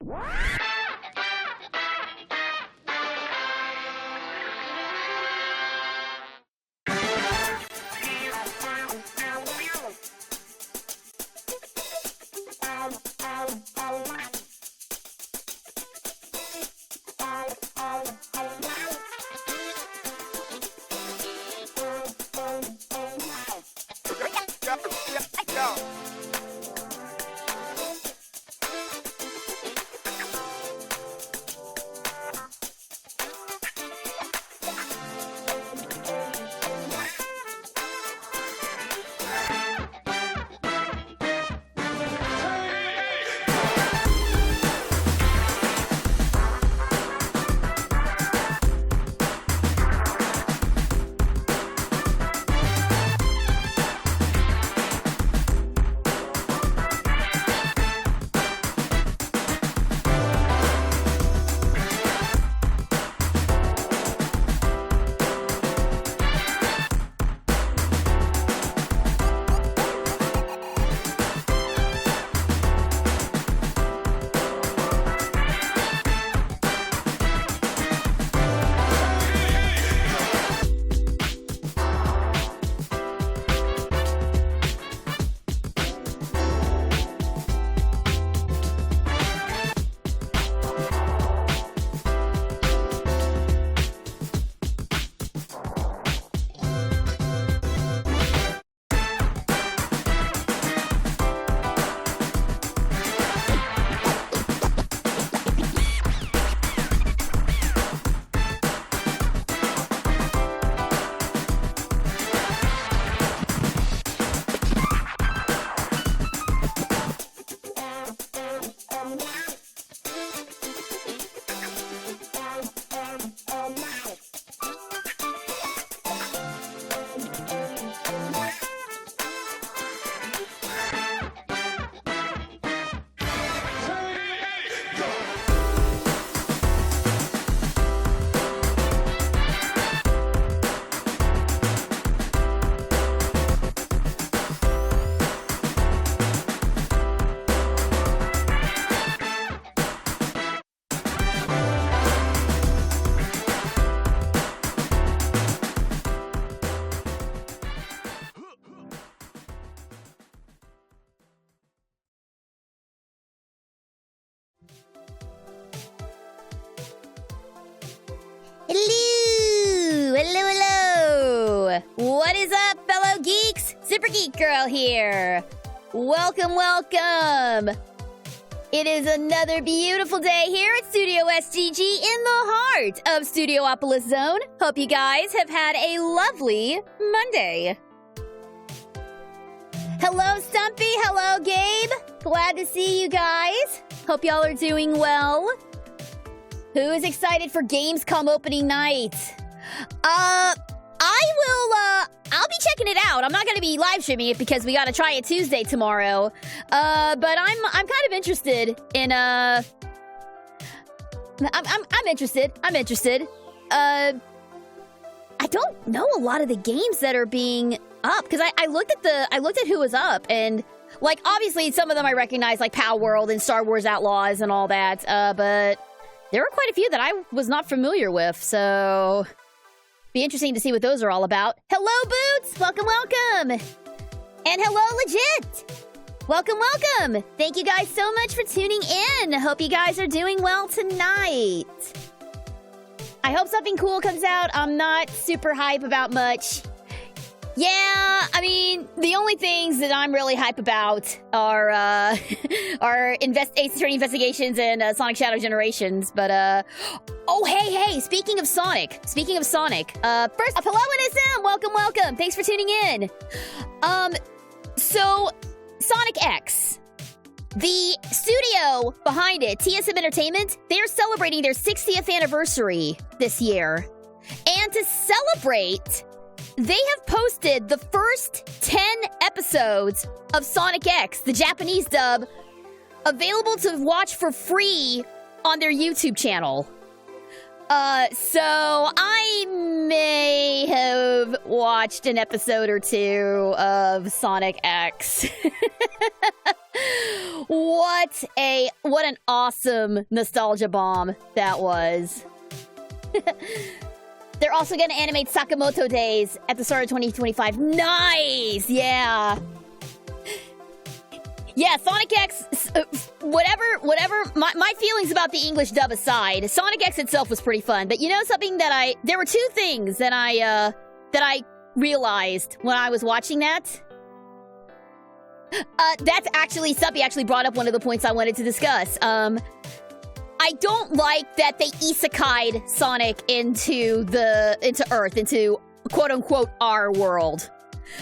Hello! What is up, fellow geeks? Super Geek Girl here. Welcome. It is another beautiful day here at Studio SGG in the heart of Studiopolis Zone. Hope you guys have had a lovely Monday. Hello, Stumpy. Hello, Gabe. Glad to see you guys. Hope y'all are doing well. Who is excited for Gamescom opening night? I'll be checking it out. I'm not going to be live streaming it because we got to try it Tuesday tomorrow. But I'm kind of interested in, I'm interested. I don't know a lot of the games that are being up because I looked at who was up, and like obviously some of them I recognize, like Pow World and Star Wars Outlaws and all that, but there were quite a few that I was not familiar with, so be interesting to see what those are all about. Hello, Boots! Welcome. And hello, Legit! Welcome. Thank you guys so much for tuning in. Hope you guys are doing well tonight. I hope something cool comes out. I'm not super hype about much. Yeah, I mean, the only things that I'm really hype about are Ace Attorney Investigations and Sonic Shadow Generations, but, oh, hey, speaking of Sonic, first, hello, NSM, welcome, thanks for tuning in. So, Sonic X, the studio behind it, TSM Entertainment, they're celebrating their 60th anniversary this year, and to celebrate, they have posted the first 10 episodes of Sonic X, the Japanese dub, available to watch for free on their YouTube channel. So I may have watched an episode or two of Sonic X. What an awesome nostalgia bomb that was. They're also going to animate Sakamoto Days at the start of 2025. Nice! Yeah. Yeah, Sonic X, whatever, my feelings about the English dub aside, Sonic X itself was pretty fun. But you know something there were two things that I realized when I was watching that. That's actually, Suppy actually brought up one of the points I wanted to discuss. I don't like that they isekai'd Sonic into Earth, into quote-unquote our world.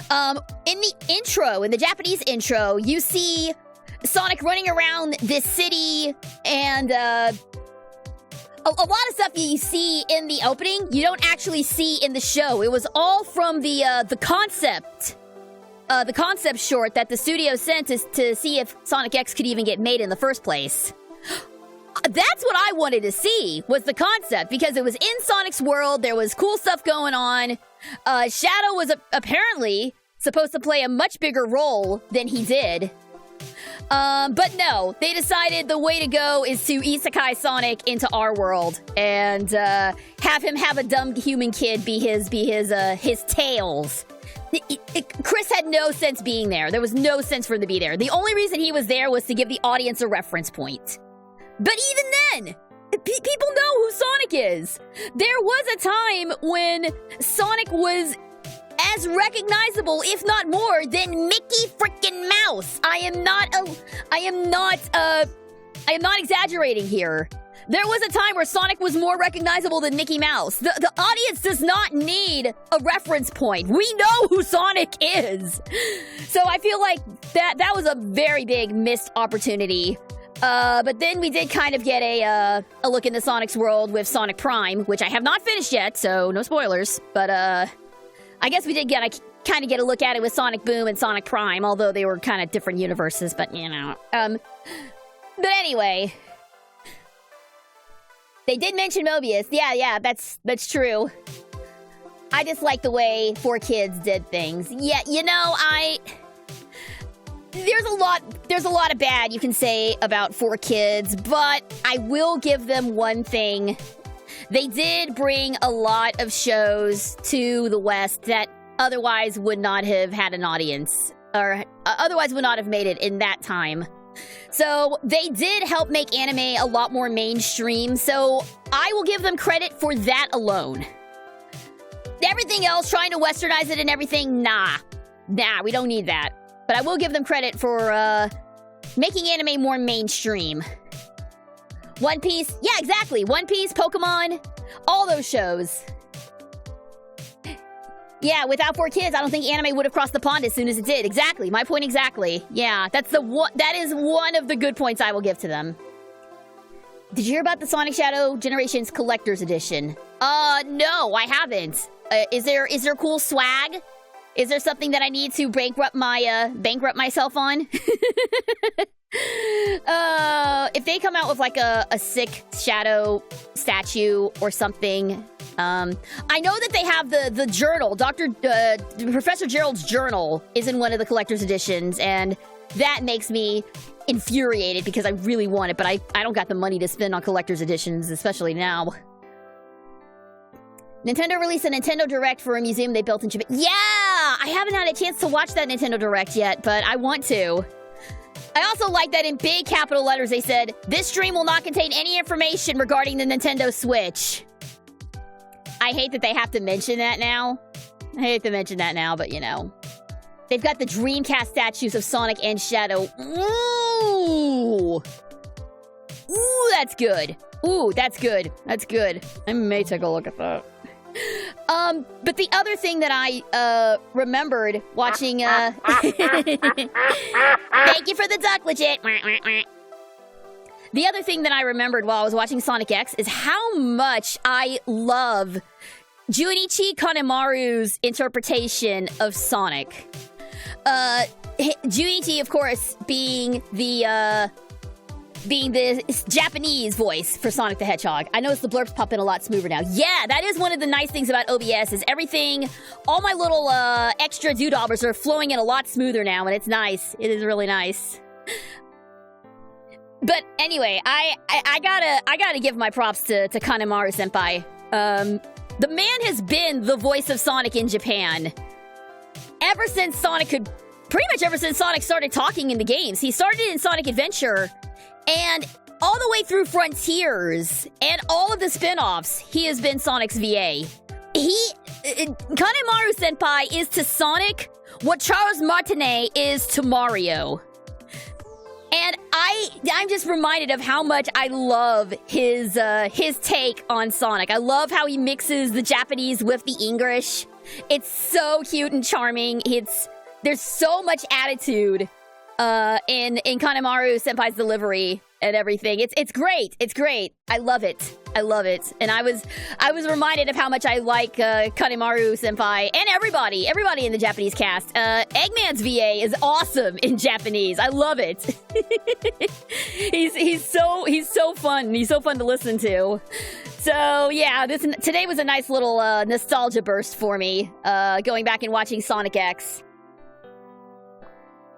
In the intro, in the Japanese intro, you see Sonic running around this city, and a lot of stuff you see in the opening, you don't actually see in the show. It was all from the concept short that the studio sent to see if Sonic X could even get made in the first place. That's what I wanted to see, was the concept, because it was in Sonic's world, there was cool stuff going on. Shadow was apparently supposed to play a much bigger role than he did. But no, they decided the way to go is to isekai Sonic into our world and have him have a dumb human kid be his Tails. Chris had no sense being there. There was no sense for him to be there. The only reason he was there was to give the audience a reference point. But even then, people know who Sonic is. There was a time when Sonic was as recognizable, if not more, than Mickey frickin' Mouse. I am not exaggerating here. There was a time where Sonic was more recognizable than Mickey Mouse. The audience does not need a reference point. We know who Sonic is. So I feel like that was a very big missed opportunity. But then we did kind of get a look into Sonic's world with Sonic Prime, which I have not finished yet, so no spoilers. But I guess we did kind of get a look at it with Sonic Boom and Sonic Prime, although they were kind of different universes, but you know. But anyway, they did mention Mobius. Yeah, that's true. I just like the way 4Kids did things. Yeah, you know, There's a lot of bad you can say about 4Kids, but I will give them one thing. They did bring a lot of shows to the West that otherwise would not have had an audience, or otherwise would not have made it in that time. So they did help make anime a lot more mainstream, so I will give them credit for that alone. Everything else, trying to westernize it and everything, nah, we don't need that. But I will give them credit for making anime more mainstream. One Piece, yeah, exactly. One Piece, Pokemon, all those shows. Yeah, without 4Kids, I don't think anime would have crossed the pond as soon as it did. Exactly, my point exactly. Yeah, that is one of the good points I will give to them. Did you hear about the Sonic Shadow Generations Collector's Edition? No, I haven't. Is there cool swag? Is there something that I need to bankrupt myself on? If they come out with like a sick Shadow statue or something, I know that they have the journal. Professor Gerald's journal is in one of the collector's editions, and that makes me infuriated because I really want it, but I don't got the money to spend on collector's editions, especially now. Nintendo released a Nintendo Direct for a museum they built in Japan. Yeah! I haven't had a chance to watch that Nintendo Direct yet, but I want to. I also like that in big capital letters they said, "This stream will not contain any information regarding the Nintendo Switch." I hate that they have to mention that now. But you know. They've got the Dreamcast statues of Sonic and Shadow. Ooh! Ooh, that's good. That's good. I may take a look at that. But the other thing that I remembered watching thank you for the duck, legit. The other thing that I remembered while I was watching Sonic X is how much I love Junichi Kanemaru's interpretation of Sonic. Junichi, of course, being the Japanese voice for Sonic the Hedgehog. I noticed the blurbs pop in a lot smoother now. Yeah, that is one of the nice things about OBS is everything, all my little extra doodabbers are flowing in a lot smoother now, and it's nice. It is really nice. But anyway, I gotta give my props to Kanemaru Senpai. The man has been the voice of Sonic in Japan ever since pretty much ever since Sonic started talking in the games. He started in Sonic Adventure, and all the way through Frontiers, and all of the spin-offs, he has been Sonic's VA. Kanemaru Senpai is to Sonic what Charles Martinet is to Mario. And I'm just reminded of how much I love his take on Sonic. I love how he mixes the Japanese with the English. It's so cute and charming. There's so much attitude in Kanemaru Senpai's delivery and everything. It's great. It's great. I love it. I love it. And I was reminded of how much I like Kanemaru Senpai and everybody in the Japanese cast. Eggman's VA is awesome in Japanese. I love it. he's so fun. He's so fun to listen to. So yeah, today was a nice little nostalgia burst for me. Going back and watching Sonic X.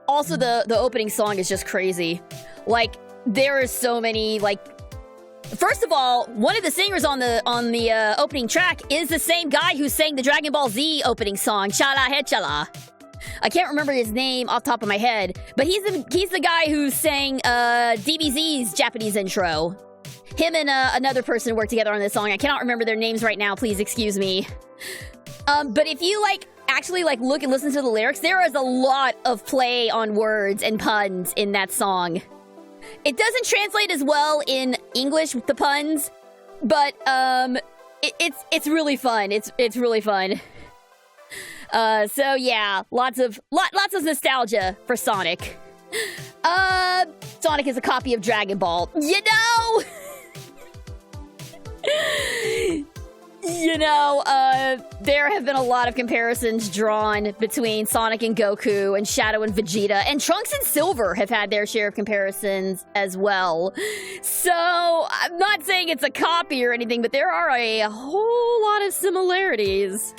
Also, the opening song is just crazy. Like, there are so many, like, first of all, one of the singers on the opening track is the same guy who sang the Dragon Ball Z opening song, Chala Hechala. I can't remember his name off the top of my head, but he's the guy who sang DBZ's Japanese intro. Him and another person worked together on this song. I cannot remember their names right now. Please excuse me. But if you actually look and listen to the lyrics, there is a lot of play on words and puns in that song. It doesn't translate as well in English with the puns, but it's really fun. It's really fun. So yeah, lots of nostalgia for Sonic. Sonic is a copy of Dragon Ball. There have been a lot of comparisons drawn between Sonic and Goku and Shadow and Vegeta, and Trunks and Silver have had their share of comparisons as well. So, I'm not saying it's a copy or anything, but there are a whole lot of similarities.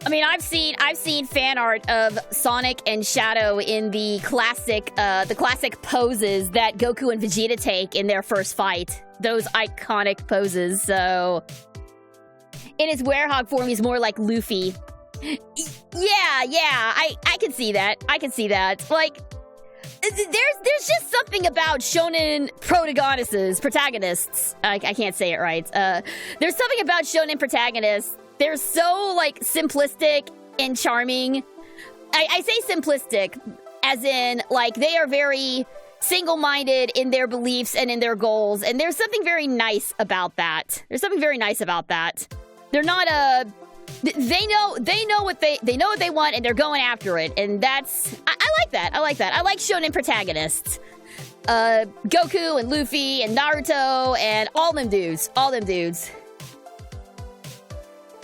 I mean, I've seen fan art of Sonic and Shadow in the classic poses that Goku and Vegeta take in their first fight. Those iconic poses, so... In his werehog form, he's more like Luffy. Yeah, I can see that. Like, there's just something about shonen protagonists. I can't say it right. There's something about shonen protagonists. They're so, simplistic and charming. I say simplistic, as in, they are very single-minded in their beliefs and in their goals, and there's something very nice about that. They're not they know what they want, and they're going after it, and that's I like that. I like shonen protagonists. Goku and Luffy and Naruto and all them dudes.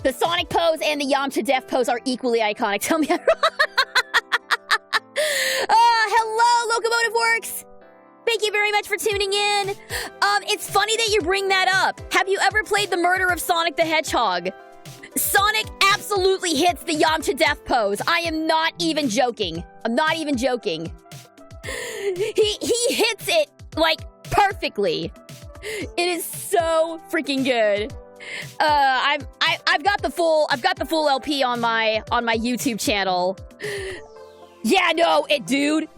The Sonic pose and the Yamcha Death pose are equally iconic. Tell me I'm wrong. Hello, Locomotive Works. Thank you very much for tuning in. It's funny that you bring that up. Have you ever played the Murder of Sonic the Hedgehog? Sonic absolutely hits the Yamcha Death pose. I am not even joking. He hits it, perfectly. It is so freaking good. I've got the full LP on my YouTube channel. Yeah, no, dude,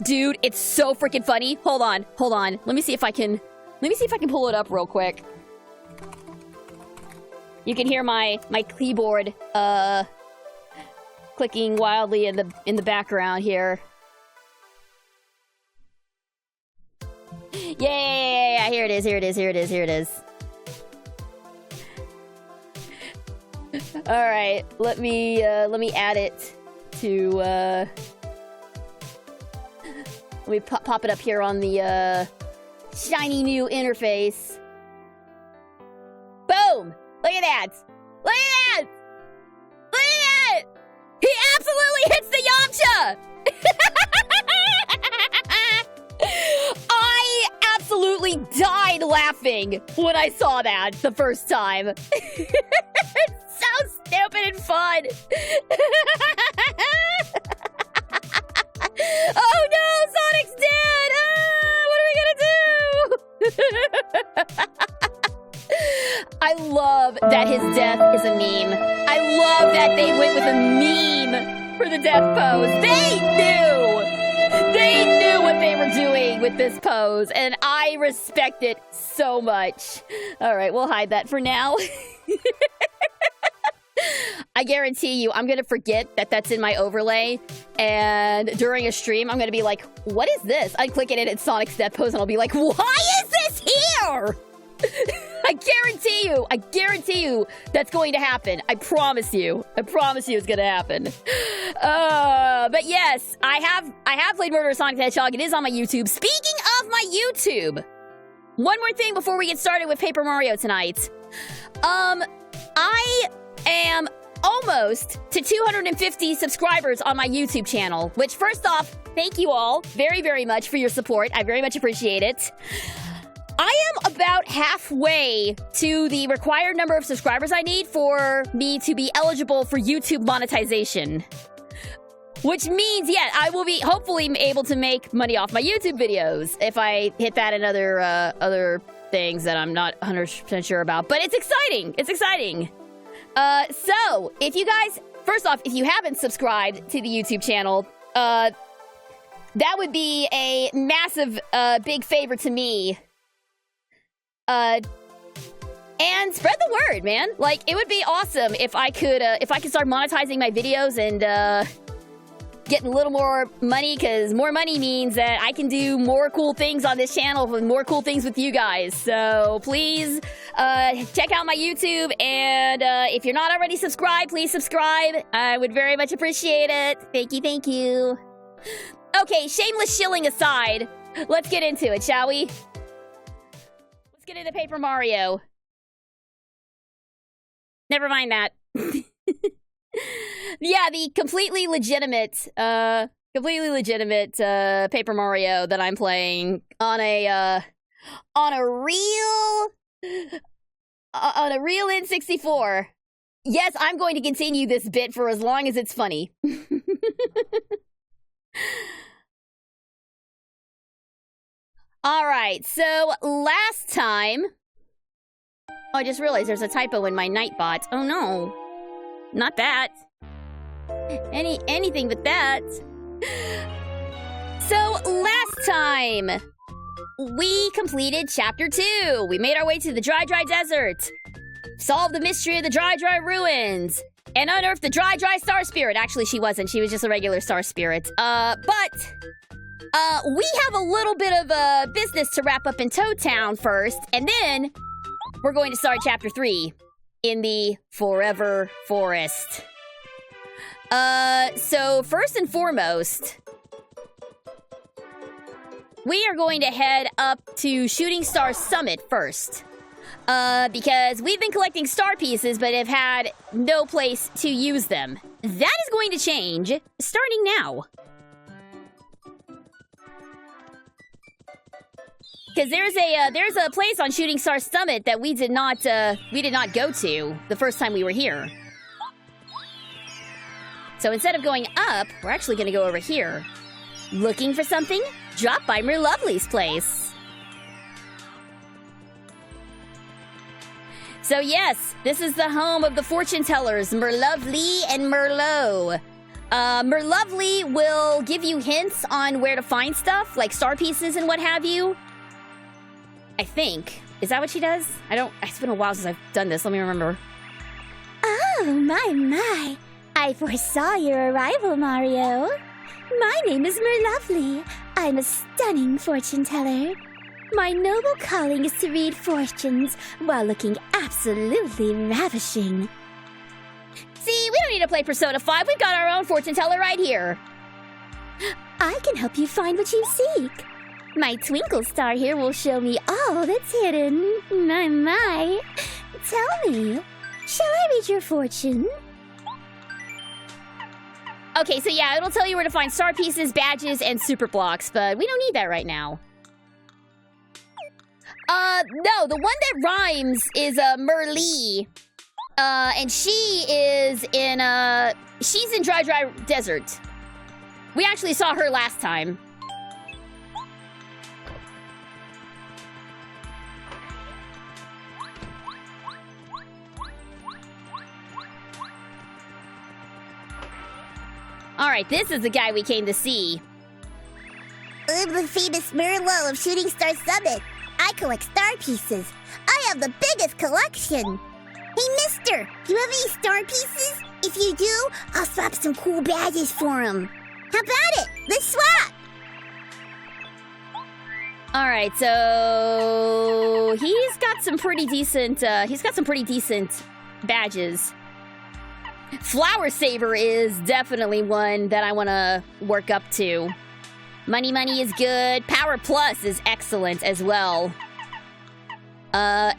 it's so freaking funny. Hold on. Let me see if I can pull it up real quick. You can hear my keyboard clicking wildly in the background here. Yeah, here it is. All right, let me add it to let me pop it up here on the shiny new interface. Boom! Look at that! He absolutely hits the Yamcha! I absolutely died laughing when I saw that the first time. It's so stupid and fun. Oh no, Sonic's dead! What are we gonna do? that they went with a meme for the death pose. They knew what they were doing with this pose, and I respect it so much. All right, we'll hide that for now. I guarantee you, I'm going to forget that that's in my overlay, and during a stream, I'm going to be like, what is this? I click it and it's Sonic's death pose, and I'll be like, why is this here? I guarantee you that's going to happen. I promise you it's going to happen. But yes, I have played Murder of Sonic the Hedgehog. It is on my YouTube. Speaking of my YouTube, one more thing before we get started with Paper Mario tonight. I am almost to 250 subscribers on my YouTube channel, which first off, thank you all very, very much for your support. I very much appreciate it. I am about halfway to the required number of subscribers I need for me to be eligible for YouTube monetization. Which means, yeah, I will be hopefully able to make money off my YouTube videos if I hit that and other things that I'm not 100% sure about. But it's exciting. It's exciting. So, if you guys, first off, if you haven't subscribed to the YouTube channel, that would be a massive, big favor to me. And spread the word, man. Like, it would be awesome if I could start monetizing my videos and, getting a little more money, because more money means that I can do more cool things on this channel and more cool things with you guys. So please check out my YouTube, and if you're not already subscribed, please subscribe. I would very much appreciate it. Thank you. Okay, shameless shilling aside, let's get into it, shall we? Let's get into Paper Mario. Never mind that. Yeah, the completely legitimate Paper Mario that I'm playing on a real N64. Yes, I'm going to continue this bit for as long as it's funny. All right, so last time, oh, I just realized there's a typo in my Nightbot. Oh no. Not that. Anything but that. So, last time, we completed Chapter 2. We made our way to the Dry Desert, solved the mystery of the Dry Ruins, and unearthed the Dry Star Spirit. Actually, she wasn't. She was just a regular Star Spirit. But we have a little bit of business to wrap up in Toad Town first, and then we're going to start Chapter 3. In the Forever Forest. So first and foremost, we are going to head up to Shooting Star Summit first. Because we've been collecting star pieces, but have had no place to use them. That is going to change, starting now. Because there's a place on Shooting Star Summit that we did not go to the first time we were here. So instead of going up, we're actually going to go over here. Looking for something? Drop by Merlovely's place. So yes, this is the home of the fortune tellers, Merlovely and Merlot. Merlovely will give you hints on where to find stuff, like star pieces and what have you. I think. Is that what she does? It's been a while since I've done this. Let me remember. Oh, my. I foresaw your arrival, Mario. My name is Merlovely. I'm a stunning fortune teller. My noble calling is to read fortunes while looking absolutely ravishing. See, we don't need to play Persona 5. We've got our own fortune teller right here. I can help you find what you seek. My twinkle star here will show me all that's hidden. My. Tell me, shall I read your fortune? Okay, so yeah, it'll tell you where to find star pieces, badges, and super blocks, but we don't need that right now. No, the one that rhymes is, Merlee. And she is in, she's in Dry Desert. We actually saw her last time. Alright, this is the guy we came to see. I'm the famous Merlot of Shooting Star Summit. I collect star pieces. I have the biggest collection. Hey, mister, do you have any star pieces? If you do, I'll swap some cool badges for him. How about it? Let's swap. Alright, so he's got some pretty decent badges. Flower Saver is definitely one that I want to work up to. Money Money is good. Power Plus is excellent as well. HP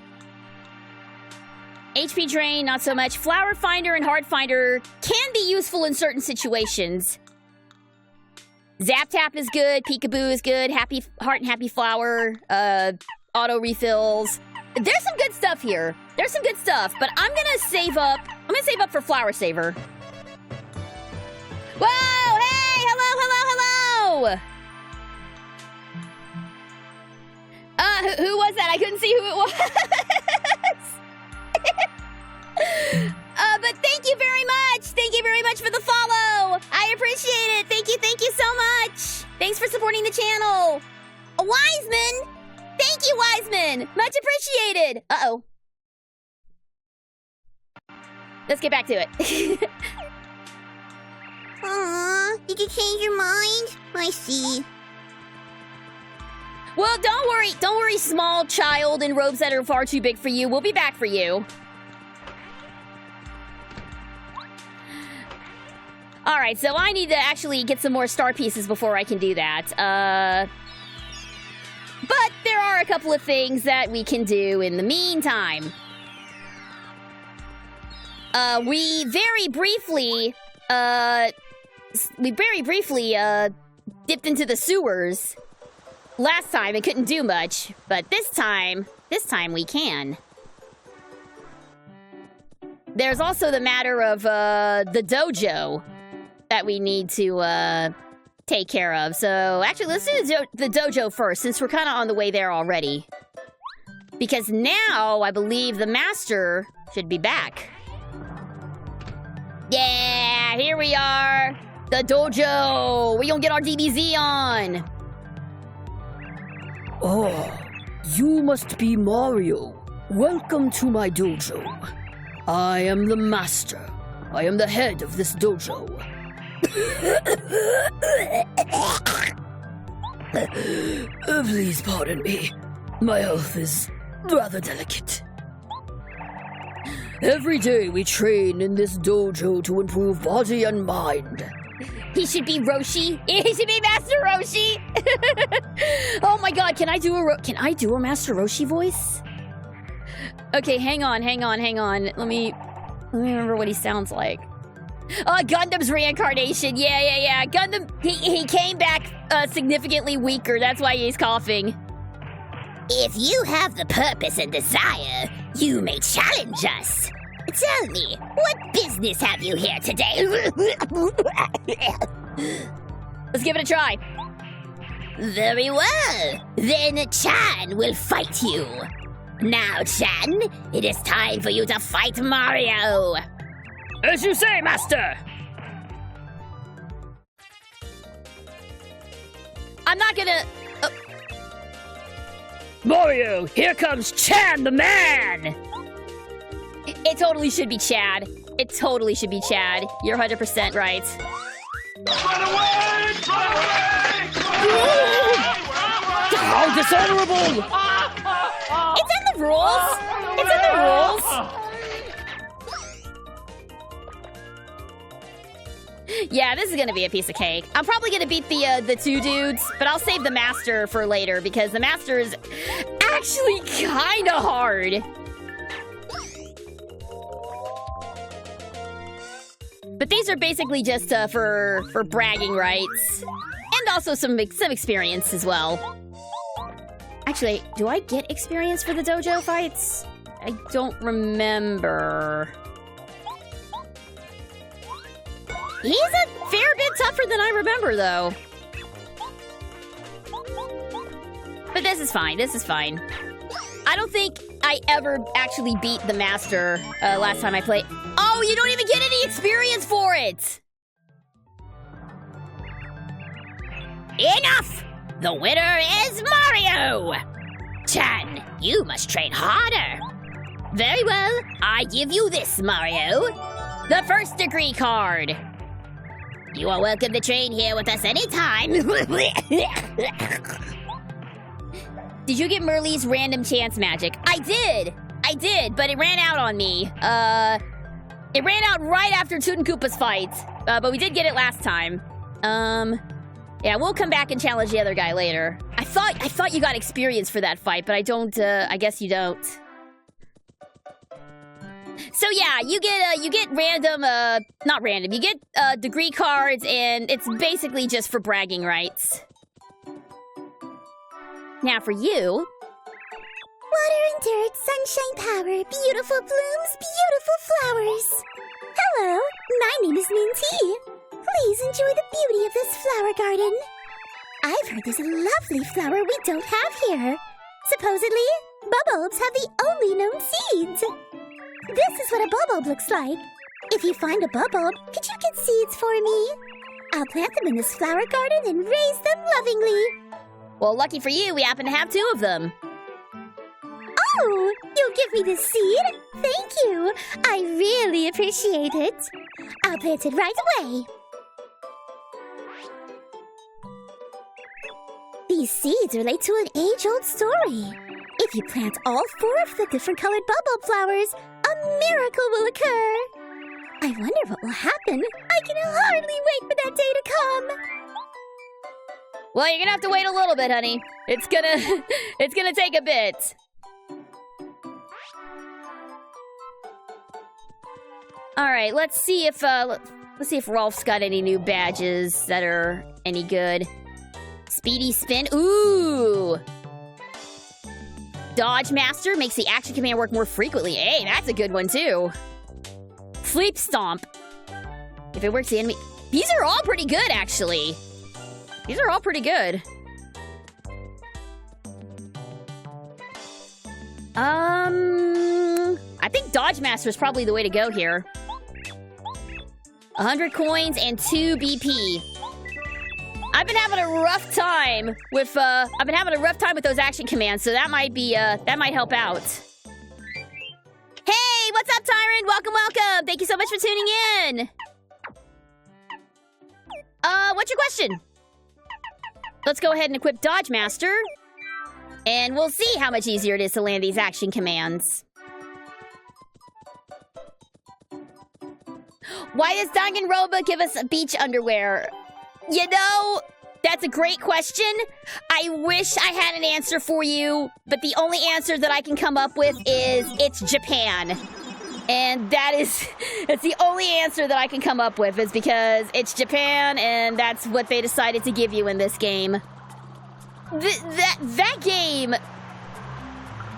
Drain, not so much. Flower Finder and Heart Finder can be useful in certain situations. Zap Tap is good. Peekaboo is good. Happy Heart and Happy Flower. Auto refills. There's some good stuff here. There's some good stuff, but I'm gonna save up. I'm gonna save up for Flower Saver. Whoa! Hey! Hello! Hello! Hello! Who was that? I couldn't see who it was. But thank you very much. Thank you very much for the follow. I appreciate it. Thank you so much. Thanks for supporting the channel. Wiseman. Thank you, Wiseman. Much appreciated. Uh-oh. Let's get back to it. Aww, did you change your mind? I see. Well, don't worry, small child in robes that are far too big for you. We'll be back for you. Alright, so I need to actually get some more star pieces before I can do that. But there are a couple of things that we can do in the meantime. We very briefly dipped into the sewers. Last time, it couldn't do much, but this time we can. There's also the matter of, the dojo that we need to, take care of. So, actually, let's do the dojo first, since we're kind of on the way there already. Because now, I believe the master should be back. Yeah, here we are! The dojo! We gonna get our DBZ on! Oh, you must be Mario. Welcome to my dojo. I am the master. I am the head of this dojo. Please pardon me. My health is rather delicate. Every day we train in this dojo to improve body and mind. He should be Roshi. He should be Master Roshi. Oh my god, can I do a Master Roshi voice? Okay, hang on. Let me remember what he sounds like. Gundam's reincarnation. Yeah. Gundam, he came back significantly weaker. That's why he's coughing. If you have the purpose and desire, you may challenge us. Tell me, what business have you here today? Let's give it a try. Very well. Then Chan will fight you. Now, Chan, it is time for you to fight Mario. As you say, master! I'm not gonna... Mario, here comes Chan the man! It totally should be Chad. It totally should be Chad. You're 100% right. Run away! Run away! How dishonorable! It's in the rules! It's in the rules! Yeah, this is gonna be a piece of cake. I'm probably gonna beat the two dudes, but I'll save the master for later because the master is actually kinda hard. But these are basically just for bragging rights. And also some experience as well. Actually, do I get experience for the dojo fights? I don't remember. He's a fair bit tougher than I remember, though. But this is fine, I don't think I ever actually beat the master last time I played. Oh, you don't even get any experience for it! Enough! The winner is Mario! Chan, you must train harder. Very well, I give you this, Mario. The first degree card. You are welcome to train here with us anytime. Did you get Merle's random chance magic? I did, but it ran out on me. It ran out right after Toot and Koopa's fight. But we did get it last time. Yeah, we'll come back and challenge the other guy later. I thought you got experience for that fight, but I don't, I guess you don't. So yeah, you get random, not random, you get, degree cards, and it's basically just for bragging rights. Now for you... Water and dirt, sunshine power, beautiful blooms, beautiful flowers. Hello, my name is Minty. Please enjoy the beauty of this flower garden. I've heard there's a lovely flower we don't have here. Supposedly, bulbs have the only known seeds. This is what a bulb looks like. If you find a bulb, could you get seeds for me? I'll plant them in this flower garden and raise them lovingly. Well, lucky for you, we happen to have 2 of them. Oh, you'll give me the seed? Thank you. I really appreciate it. I'll plant it right away. These seeds relate to an age-old story. If you plant all 4 of the different colored bulb flowers, a miracle will occur. I wonder what will happen. I can hardly wait for that day to come. Well, you're gonna have to wait a little bit, honey. It's gonna take a bit. All right, let's see if Rolf's got any new badges that are any good. Speedy spin. Ooh. Dodge Master makes the action command work more frequently. Hey, that's a good one too. Sleep Stomp. If it works, the enemy. These are all pretty good, actually. These are all pretty good. I think Dodge Master is probably the way to go here. 100 coins and 2 BP. I've been having a rough time with those action commands, so that might be that might help out. Hey, what's up, Tyrant? Welcome, welcome. Thank you so much for tuning in. What's your question? Let's go ahead and equip Dodge Master, and we'll see how much easier it is to land these action commands. Why does Danganronpa give us beach underwear? You know, that's a great question. I wish I had an answer for you, but the only answer that I can come up with is it's Japan. And that's the only answer that I can come up with, is because it's Japan and that's what they decided to give you in this game. That game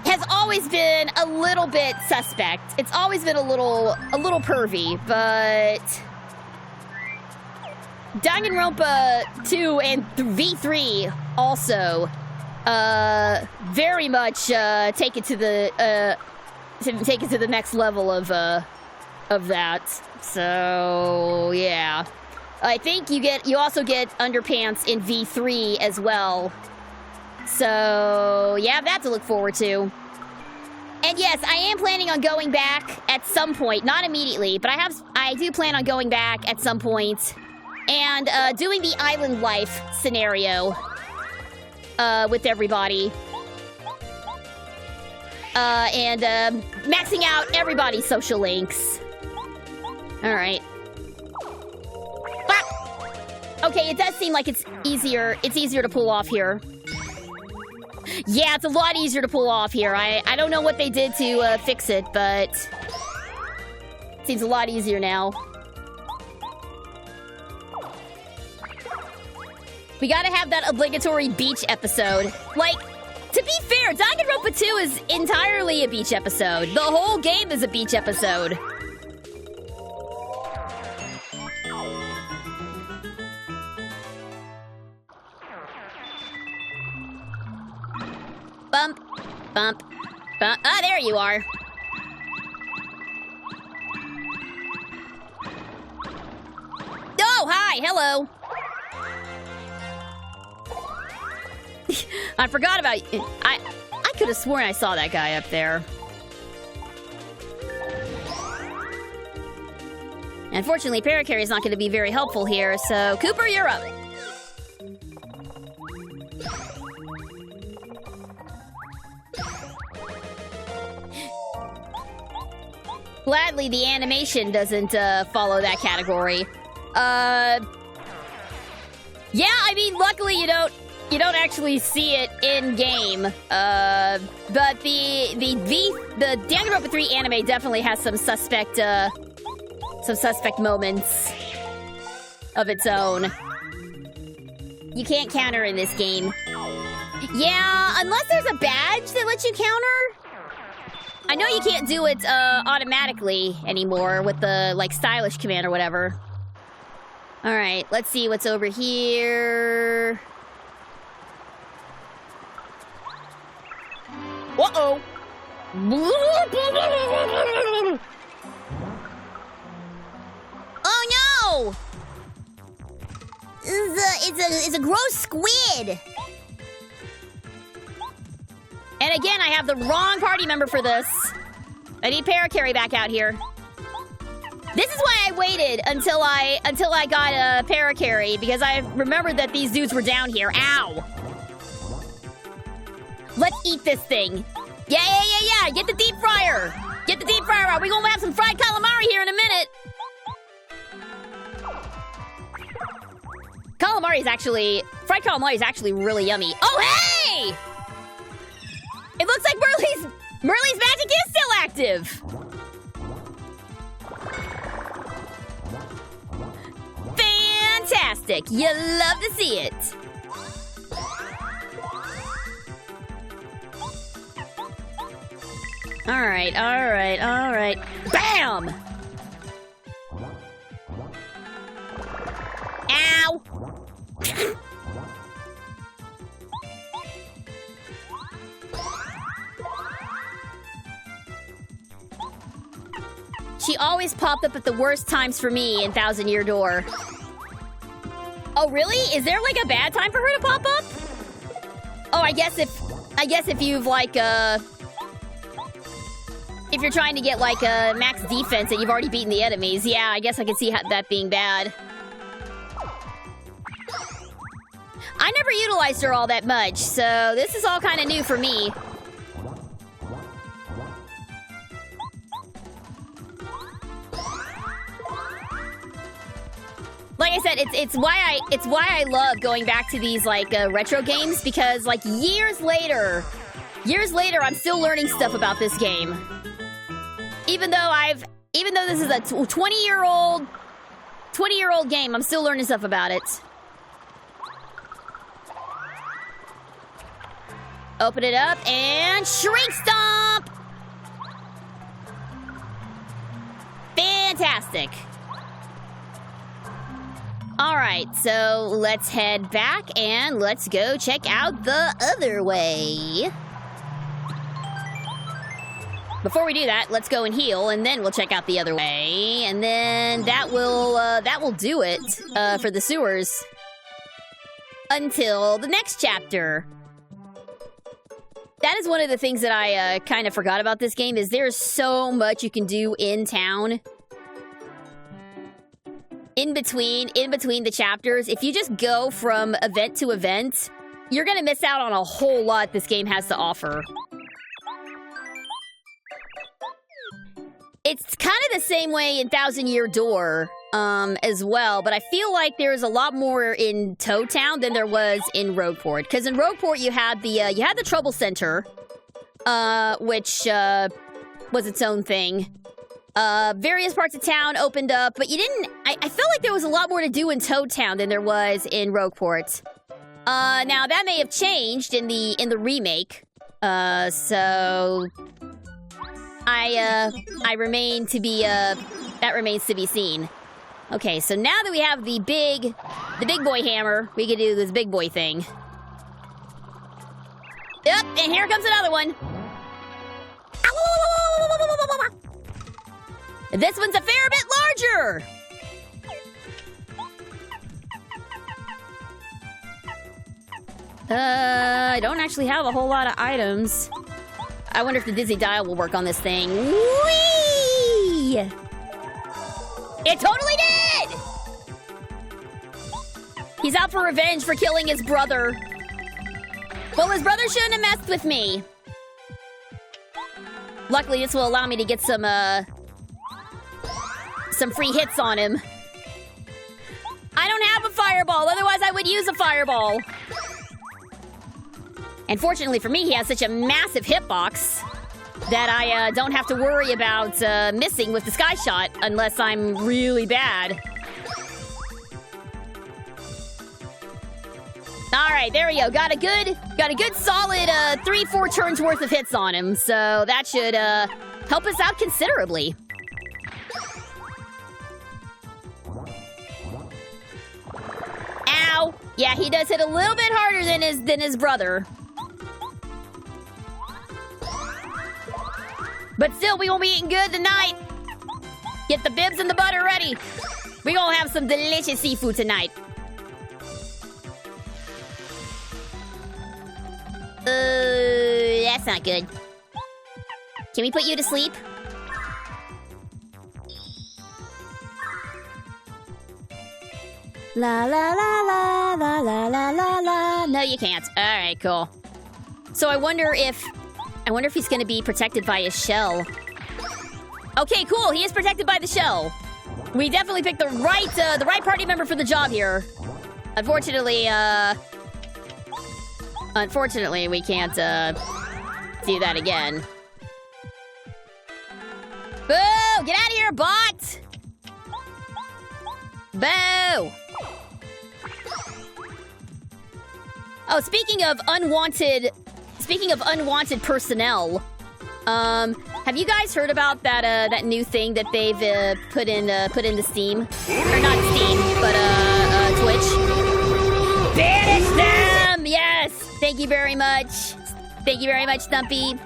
has always been a little bit suspect. It's always been a little pervy, but Danganronpa 2 and V3 also very much take it to the next level of that. So yeah, I think you also get underpants in V3 as well. So yeah, that to look forward to. And yes, I am planning on going back at some point, not immediately, but I do plan on going back at some point and doing the island life scenario with everybody. And maxing out everybody's social links. Alright. Okay, it does seem like it's easier to pull off here. Yeah, it's a lot easier to pull off here. I don't know what they did to fix it, but it seems a lot easier now. We gotta have that obligatory beach episode. Like, to be fair, Danganronpa 2 is entirely a beach episode. The whole game is a beach episode. Bump, bump, bump. Ah, there you are. Oh, hi, hello. I forgot about... I could have sworn I saw that guy up there. Unfortunately, Parakarry is not going to be very helpful here, so Cooper, you're up. Gladly, the animation doesn't follow that category. Yeah, I mean, luckily you don't actually see it in game. But the Danganronpa 3 anime definitely has some suspect moments of its own. You can't counter in this game. Yeah, unless there's a badge that lets you counter. I know you can't do it automatically anymore with the like stylish command or whatever. All right, let's see what's over here. Uh-oh. Oh no! It's a gross squid. And again, I have the wrong party member for this. I need Parakarry back out here. This is why I waited until I got a Parakarry, because I remembered that these dudes were down here. Ow! Let's eat this thing. Yeah. Get the deep fryer. Get the deep fryer out. We're gonna have some fried calamari here in a minute. Fried calamari is actually really yummy. Oh, hey! It looks like Merly's magic is still active. Fantastic. You love to see it. All right. Bam! Ow! She always popped up at the worst times for me in Thousand Year Door. Oh, really? Is there like a bad time for her to pop up? Oh, I guess if you've like if you're trying to get like a max defense and you've already beaten the enemies, yeah, I guess I can see that being bad. I never utilized her all that much, so this is all kind of new for me. Like I said, it's why I love going back to these like retro games, because like years later, I'm still learning stuff about this game. Even though this is a 20-year-old game, I'm still learning stuff about it. Open it up and Shrink Stomp! Fantastic. Alright, so let's head back and let's go check out the other way. Before we do that, let's go and heal, and then we'll check out the other way. And then that will do it for the sewers. Until the next chapter. That is one of the things that I kind of forgot about this game, is there's so much you can do in town. In between the chapters. If you just go from event to event, you're gonna miss out on a whole lot this game has to offer. It's kind of the same way in Thousand Year Door as well, but I feel like there's a lot more in Toad Town than there was in Rogueport. Because in Rogueport you had the Trouble Center, which was its own thing. Various parts of town opened up, but you didn't... I felt like there was a lot more to do in Toad Town than there was in Rogueport. Now, that may have changed in the remake. So... I remain to be, that remains to be seen. Okay, so now that we have the big boy hammer, we can do this big boy thing. Yep, and here comes another one. This one's a fair bit larger. I don't actually have a whole lot of items. I wonder if the Dizzy Dial will work on this thing. Whee! It totally did! He's out for revenge for killing his brother. Well, his brother shouldn't have messed with me. Luckily, this will allow me to get some free hits on him. I don't have a fireball, otherwise I would use a fireball. And fortunately for me, he has such a massive hitbox that I don't have to worry about missing with the sky shot unless I'm really bad. All right, there we go. Got a good solid 3-4 turns worth of hits on him, so that should help us out considerably. Ow! Yeah, he does hit a little bit harder than his brother. But still, we gonna be eating good tonight. Get the bibs and the butter ready. We gonna have some delicious seafood tonight. That's not good. Can we put you to sleep? La la la la la la la la la. No, you can't. All right, cool. So I wonder if he's gonna be protected by his shell. Okay, cool. He is protected by the shell. We definitely picked the right party member for the job here. Unfortunately, we can't do that again. Boo! Get out of here, bot! Boo! Oh, speaking of unwanted personnel, have you guys heard about that new thing that they've put into Steam? Or not Steam, but Twitch. Banish them! Yes! Thank you very much. Thank you very much, Stumpy.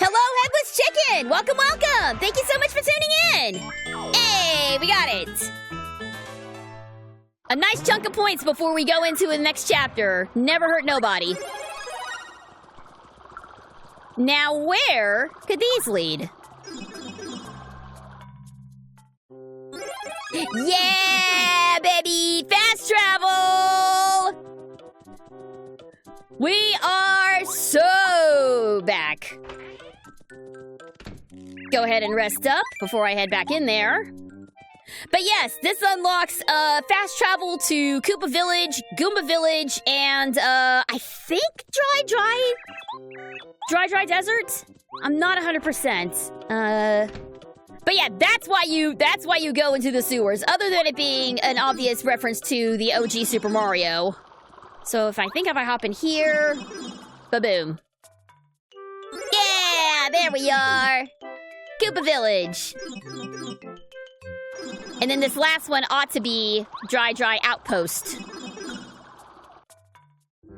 Hello, Headless Chicken! Welcome, welcome! Thank you so much for tuning in! Hey, we got it! A nice chunk of points before we go into the next chapter. Never hurt nobody. Now, where could these lead? Yeah, baby! Fast travel! We are so back. Go ahead and rest up before I head back in there. But yes, this unlocks fast travel to Koopa Village, Goomba Village, and I think Dry Desert? I'm not 100%. But yeah, that's why you go into the sewers, other than it being an obvious reference to the OG Super Mario. So if I hop in here, ba-boom. Yeah, there we are. Koopa Village. And then this last one ought to be Dry Outpost.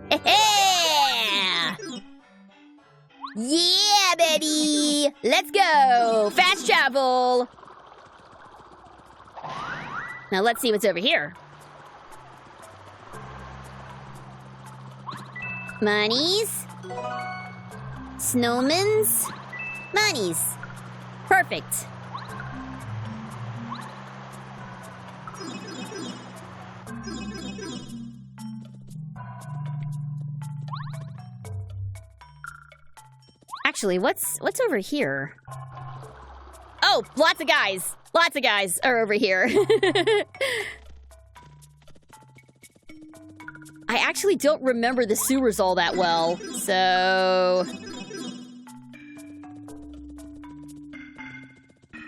Yeah! Yeah, baby! Let's go! Fast travel! Now let's see what's over here. Monies. Snowmans. Monies. Perfect. Actually, what's over here? Oh, lots of guys. Lots of guys are over here. I actually don't remember the sewers all that well, so...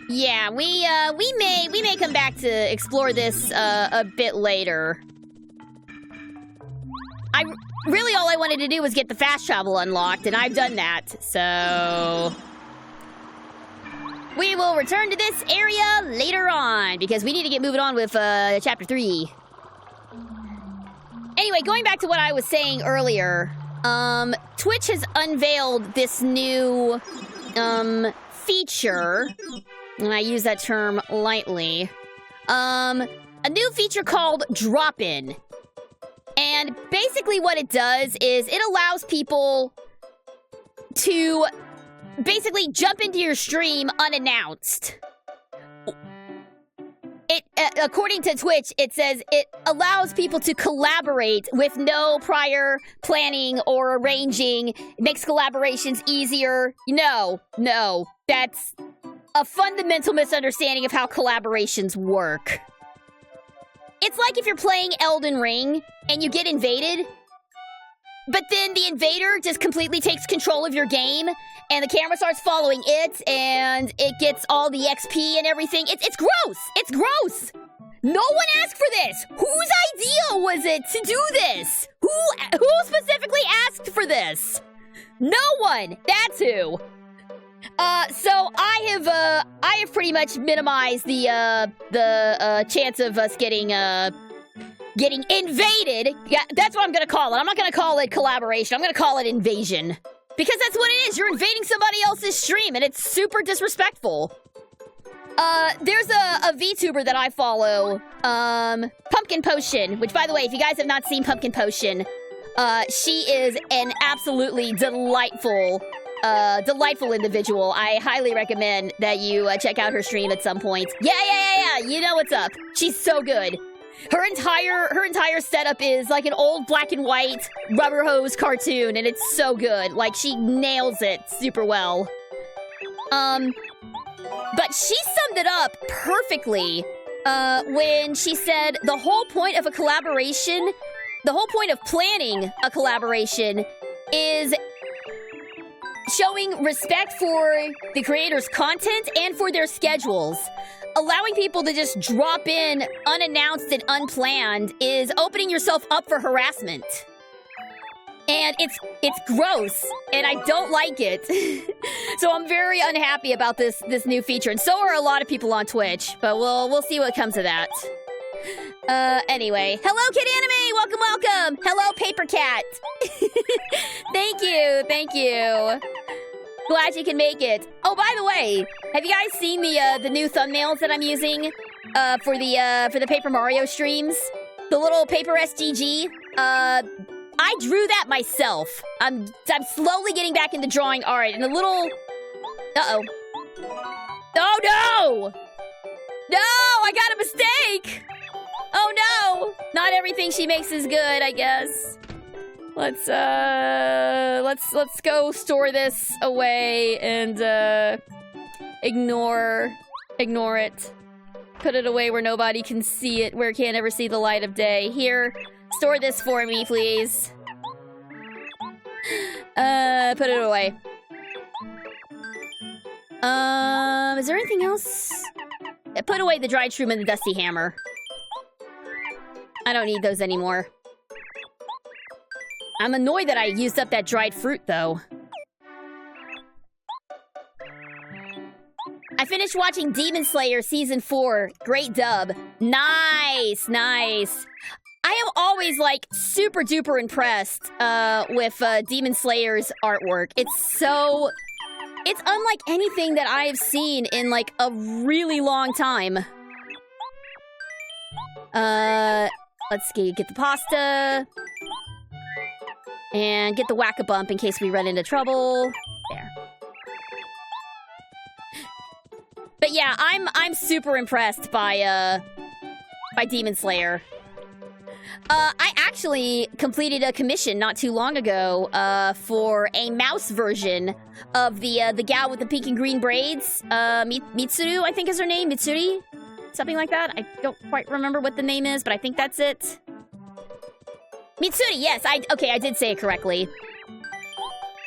Yeah, we may come back to explore this a bit later. Really, all I wanted to do was get the fast travel unlocked, and I've done that, so... We will return to this area later on, because we need to get moving on with Chapter 3. Anyway, going back to what I was saying earlier, Twitch has unveiled this new, feature, and I use that term lightly, a new feature called Drop-In. And And basically what it does is it allows people to basically jump into your stream unannounced. According to Twitch, it says it allows people to collaborate with no prior planning or arranging. It makes collaborations easier. No, that's a fundamental misunderstanding of how collaborations work. It's like if you're playing Elden Ring and you get invaded, but then the invader just completely takes control of your game and the camera starts following it and it gets all the XP and everything. It's gross. It's gross. No one asked for this. Whose idea was it to do this? Who specifically asked for this? No one. That's who. So I have pretty much minimized the chance of us getting invaded. Yeah, that's what I'm gonna call it. I'm not gonna call it collaboration. I'm gonna call it invasion. Because that's what it is. You're invading somebody else's stream, and it's super disrespectful. There's a VTuber that I follow, Pumpkin Potion, which, by the way, if you guys have not seen Pumpkin Potion, she is an absolutely delightful individual. I highly recommend that you check out her stream at some point. Yeah, you know what's up. She's so good. Her entire setup is like an old black and white rubber hose cartoon, and it's so good. Like, she nails it super well. But she summed it up perfectly when she said the whole point of a collaboration, the whole point of planning a collaboration is showing respect for the creator's content and for their schedules. Allowing people to just drop in unannounced and unplanned is opening yourself up for harassment. And it's gross, and I don't like it. So I'm very unhappy about this new feature, and so are a lot of people on Twitch, but we'll see what comes of that. Anyway, hello Kid Anime, welcome. Hello Paper Cat. Thank you. Glad you can make it. Oh, by the way, have you guys seen the new thumbnails that I'm using for the Paper Mario streams? The little paper SGG. I drew that myself. I'm slowly getting back into drawing art, and a little. Oh no! No, I got a mistake. Oh no! Not everything she makes is good, I guess. Let's go store this away and ignore it. Put it away where nobody can see it, where it can't ever see the light of day. Here, store this for me, please. Put it away. Is there anything else? Put away the dried shroom and the dusty hammer. I don't need those anymore. I'm annoyed that I used up that dried fruit, though. I finished watching Demon Slayer Season 4. Great dub. Nice. I am always, like, super duper impressed with Demon Slayer's artwork. It's unlike anything that I have seen in, like, a really long time. Let's get the pasta. And get the whack-a-bump in case we run into trouble. There. But yeah, I'm super impressed by Demon Slayer. I actually completed a commission not too long ago for a mouse version of the gal with the pink and green braids. Mitsuru, I think is her name. Mitsuri? Something like that. I don't quite remember what the name is, but I think that's it. Mitsuri, yes, I did say it correctly.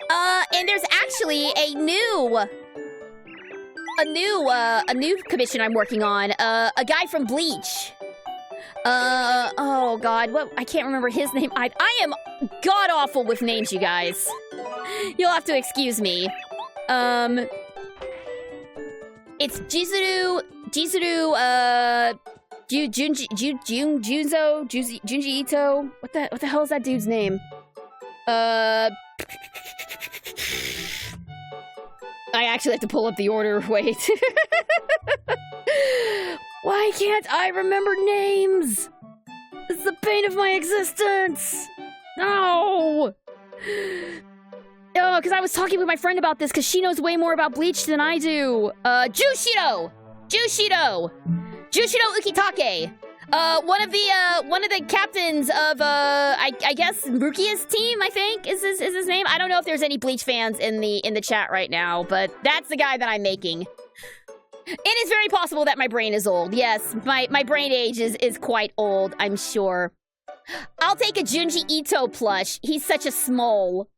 And there's actually a new commission I'm working on. A guy from Bleach. Oh god, I can't remember his name. I am god-awful with names, you guys. You'll have to excuse me. It's Junji Ito. What the hell is that dude's name? I actually have to pull up the order. Wait. Why can't I remember names? It's the bane of my existence! No! Oh, because I was talking with my friend about this, because she knows way more about Bleach than I do. Jushido Ukitake. One of the captains of, I guess Rukia's team, I think, is his name. I don't know if there's any Bleach fans in the chat right now, but that's the guy that I'm making. It is very possible that my brain is old. Yes, my brain age is quite old, I'm sure. I'll take a Junji Ito plush. He's such a small.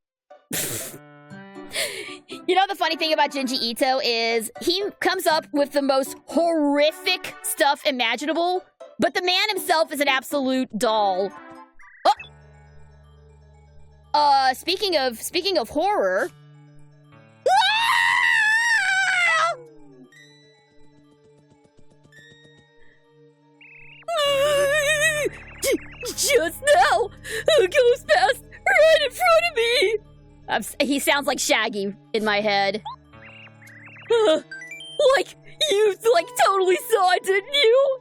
You know the funny thing about Junji Ito is he comes up with the most horrific stuff imaginable, but the man himself is an absolute doll. Oh. Speaking of horror. Just now, a ghost passed right in front of me. He sounds like Shaggy in my head. Like, you, totally saw it, didn't you?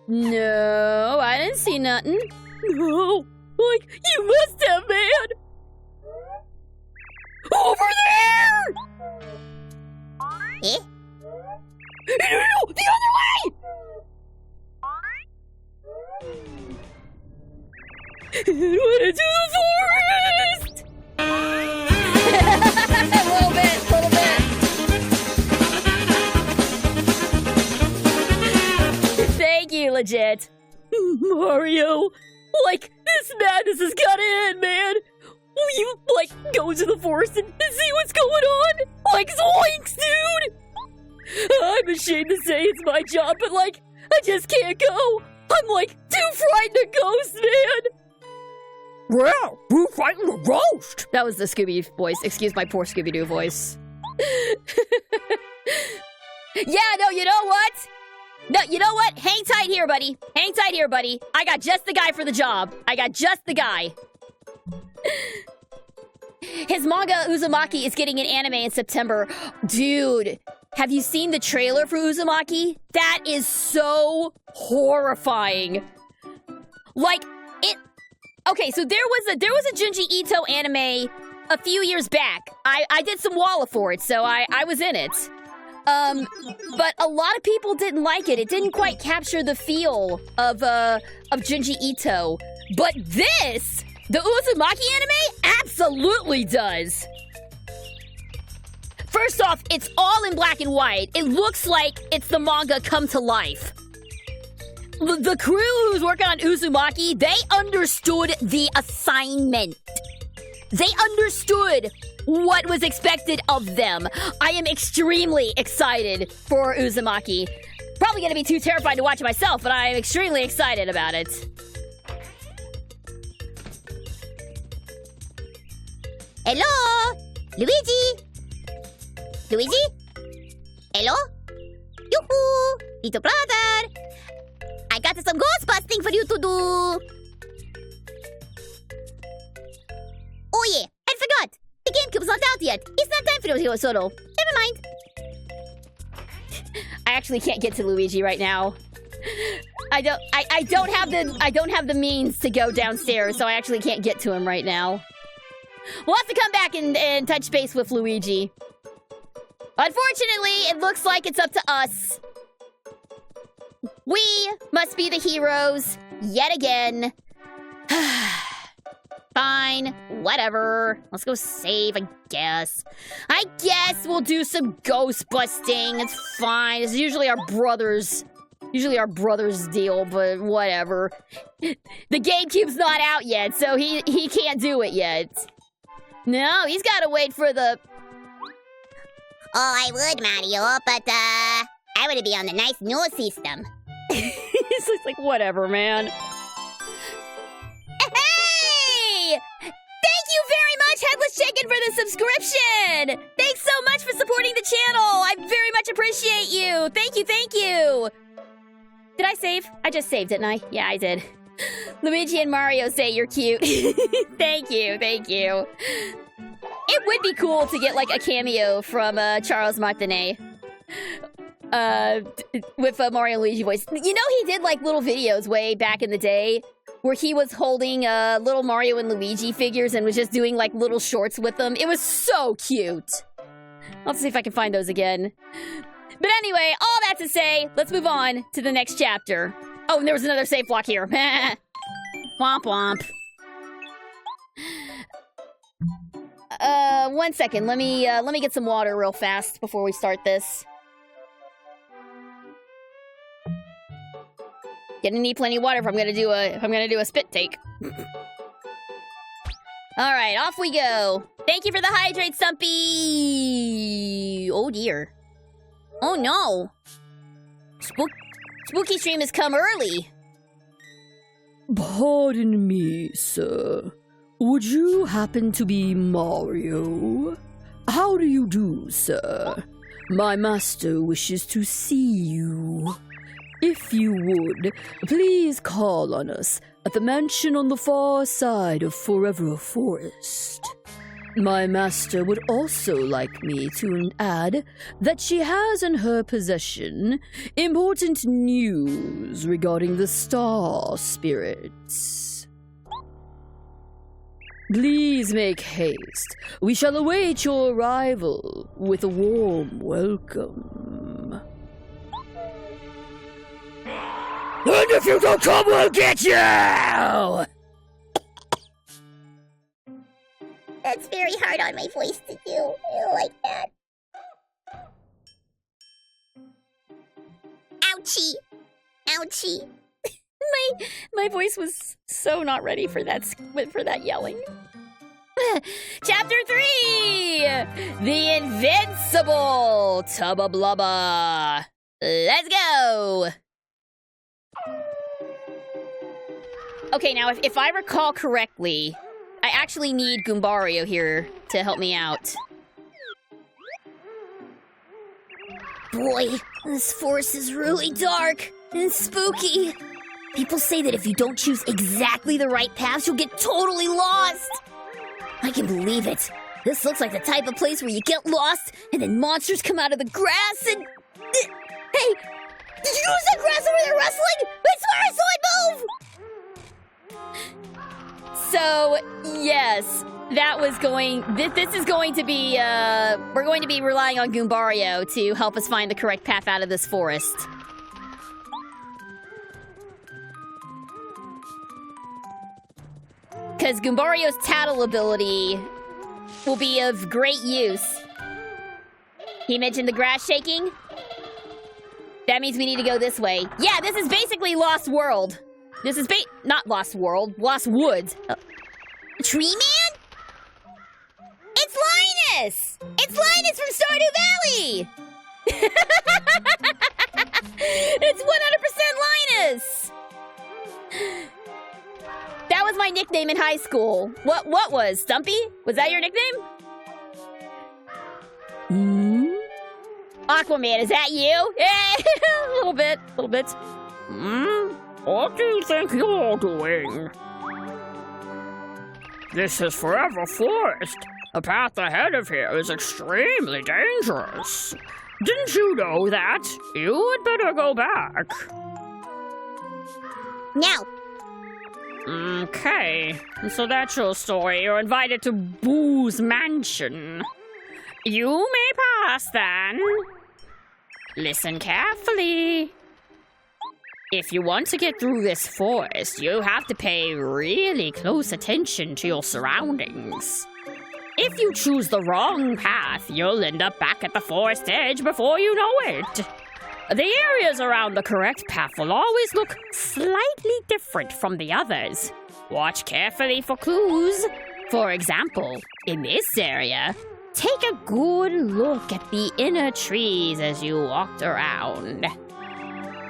No, I didn't see nothing. No, you must have, man. Over there! Eh? No, the other way! It went into the forest! A little bit. Thank you, legit. Mario, this madness has gotta end, man! Will you, go into the forest and see what's going on? Zoinks, dude! I'm ashamed to say it's my job, but, I just can't go! I'm, too frightened to ghost, man! Well, who fighting the ghost? That was the Scooby voice. Excuse my poor Scooby-Doo voice. Yeah, no, you know what? No, you know what? Hang tight here, buddy. Hang tight here, buddy. I got just the guy for the job. I got just the guy. His manga, Uzumaki, is getting an anime in September. Dude, have you seen the trailer for Uzumaki? That is so horrifying. Okay, so there was a Junji Ito anime a few years back. I did some walla for it, so I was in it. But a lot of people didn't like it. It didn't quite capture the feel of Junji Ito. But this, the Uzumaki anime, absolutely does. First off, it's all in black and white. It looks like it's the manga come to life. The crew who's working on Uzumaki, they understood the assignment. They understood what was expected of them. I am extremely excited for Uzumaki. Probably gonna be too terrified to watch it myself, but I'm extremely excited about it. Hello? Luigi? Luigi? Hello? Yoo-hoo! Little brother! I got some ghost busting for you to do! Oh yeah, I forgot! The GameCube's not out yet! It's not time for you solo! Never mind! I actually can't get to Luigi right now. I don't have the means to go downstairs, so I actually can't get to him right now. We'll have to come back and touch base with Luigi. Unfortunately, it looks like it's up to us. We must be the heroes yet again. Fine, whatever. Let's go save, I guess. I guess we'll do some ghost busting. It's fine. It's usually our brother's deal, but whatever. The GameCube's not out yet, so he can't do it yet. No, he's gotta wait for the... Oh, I would, Mario, but, I would be on the nice new system. He's just like, whatever, man. Hey! Thank you very much, Headless Chicken, for the subscription! Thanks so much for supporting the channel! I very much appreciate you! Thank you, thank you! Did I save? I just saved, didn't I? Yeah, I did. Luigi and Mario say you're cute. Thank you, thank you. It would be cool to get, like, a cameo from, Charles Martinet. with Mario and Luigi voice. You know, he did like little videos way back in the day where he was holding little Mario and Luigi figures and was just doing like little shorts with them. It was so cute. I'll see if I can find those again. But anyway, all that to say, let's move on to the next chapter. Oh, and there was another save block here. Womp womp. 1 second. Let me get some water real fast before we start this. Gonna need plenty of water if I'm gonna do a spit take. All right, off we go. Thank you for the hydrate, Stumpy. Oh dear. Oh no. Spooky stream has come early. Pardon me, sir. Would you happen to be Mario? How do you do, sir? My master wishes to see you. If you would, please call on us at the mansion on the far side of Forever Forest. My master would also like me to add that she has in her possession important news regarding the star spirits. Please make haste. We shall await your arrival with a warm welcome. And if you don't come, we'll get you! That's very hard on my voice to do. I don't like that. Ouchie! Ouchie! My voice was so not ready for that yelling. Chapter 3! The Invincible Tubba Blubba. Let's go! Okay, now if I recall correctly, I actually need Goombario here to help me out. Boy, this forest is really dark and spooky. People say that if you don't choose exactly the right paths, you'll get totally lost. I can believe it. This looks like the type of place where you get lost and then monsters come out of the grass and... Hey! Did you notice that grass over there rustling? I swear I saw it move! So, yes, that was going... This is going to be, we're going to be relying on Goombario to help us find the correct path out of this forest. Because Goombario's tattle ability will be of great use. He mentioned the grass shaking. That means we need to go this way. Yeah, this is basically Lost World. This is not Lost World, Lost Woods. Tree Man? It's Linus! It's Linus from Stardew Valley! It's 100% Linus! That was my nickname in high school. What was? Stumpy? Was that your nickname? Aquaman, is that you? Yeah, a little bit. What do you think you're doing? This is Forever Forest. The path ahead of here is extremely dangerous. Didn't you know that? You had better go back. Now. Okay, so that's your story. You're invited to Boo's mansion. You may pass then. Listen carefully. If you want to get through this forest, you have to pay really close attention to your surroundings. If you choose the wrong path, you'll end up back at the forest edge before you know it. The areas around the correct path will always look slightly different from the others. Watch carefully for clues. For example, in this area, take a good look at the inner trees as you walked around.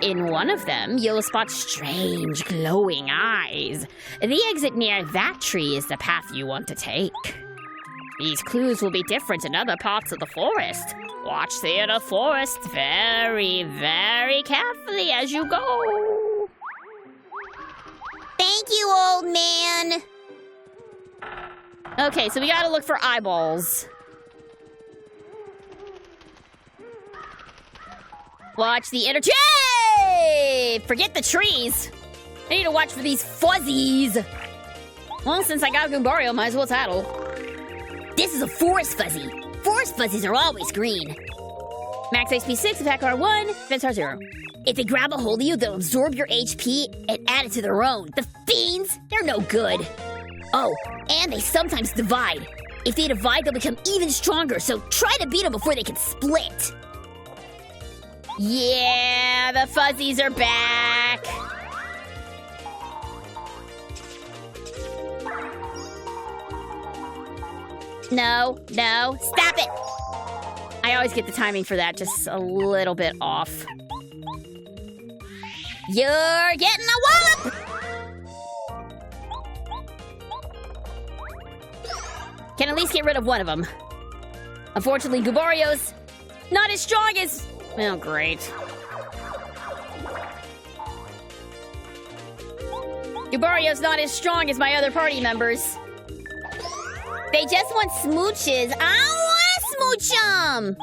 In one of them, you'll spot strange glowing eyes. The exit near that tree is the path you want to take. These clues will be different in other parts of the forest. Watch the inner forest very, very carefully as you go. Thank you, old man. Okay, so we gotta look for eyeballs. watch the energy. Forget the trees. I need to watch for these fuzzies. Well, since I got Goombario, might as well tattle. This is a forest fuzzy. Forest fuzzies are always green. Max HP 6, attack R1, defense R0. If they grab a hold of you, they'll absorb your HP and add it to their own. The fiends, they're no good. Oh, and they sometimes divide. If they divide, they'll become even stronger, so try to beat them before they can split. Yeah, the fuzzies are back. No, stop it! I always get the timing for that just a little bit off. You're getting a wallop! Can at least get rid of one of them. Unfortunately, Goombario's not as strong as... Oh, great. Goombario's not as strong as my other party members. They just want smooches. I don't want to smooch them.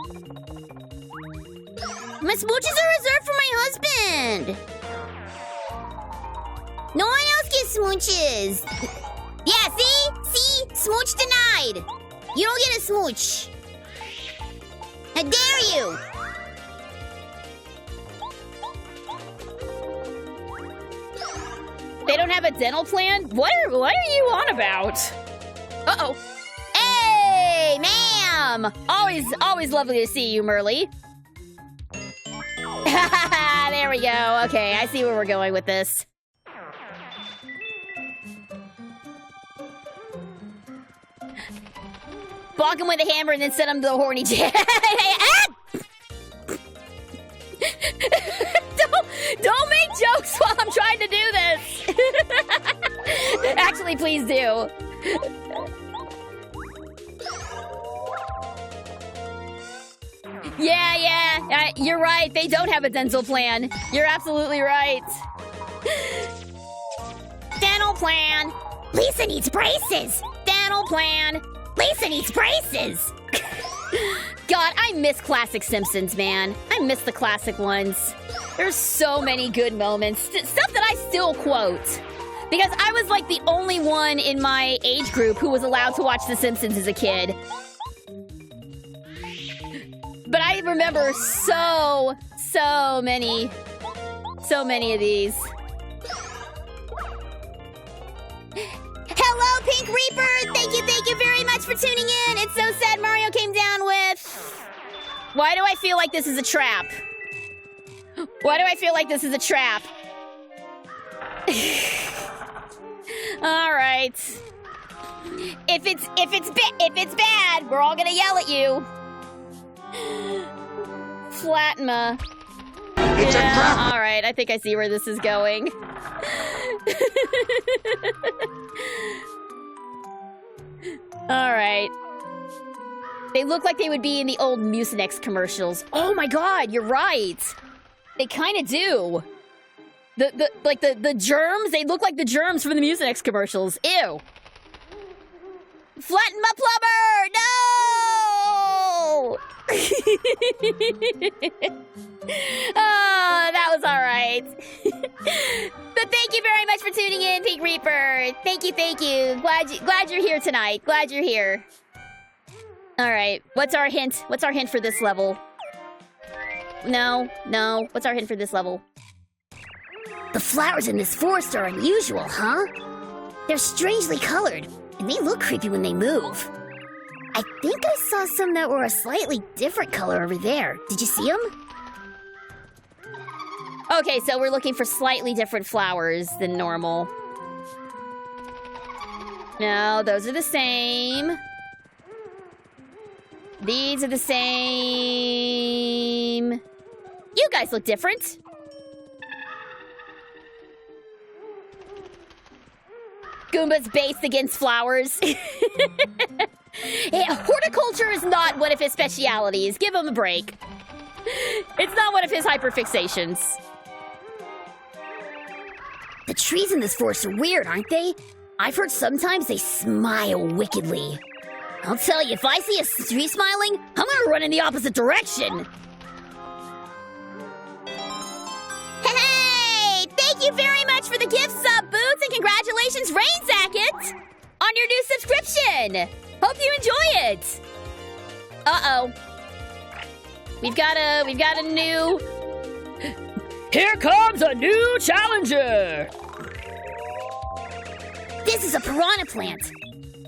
My smooches are reserved for my husband. No one else gets smooches. Yeah, see? Smooch denied. You don't get a smooch. How dare you? They don't have a dental plan? What are you on about? Uh-oh. Hey, ma'am! Always lovely to see you, Merly. There we go. Okay, I see where we're going with this. Bonk him with a hammer and then send him to the horny jam. Don't make jokes while I'm trying to do this. Actually, please do. Yeah, you're right. They don't have a dental plan. You're absolutely right. Dental plan. Lisa needs braces. Dental plan. Lisa needs braces. God, I miss classic Simpsons, man. I miss the classic ones. There's so many good moments. Stuff that I still quote. Because I was like the only one in my age group who was allowed to watch The Simpsons as a kid. But I remember so many of these. Hello, Pink Reaper! Thank you very much for tuning in. It's so sad Mario came down with... Why do I feel like this is a trap? Why do I feel like this is a trap? All right. If it's bad, we're all gonna yell at you. Flatma. It's a trap. All right, I think I see where this is going. All right. They look like they would be in the old Mucinex commercials. Oh my god, you're right. They kind of do. The germs, they look like the germs from the Mucinex commercials. Ew. Flatten my plumber! No! Oh, that was all right. But thank you very much for tuning in, Pink Reaper. Thank you. Glad you're here tonight. Glad you're here. All right. What's our hint? What's our hint for this level? No. What's our hint for this level? The flowers in this forest are unusual, huh? They're strangely colored, and they look creepy when they move. I think I saw some that were a slightly different color over there. Did you see them? Okay, so we're looking for slightly different flowers than normal. No, those are the same. These are the same. You guys look different. Goomba's based against flowers. Yeah, horticulture is not one of his specialities. Give him a break. It's not one of his hyperfixations. The trees in this forest are weird, aren't they? I've heard sometimes they smile wickedly. I'll tell you, if I see a tree smiling, I'm gonna run in the opposite direction. for the gift sub, Boots, and congratulations, Rain Zacket, on your new subscription. Hope you enjoy it. Uh-oh. We've got a new... Here comes a new challenger! This is a piranha plant.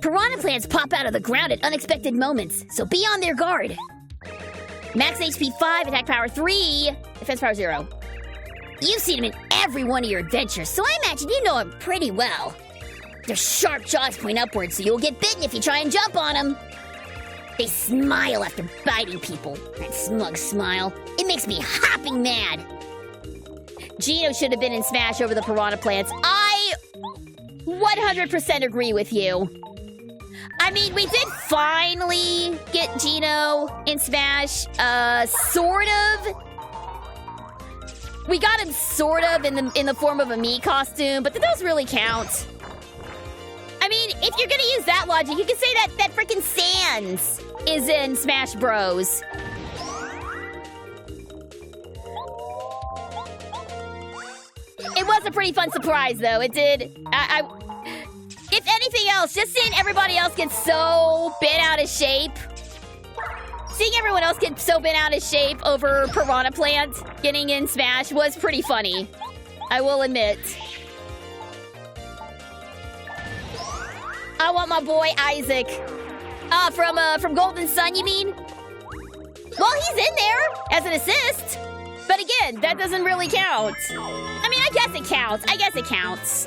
Piranha plants pop out of the ground at unexpected moments, so be on their guard. Max HP 5, attack power 3, defense power 0. You've seen them in every one of your adventures, so I imagine you know them pretty well. Their sharp jaws point upwards, so you'll get bitten if you try and jump on them. They smile after biting people. That smug smile. It makes me hopping mad. Gino should have been in Smash over the piranha plants. I 100% agree with you. I mean, we did finally get Gino in Smash, sort of. We got him sort of in the form of a Mii costume, but do those really count? I mean, if you're gonna use that logic, you can say that freaking Sans is in Smash Bros. It was a pretty fun surprise, though. It did. If anything else, just seeing everybody else get so bent out of shape. Seeing everyone else get so bent out of shape over Piranha Plant getting in Smash was pretty funny. I will admit. I want my boy Isaac. From Golden Sun, you mean? Well, he's in there as an assist. But again, that doesn't really count. I mean, I guess it counts.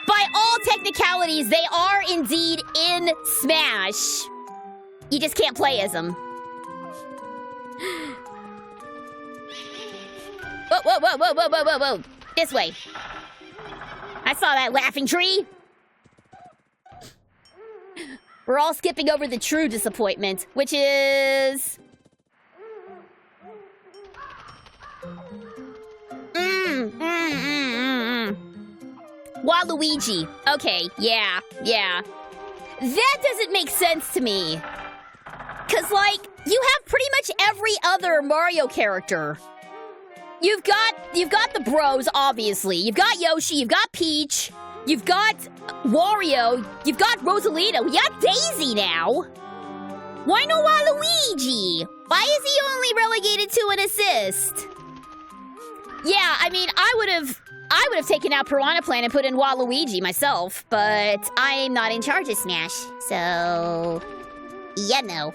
By all technicalities, they are indeed in Smash. You just can't play as them. Whoa. This way. I saw that laughing tree. We're all skipping over the true disappointment, which is... Waluigi. Okay, yeah. That doesn't make sense to me. Cause, like, you have pretty much every other Mario character. You've got the bros, obviously. You've got Yoshi, you've got Peach, you've got Wario, you've got Rosalina, we got Daisy now. Why no Waluigi? Why is he only relegated to an assist? Yeah, I mean, I would have taken out Piranha Plant and put in Waluigi myself, but I'm not in charge of Smash, so... yeah, no.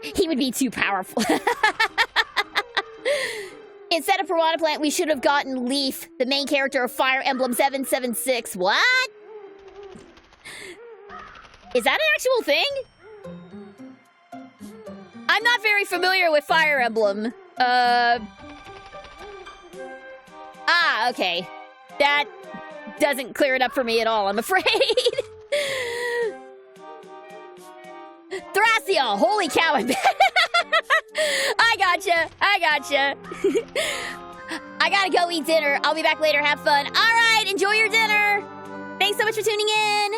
He would be too powerful. Instead of Piranha Plant, we should have gotten Leaf, the main character of Fire Emblem 776. What? Is that an actual thing? I'm not very familiar with Fire Emblem. Okay. That doesn't clear it up for me at all, I'm afraid. Thrasio, holy cow, I gotcha. I gotta go eat dinner. I'll be back later, have fun. All right, enjoy your dinner. Thanks so much for tuning in.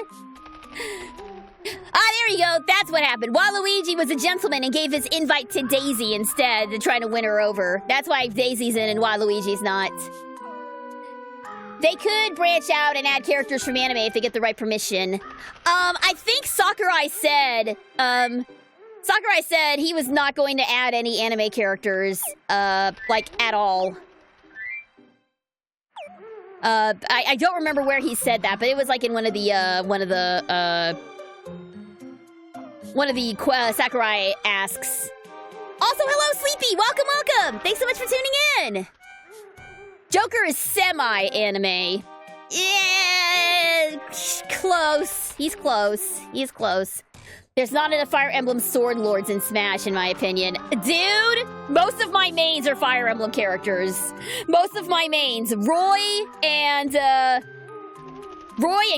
There you go, that's what happened. Waluigi was a gentleman and gave his invite to Daisy instead to try to win her over. That's why Daisy's in and Waluigi's not. They could branch out and add characters from anime if they get the right permission. I think Sakurai said he was not going to add any anime characters, like, at all. I don't remember where he said that, but it was like in one of the Sakurai asks. Also, hello, Sleepy! Welcome! Thanks so much for tuning in! Joker is semi-anime. Yeah, close. He's close. There's not enough Fire Emblem Sword Lords in Smash, in my opinion. Dude, most of my mains are Fire Emblem characters. Most of my mains. Roy and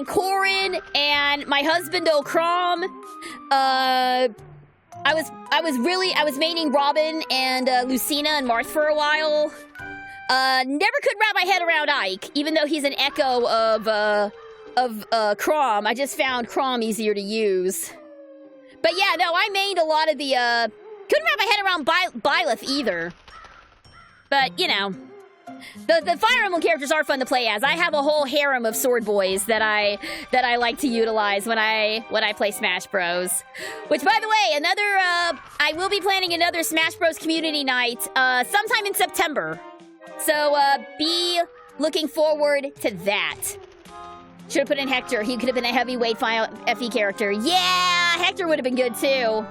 Corrin and my husband O'Crom. I was maining Robin and Lucina and Marth for a while. Never could wrap my head around Ike, even though he's an echo of Chrom. I just found Chrom easier to use. But yeah, no, I mained a lot of the, couldn't wrap my head around Byleth either. But, you know, The Fire Emblem characters are fun to play as. I have a whole harem of sword boys that I like to utilize when I play Smash Bros. Which, by the way, I will be planning another Smash Bros. Community night sometime in September. So be looking forward to that. Should have put in Hector. He could have been a heavyweight FE character. Yeah, Hector would have been good too.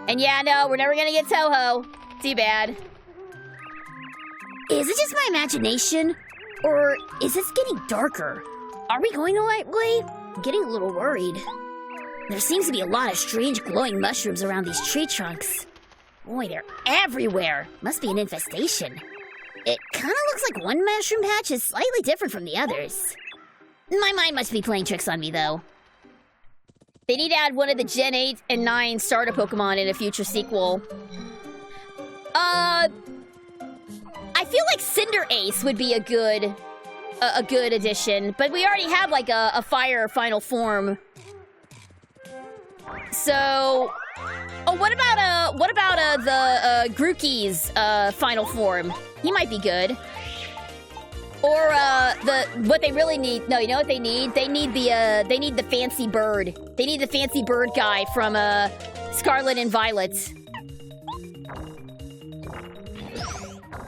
And yeah, no, we're never gonna get Toho. Too bad. Is it just my imagination? Or is this getting darker? Are we going the right way? I'm getting a little worried. There seems to be a lot of strange glowing mushrooms around these tree trunks. Boy, they're everywhere. Must be an infestation. It kind of looks like one mushroom patch is slightly different from the others. My mind must be playing tricks on me, though. They need to add one of the Gen 8 and 9 starter Pokemon in a future sequel. I feel like Cinder Ace would be a good addition, but we already have like a fire final form. So, what about the Grookey's final form? He might be good. Or what they really need? No, you know what they need? They need the fancy bird. They need the fancy bird guy from Scarlet and Violet.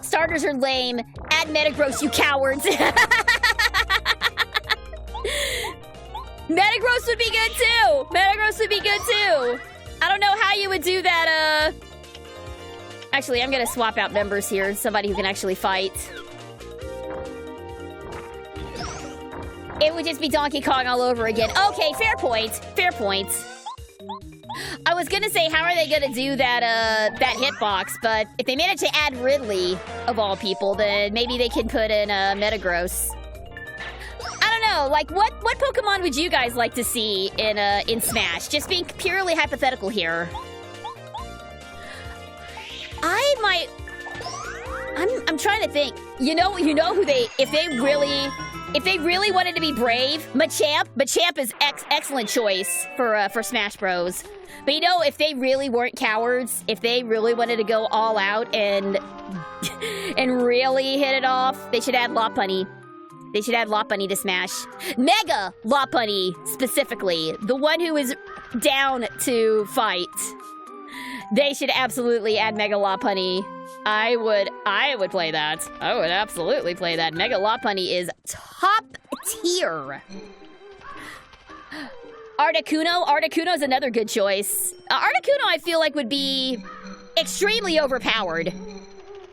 Starters are lame. Add Metagross, you cowards. Metagross would be good too. Metagross would be good too. I don't know how you would do that. Actually, I'm gonna swap out members here. Somebody who can actually fight. It would just be Donkey Kong all over again. Okay, fair point. Fair point. I was gonna say, how are they gonna do that hitbox? But if they manage to add Ridley, of all people, then maybe they can put in Metagross. I don't know. Like, what Pokemon would you guys like to see in Smash? Just being purely hypothetical here. I'm trying to think. You know who if they really wanted to be brave, Machamp is excellent choice for Smash Bros. But you know, if they really weren't cowards, if they really wanted to go all out and really hit it off, they should add Lopunny. They should add Lopunny to Smash. Mega Lopunny, specifically. The one who is down to fight. They should absolutely add Mega Lopunny. I would play that. I would absolutely play that. Mega Lopunny is top tier. Articuno is another good choice. Articuno, I feel like, would be extremely overpowered.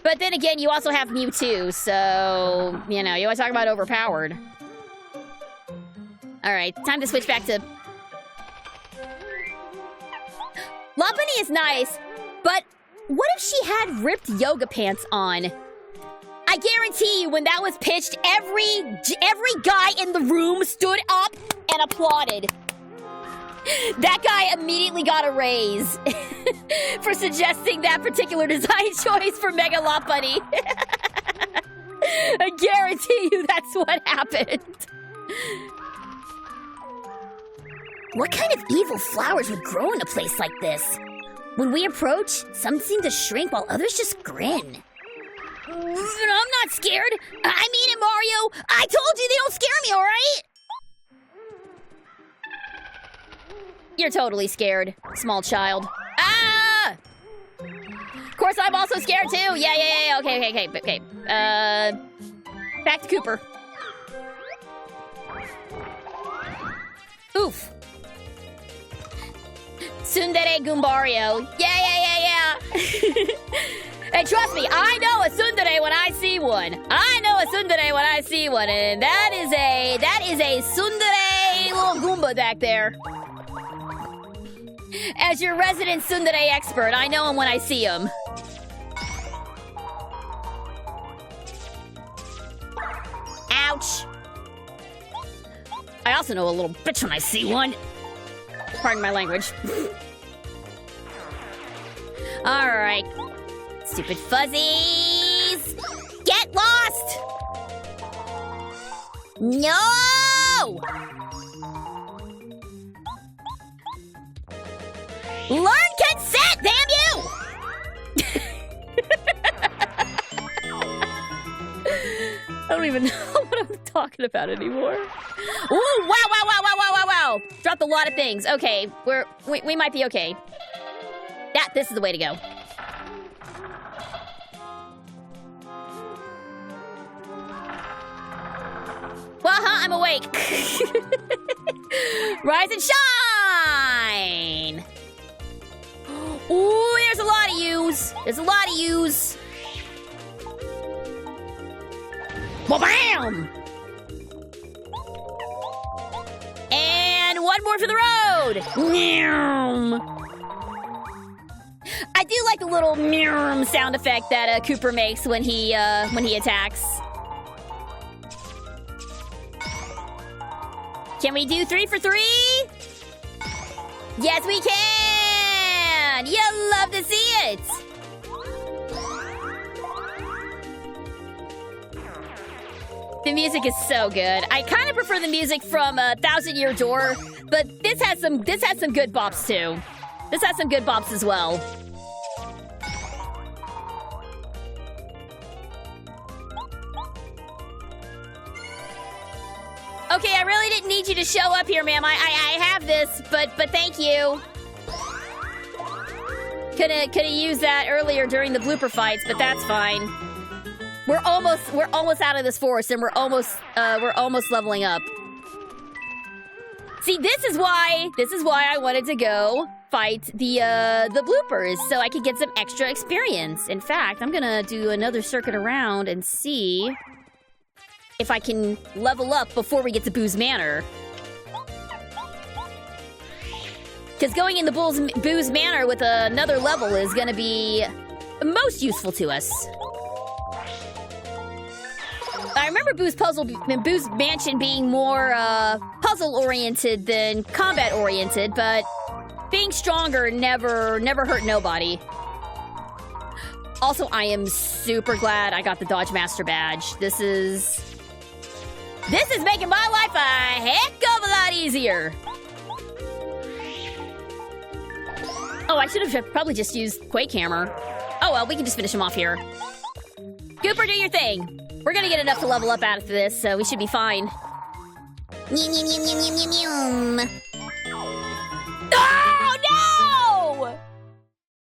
But then again, you also have Mewtwo, so, you know, you want to talk about overpowered. Alright, time to switch back to... Lopunny is nice, but what if she had ripped yoga pants on? I guarantee you, when that was pitched, every guy in the room stood up and applauded. That guy immediately got a raise for suggesting that particular design choice for Mega Lopunny. I guarantee you that's what happened. What kind of evil flowers would grow in a place like this? When we approach, some seem to shrink while others just grin. I'm not scared. I mean it, Mario. I told you they don't scare me, all right? You're totally scared, small child. Ah! Of course, I'm also scared too. Yeah. Okay. Back to Cooper. Oof. Tsundere Goombario. Yeah. And trust me, I know a tsundere when I see one. And that is a tsundere little Goomba back there. As your resident tsundere expert, I know him when I see him. Ouch. I also know a little bitch when I see one. Pardon my language. Alright. Stupid fuzzies! Get lost! No! Learn consent, damn you! don't even know what I'm talking about anymore. Ooh, wow. Dropped a lot of things. Okay, we might be okay. This is the way to go. I'm awake. Rise and shine. Ooh, there's a lot of yous. Bam! And one more for the road. I do like the little sound effect that Cooper makes when he attacks. Can we do 3 for 3? Yes, we can! You'll love to see it! The music is so good. I kind of prefer the music from Thousand Year Door, but this has some good bops too. This has some good bops as well. Okay, I really didn't need you to show up here, ma'am. I have this, but thank you. Coulda used that earlier during the blooper fights, but that's fine. We're almost out of this forest, and we're almost leveling up. See, this is why I wanted to go fight the bloopers, so I could get some extra experience. In fact, I'm gonna do another circuit around and see if I can level up before we get to Boo's Manor. Because going in the Boo's Manor with another level is gonna be most useful to us. I remember Boo's Mansion being more puzzle-oriented than combat-oriented, but being stronger never hurt nobody. Also, I am super glad I got the Dodge Master badge. This is making my life a heck of a lot easier. Oh, I should have probably just used Quake Hammer. Oh well, we can just finish him off here. Cooper, do your thing. We're gonna get enough to level up after this, so we should be fine. Oh no!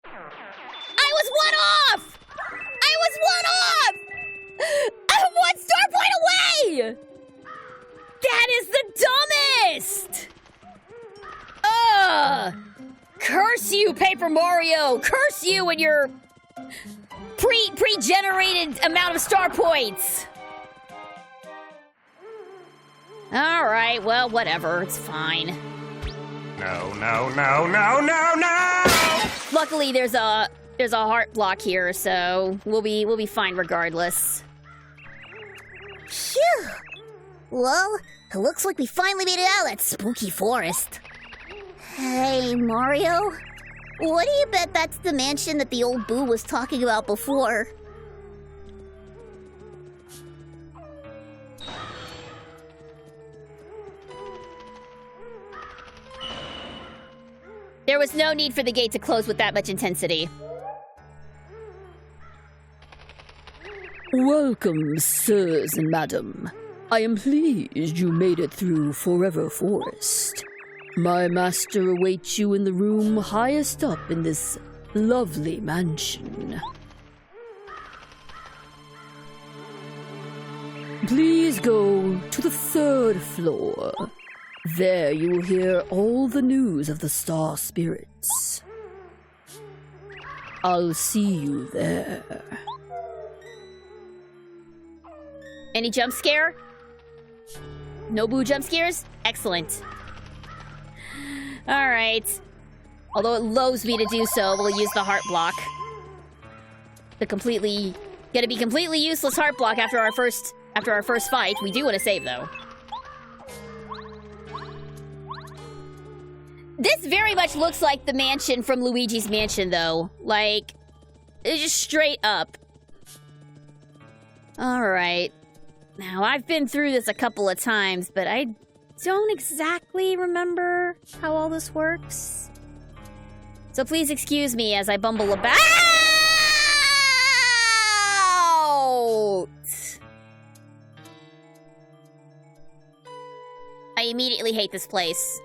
I was one off! I'm 1 star point away! That is the dumbest! Ugh! Curse you, Paper Mario! Curse you and your pre-generated amount of star points! Alright, well, whatever. It's fine. No. Luckily, there's a heart block here, so we'll be fine regardless. Phew! Well, it looks like we finally made it out of that spooky forest. Hey, Mario? What do you bet that's the mansion that the old Boo was talking about before? There was no need for the gate to close with that much intensity. Welcome, sirs and madam. I am pleased you made it through Forever Forest. My master awaits you in the room highest up in this lovely mansion. Please go to the 3rd floor. There you will hear all the news of the Star Spirits. I'll see you there. Any jump scare? No Boo jump scares? Excellent. Alright. Although it loathes me to do so, we'll use the heart block. Gonna be completely useless heart block after our first fight. We do want to save though. This very much looks like the mansion from Luigi's Mansion though. Like, it's just straight up. Alright. Now, I've been through this a couple of times, but I don't exactly remember how all this works. So please excuse me as I bumble about. I immediately hate this place.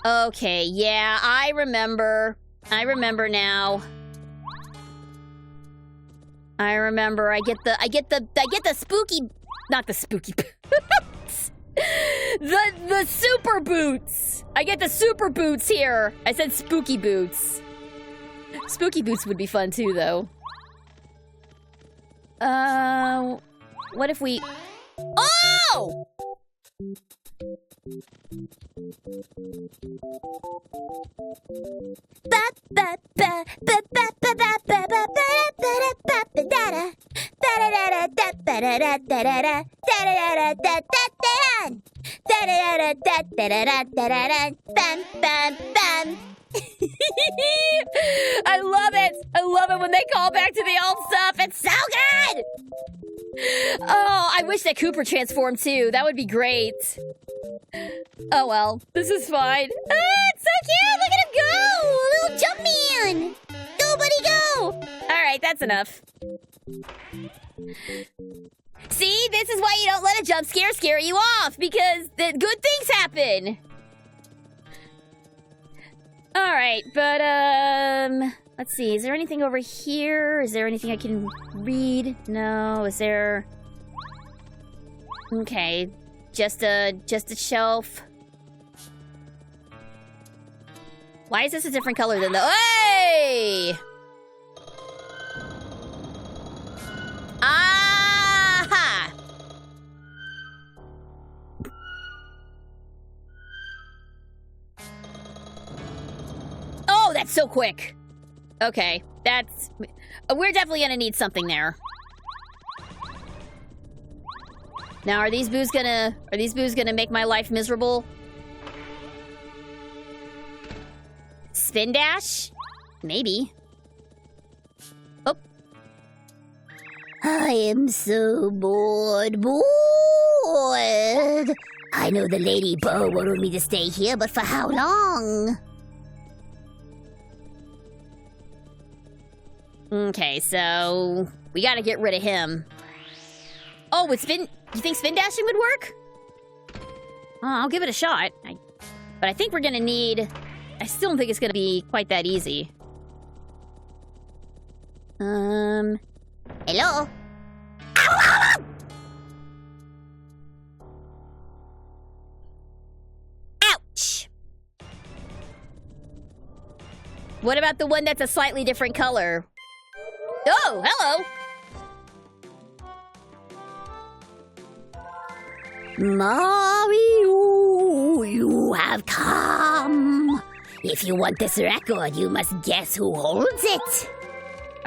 Okay, yeah, I remember. I remember now. I remember. I get the spooky, not the spooky boots. the super boots. I get the super boots here. I said spooky boots. Spooky boots would be fun too, though. What if we... Oh! I love it! I love it when they call back to the old stuff. It's so good! Oh, I wish that Cooper transformed too. That would be great. Oh well, this is fine. Ah, it's so cute! Look at him go! Little jump man! Go, buddy, go! Alright, that's enough. See, this is why you don't let a jump scare you off, because the good things happen. Alright, but, let's see, is there anything over here? Is there anything I can read? No, is there... Okay, just a shelf. Why is this a different color than the... Hey! Aha! Oh, that's so quick. Okay, that's... We're definitely gonna need something there. Now, are these boos gonna make my life miserable? Spin dash? Maybe. Oh. I am so bored. I know the Lady Bo wanted me to stay here, but for how long? Okay, so we gotta get rid of him. Oh, with spin... You think spin dashing would work? Oh, I'll give it a shot. But I think we're gonna need... I still don't think it's gonna be quite that easy. Hello? Ow! Ouch! What about the one that's a slightly different color? Oh, hello! Mario, you have come. If you want this record, you must guess who holds it.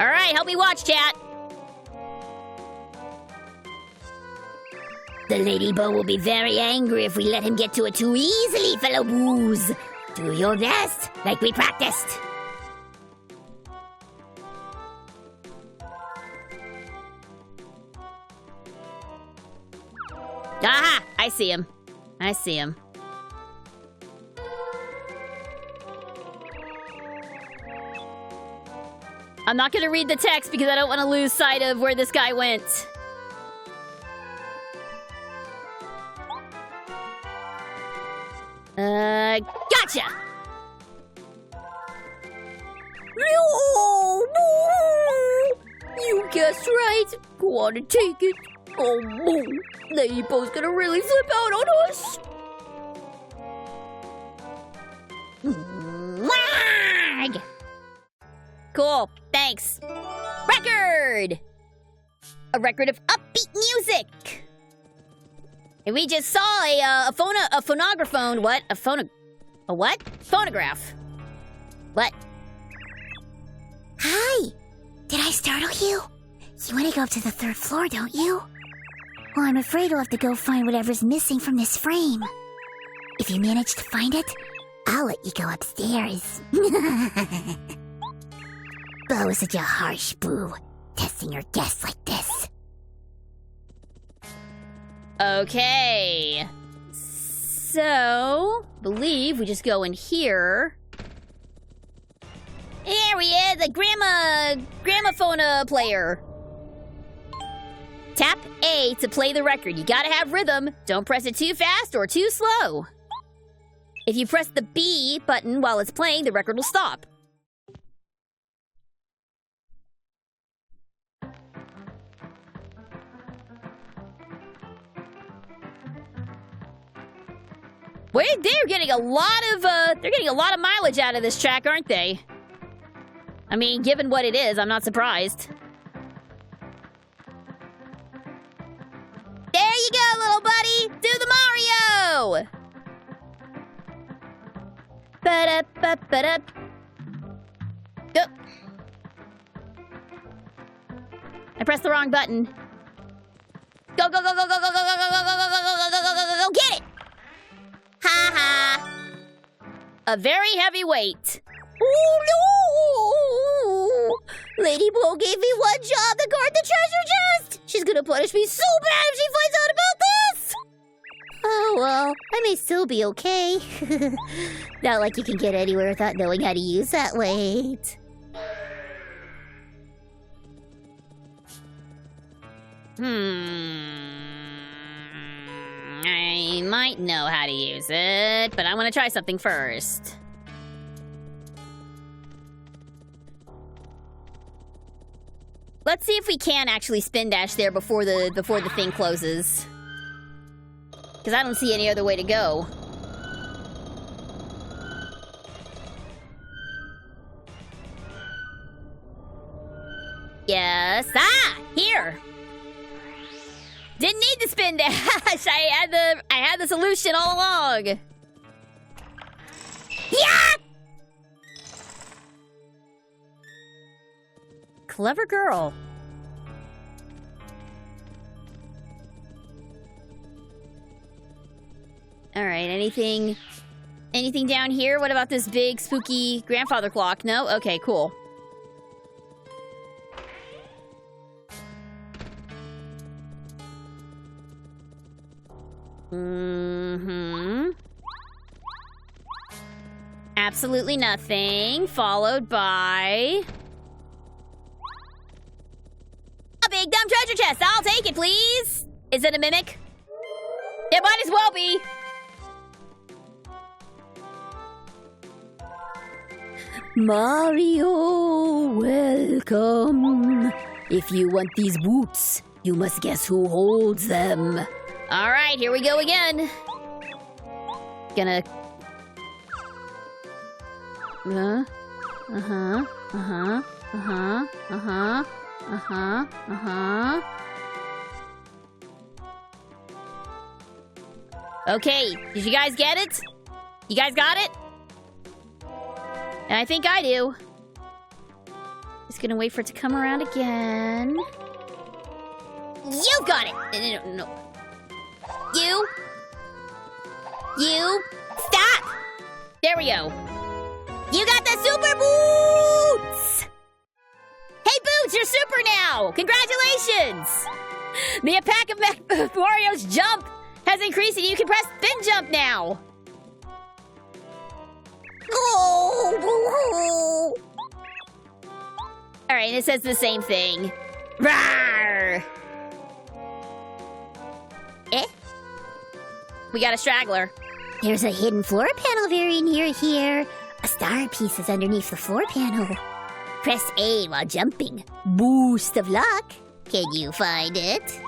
All right, help me watch, chat. The Lady Bo will be very angry if we let him get to it too easily, fellow boos. Do your best, like we practiced. Aha! I see him. I see him. I'm not gonna read the text because I don't want to lose sight of where this guy went. Gotcha! No! You guessed right. Go on and take it. Oh, no. Lady Bo's gonna really flip out on us. Wag! Cool, thanks. Record! A record of upbeat music. And we just saw a phonographone. What? A what? Phonograph. What? Hi! Did I startle you? You want to go up to the 3rd floor, don't you? Well, I'm afraid we'll have to go find whatever's missing from this frame. If you manage to find it, I'll let you go upstairs. Bo is such a harsh boo, testing your guests like this. Okay. So, believe we just go in here. Here he is, a gramophone player. Tap A to play the record. You gotta have rhythm. Don't press it too fast or too slow. If you press the B button while it's playing, the record will stop. Wait, they're getting a lot of mileage out of this track, aren't they? I mean, given what it is, I'm not surprised. There you go, little buddy! Do the Mario! Ba-da-ba-ba-da. Go. I pressed the wrong button. Go, go, go, go, go, go, go, go, go, go, go, go, go, go, go, go, go, get it! Ha ha! A very heavy weight. Oh no! Lady Bo gave me one job to guard the treasure chest! She's gonna punish me so bad if she finds out about this! Oh well, I may still be okay. Not like you can get anywhere without knowing how to use that weight. I might know how to use it, but I want to try something first. Let's see if we can actually spin dash there before the thing closes. Because I don't see any other way to go. Yes. Ah! Here! Didn't need to spin dash! I had the solution all along! Yeah! Clever girl. Alright, anything down here? What about this big, spooky grandfather clock? No? Okay, cool. Absolutely nothing. Followed by... a big dumb treasure chest! I'll take it, please! Is it a mimic? It might as well be! Mario, welcome. If you want these boots, you must guess who holds them. Alright, here we go again. Gonna... Okay, did you guys get it? You guys got it? And I think I do. Just gonna wait for it to come around again. You got it! No. You. Stop! There we go. You got the super boots! Hey, Boots, you're super now! Congratulations! The attack of Mario's jump has increased and you can press spin jump now! Alright, it says the same thing. Rawr! Eh? We got a straggler. There's a hidden floor panel very near here. A star piece is underneath the floor panel. Press A while jumping. Boost of luck. Can you find it?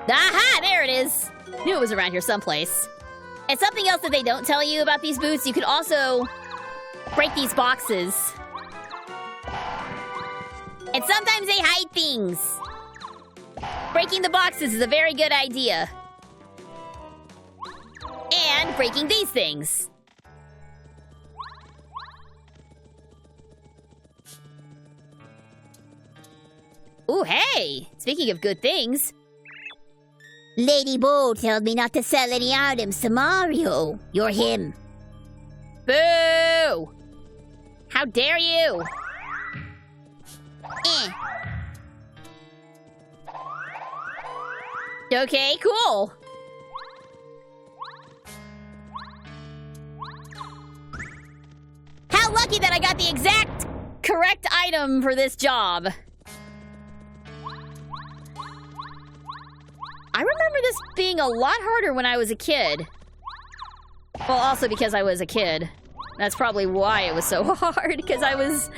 Aha! There it is! Knew it was around here someplace. And something else that they don't tell you about these boots, you can also break these boxes. And sometimes they hide things. Breaking the boxes is a very good idea. And breaking these things. Ooh, hey! Speaking of good things. Lady Bo told me not to sell any items to Mario. You're him. Boo! How dare you! Okay, cool. lucky that I got the exact correct item for this job. I remember this being a lot harder when I was a kid. Well, also because I was a kid. That's probably why it was so hard, because I was...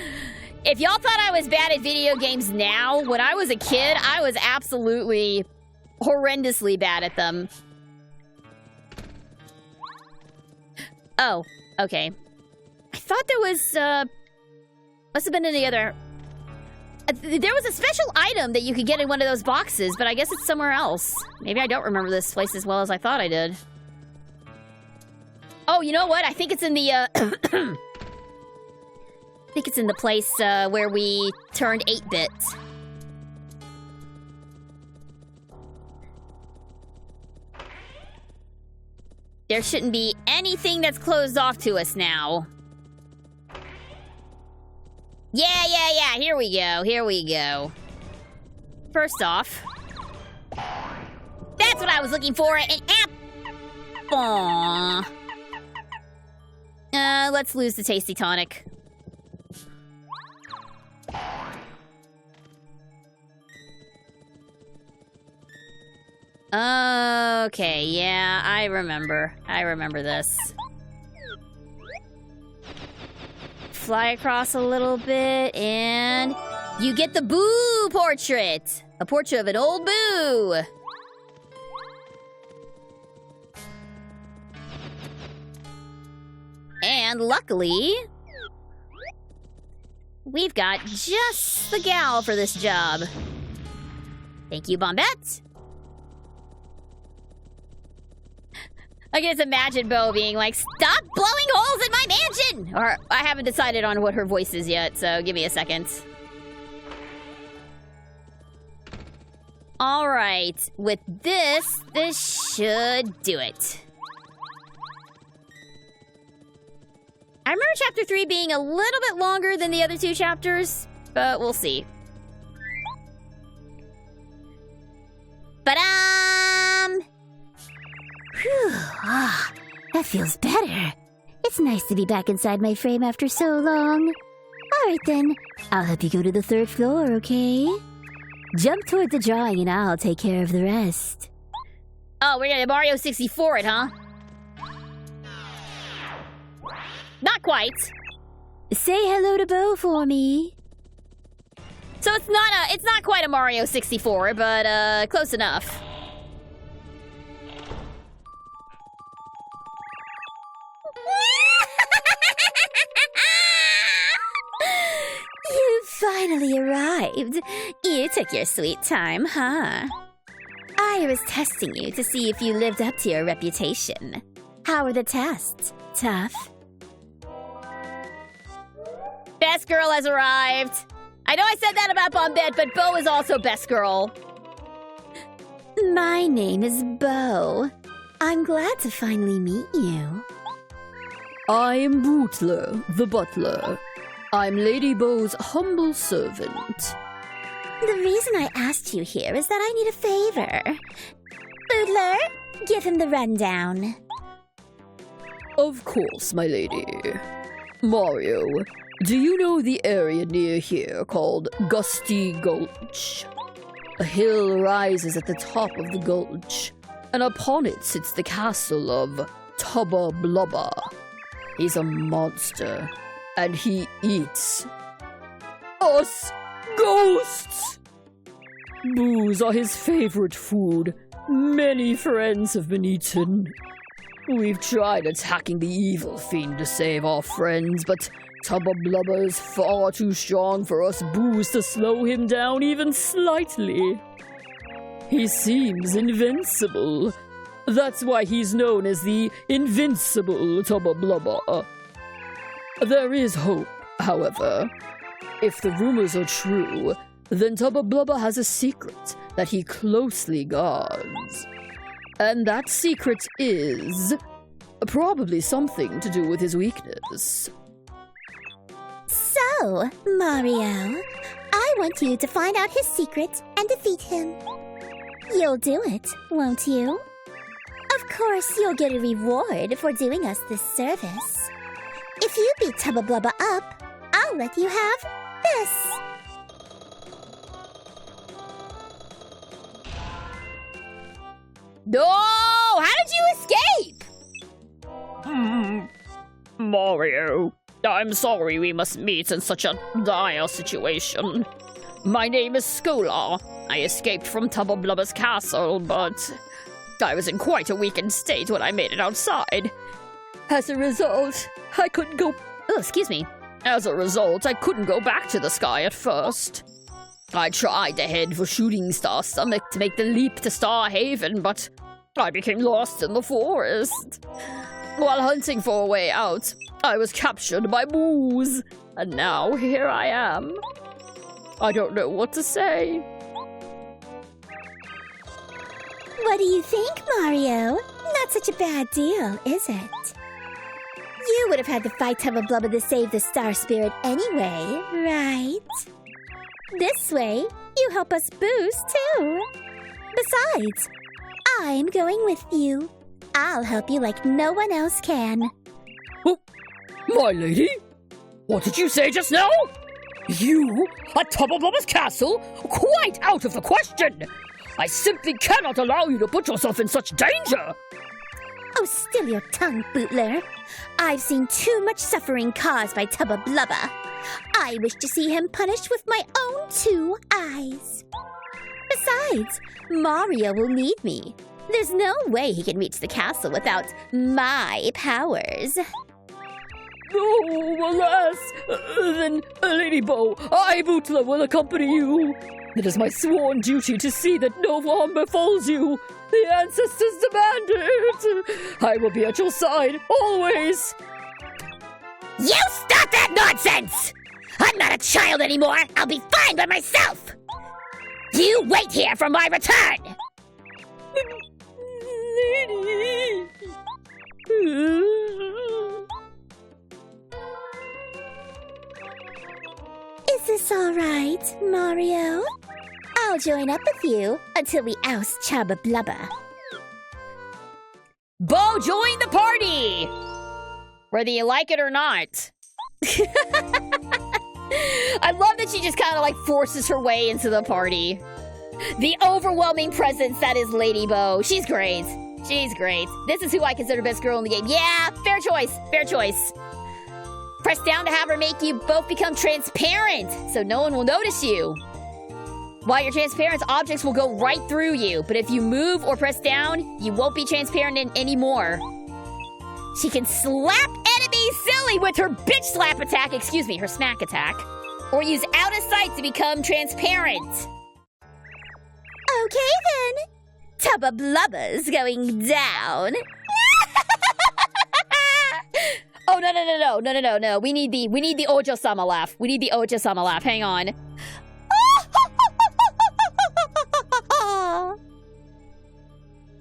If y'all thought I was bad at video games now, when I was a kid, I was absolutely horrendously bad at them. Oh, okay. I thought there was, must have been any other... There was a special item that you could get in one of those boxes, but I guess it's somewhere else. Maybe I don't remember this place as well as I thought I did. Oh, you know what? I think it's in the, I think it's in the place, where we turned 8-bit. There shouldn't be anything that's closed off to us now. Yeah, here we go. First off... That's what I was looking for, an apple! Let's lose the tasty tonic. Okay, yeah, I remember this. Fly across a little bit, and you get the Boo portrait! A portrait of an old Boo! And luckily, we've got just the gal for this job. Thank you, Bombette. I can just imagine Bo being like, "Stop blowing holes in my mansion!" Or, I haven't decided on what her voice is yet, so give me a second. Alright, with this should do it. I remember Chapter 3 being a little bit longer than the other two chapters, but we'll see. Whew, that feels better. It's nice to be back inside my frame after so long. Alright then, I'll help you go to the 3rd floor, okay? Jump toward the drawing and I'll take care of the rest. Oh, we're gonna Mario 64 it, huh? Not quite. Say hello to Bo for me. So it's not quite a Mario 64, but close enough. You finally arrived. You took your sweet time, huh? I was testing you to see if you lived up to your reputation. How were the tests? Tough? Best girl has arrived. I know I said that about Bombette, but Bo is also best girl. My name is Bo. I'm glad to finally meet you. I am Bootler, the butler. I'm Lady Bo's humble servant. The reason I asked you here is that I need a favor. Bootler, give him the rundown. Of course, my lady. Mario, do you know the area near here called Gusty Gulch? A hill rises at the top of the gulch, and upon it sits the castle of Tubba Blubba. He's a monster, and he eats us ghosts! Boos are his favorite food. Many friends have been eaten. We've tried attacking the evil fiend to save our friends, but Tubba Blubba is far too strong for us Boos to slow him down even slightly. He seems invincible. That's why he's known as the Invincible Tubba Blubba. There is hope, however. If the rumors are true, then Tubba Blubba has a secret that he closely guards. And that secret is probably something to do with his weakness. So, Mario, I want you to find out his secret and defeat him. You'll do it, won't you? Of course, you'll get a reward for doing us this service. If you beat Tubba Blubba up, I'll let you have this. No! How did you escape? Mario, I'm sorry we must meet in such a dire situation. My name is Skolar. I escaped from Tubba Blubba's castle, but I was in quite a weakened state when I made it outside. As a result, I couldn't go. Oh, excuse me. As a result, I couldn't go back to the sky at first. I tried to head for Shooting Star Summit to make the leap to Star Haven, but I became lost in the forest. While hunting for a way out, I was captured by Boos, and now here I am. I don't know what to say. What do you think, Mario? Not such a bad deal, is it? You would have had to fight Tubba Blubba to save the Star Spirit anyway, right? This way, you help us boost too. Besides, I'm going with you. I'll help you like no one else can. Oh, my lady? What did you say just now? You at Tubba Blubba's castle? Quite out of the question! I simply cannot allow you to put yourself in such danger! Oh, still your tongue, Bootler. I've seen too much suffering caused by Tubba Blubba. I wish to see him punished with my own 2 eyes. Besides, Mario will need me. There's no way he can reach the castle without my powers. Oh, alas! Then, Lady Bo, I, Bootler, will accompany you. It is my sworn duty to see that no harm befalls you. The ancestors demand it. I will be at your side, always. You stop that nonsense! I'm not a child anymore. I'll be fine by myself. You wait here for my return. Lady. Is this all right, Mario? I'll join up with you until we oust Tubba Blubba. Bo, join the party! Whether you like it or not. I love that she just kind of like forces her way into the party. The overwhelming presence that is Lady Bo. She's great. She's great. This is who I consider best girl in the game. Yeah, fair choice. Fair choice. Press down to have her make you both become transparent, so no one will notice you. While you're transparent, objects will go right through you, but if you move or press down, you won't be transparent anymore. She can slap enemies silly with her bitch slap attack, excuse me, her smack attack, or use out of sight to become transparent. Okay then. Tubba Blubba's going down. Oh, no. We need the Ojo-sama laugh. We need the Ojo-sama laugh. Hang on.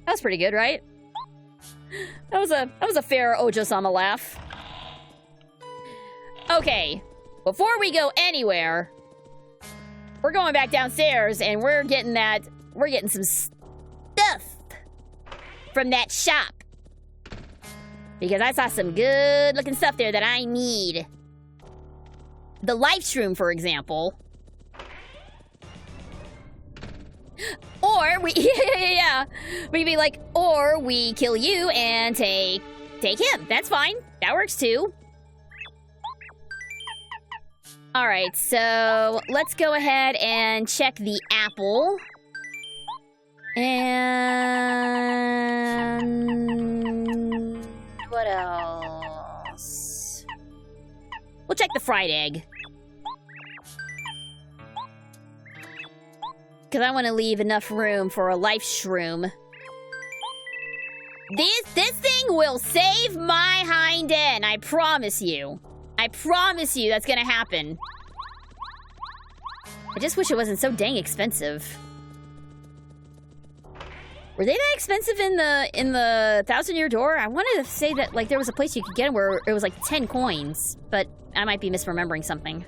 That was pretty good, right? That was a fair Ojo-sama laugh. Okay. Before we go anywhere, we're going back downstairs and we're getting some stuff from that shop. Because I saw some good looking stuff there that I need. The life shroom, for example. Or we we could be like, or we kill you and take him. That's fine. That works too. Alright, so let's go ahead and check the apple. And what else? We'll check the fried egg. Because I want to leave enough room for a life shroom. This thing will save my hind end, I promise you. I promise you that's gonna happen. I just wish it wasn't so dang expensive. Were they that expensive in the 1,000-Year Door? I wanted to say that like there was a place you could get them where it was like 10 coins, but I might be misremembering something.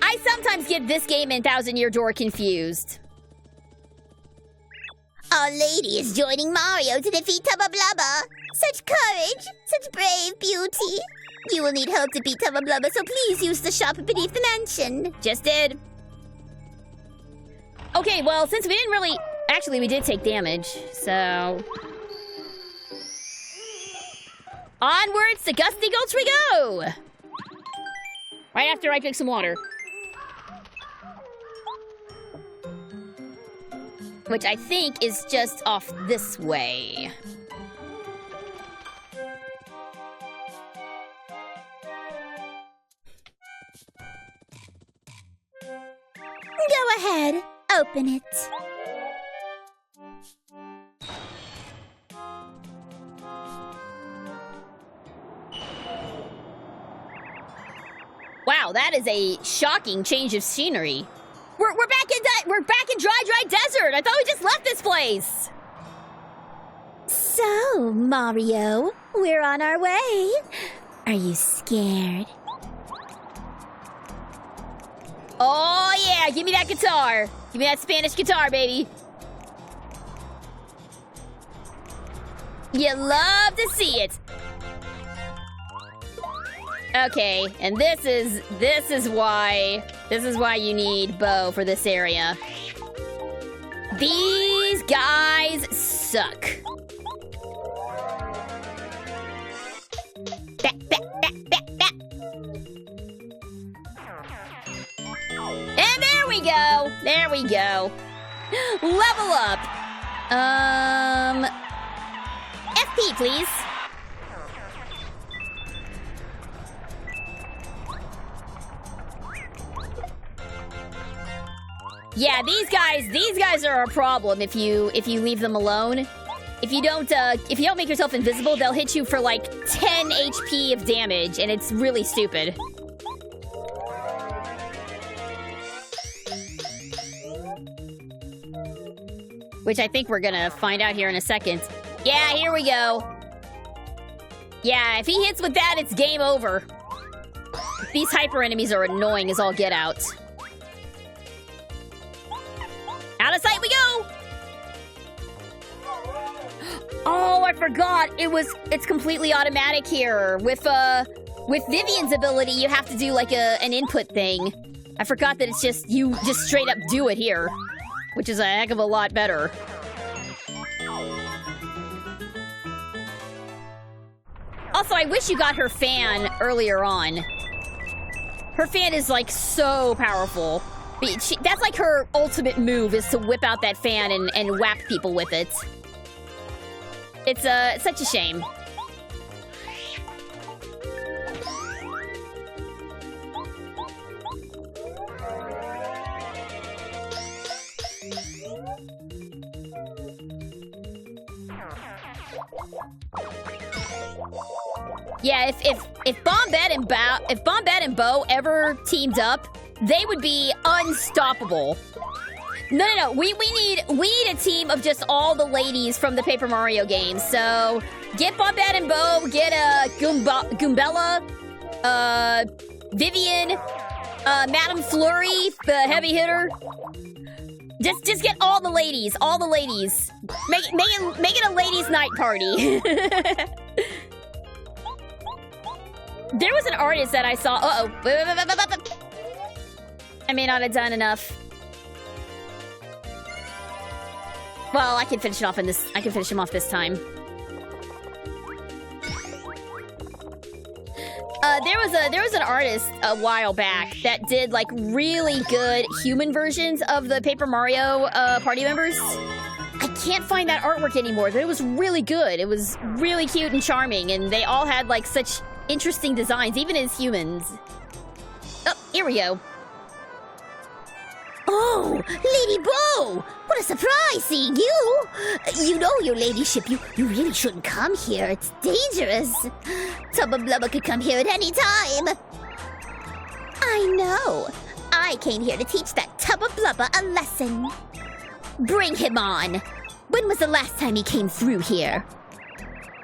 I sometimes get this game and 1,000-Year Door confused. Our lady is joining Mario to defeat Tubba Blubba. Such courage, such brave beauty. You will need help to beat Tubba Blubba, so please use the shop beneath the mansion. Just did. Okay, well, since we didn't really... Actually, we did take damage, so... Onwards to Gusty Gulch we go! Right after I drink some water. Which I think is just off this way. Go ahead, open it. Wow, that is a shocking change of scenery. We're back in dry desert. I thought we just left this place. So, Mario, we're on our way. Are you scared? Oh yeah, give me that guitar. Give me that Spanish guitar, baby. You love to see it. Okay, and this is why you need Bo for this area. These guys suck. Back. And there we go. Level up. FP, please. Yeah, these guys are a problem if you leave them alone. If you don't make yourself invisible, they'll hit you for like 10 HP of damage, and it's really stupid. Which I think we're gonna find out here in a second. Yeah, here we go. Yeah, if he hits with that, it's game over. These hyper enemies are annoying as all get out. Out of sight we go! Oh, I forgot. It's completely automatic here. With Vivian's ability, you have to do like an input thing. I forgot that it's just, you just straight up do it here. Which is a heck of a lot better. Also, I wish you got her fan earlier on. Her fan is like so powerful. That's like her ultimate move, is to whip out that fan and whack people with it. It's such a shame. Yeah, if Bombette and Bo ever teamed up, they would be unstoppable. No. We need a team of just all the ladies from the Paper Mario games. So get Bombette and Bo, get Goombella, Vivian, Madame Flurry, the heavy hitter. Just get all the ladies, Make it a ladies' night party. There was an artist that I saw. I may not have done enough. Well, I can finish it off in this. I can finish him off this time. There was an artist a while back that did like really good human versions of the Paper Mario party members. I can't find that artwork anymore. But it was really good. It was really cute and charming, and they all had like such interesting designs, even as humans. Oh, here we go. Oh, Lady Bo! What a surprise seeing you! You know, your ladyship, you really shouldn't come here. It's dangerous. Tubba Blubba could come here at any time. I know. I came here to teach that Tubba Blubba a lesson. Bring him on. When was the last time he came through here?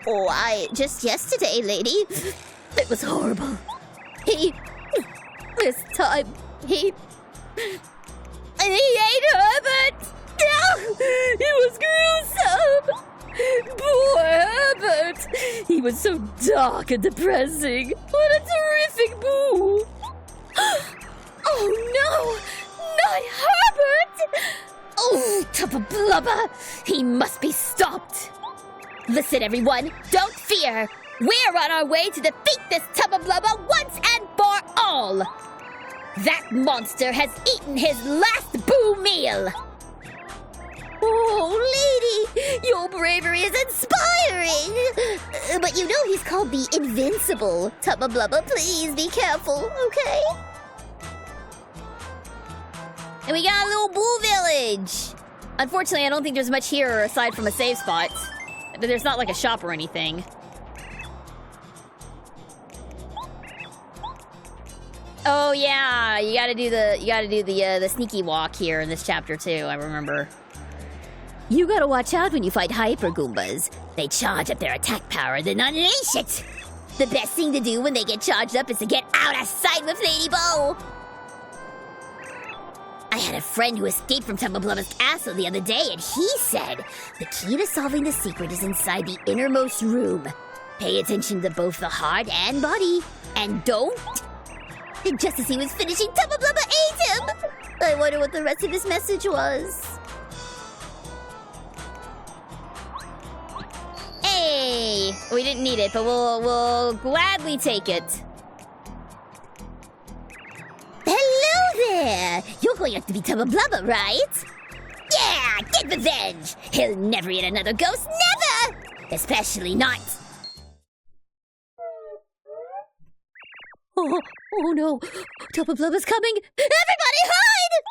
Oh, just yesterday, lady. It was horrible. This time, he ate Herbert! It was gruesome! Poor Herbert! He was so dark and depressing. What a terrific boo! Oh no! Not Herbert! Oh, Tubba Blubba! He must be stopped! Listen, everyone, don't fear! We're on our way to defeat this Tubba Blubba once and for all! That monster has eaten his last boo meal! Oh, lady, your bravery is inspiring. But you know he's called the Invincible. Tubba Blubba, please be careful, okay? And we got a little boo village! Unfortunately, I don't think there's much here aside from a save spot. There's not like a shop or anything. Oh yeah, you gotta do the sneaky walk here in this chapter too, I remember. You gotta watch out when you fight Hyper Goombas. They charge up their attack power, then unleash it. The best thing to do when they get charged up is to get out of sight with Lady Bo. I had a friend who escaped from Tubba Blubba's castle the other day, and he said the key to solving the secret is inside the innermost room. Pay attention to both the heart and body, and don't. And just as he was finishing, Tubba Blubba ate him. I wonder what the rest of his message was. Hey, we didn't need it, but we'll gladly take it. Hello there! You're going up to be Tubba Blubba, right? Yeah, get revenge! He'll never eat another ghost, never! Especially not... Oh no! Tubba Blubba's coming! Everybody hide!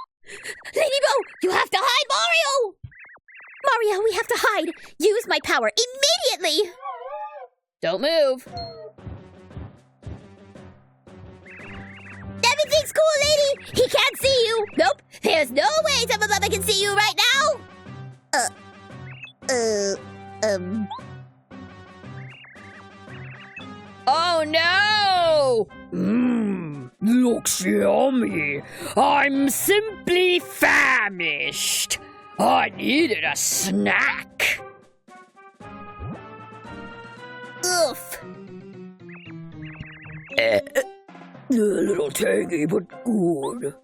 Lady Bo, you have to hide Mario! Mario, we have to hide! Use my power immediately! Don't move. Everything's cool, lady! He can't see you! Nope! There's no way Tubba Blubba can see you right now! Oh no! Looks yummy. I'm simply famished. I needed a snack. Oof! A little tangy, but good.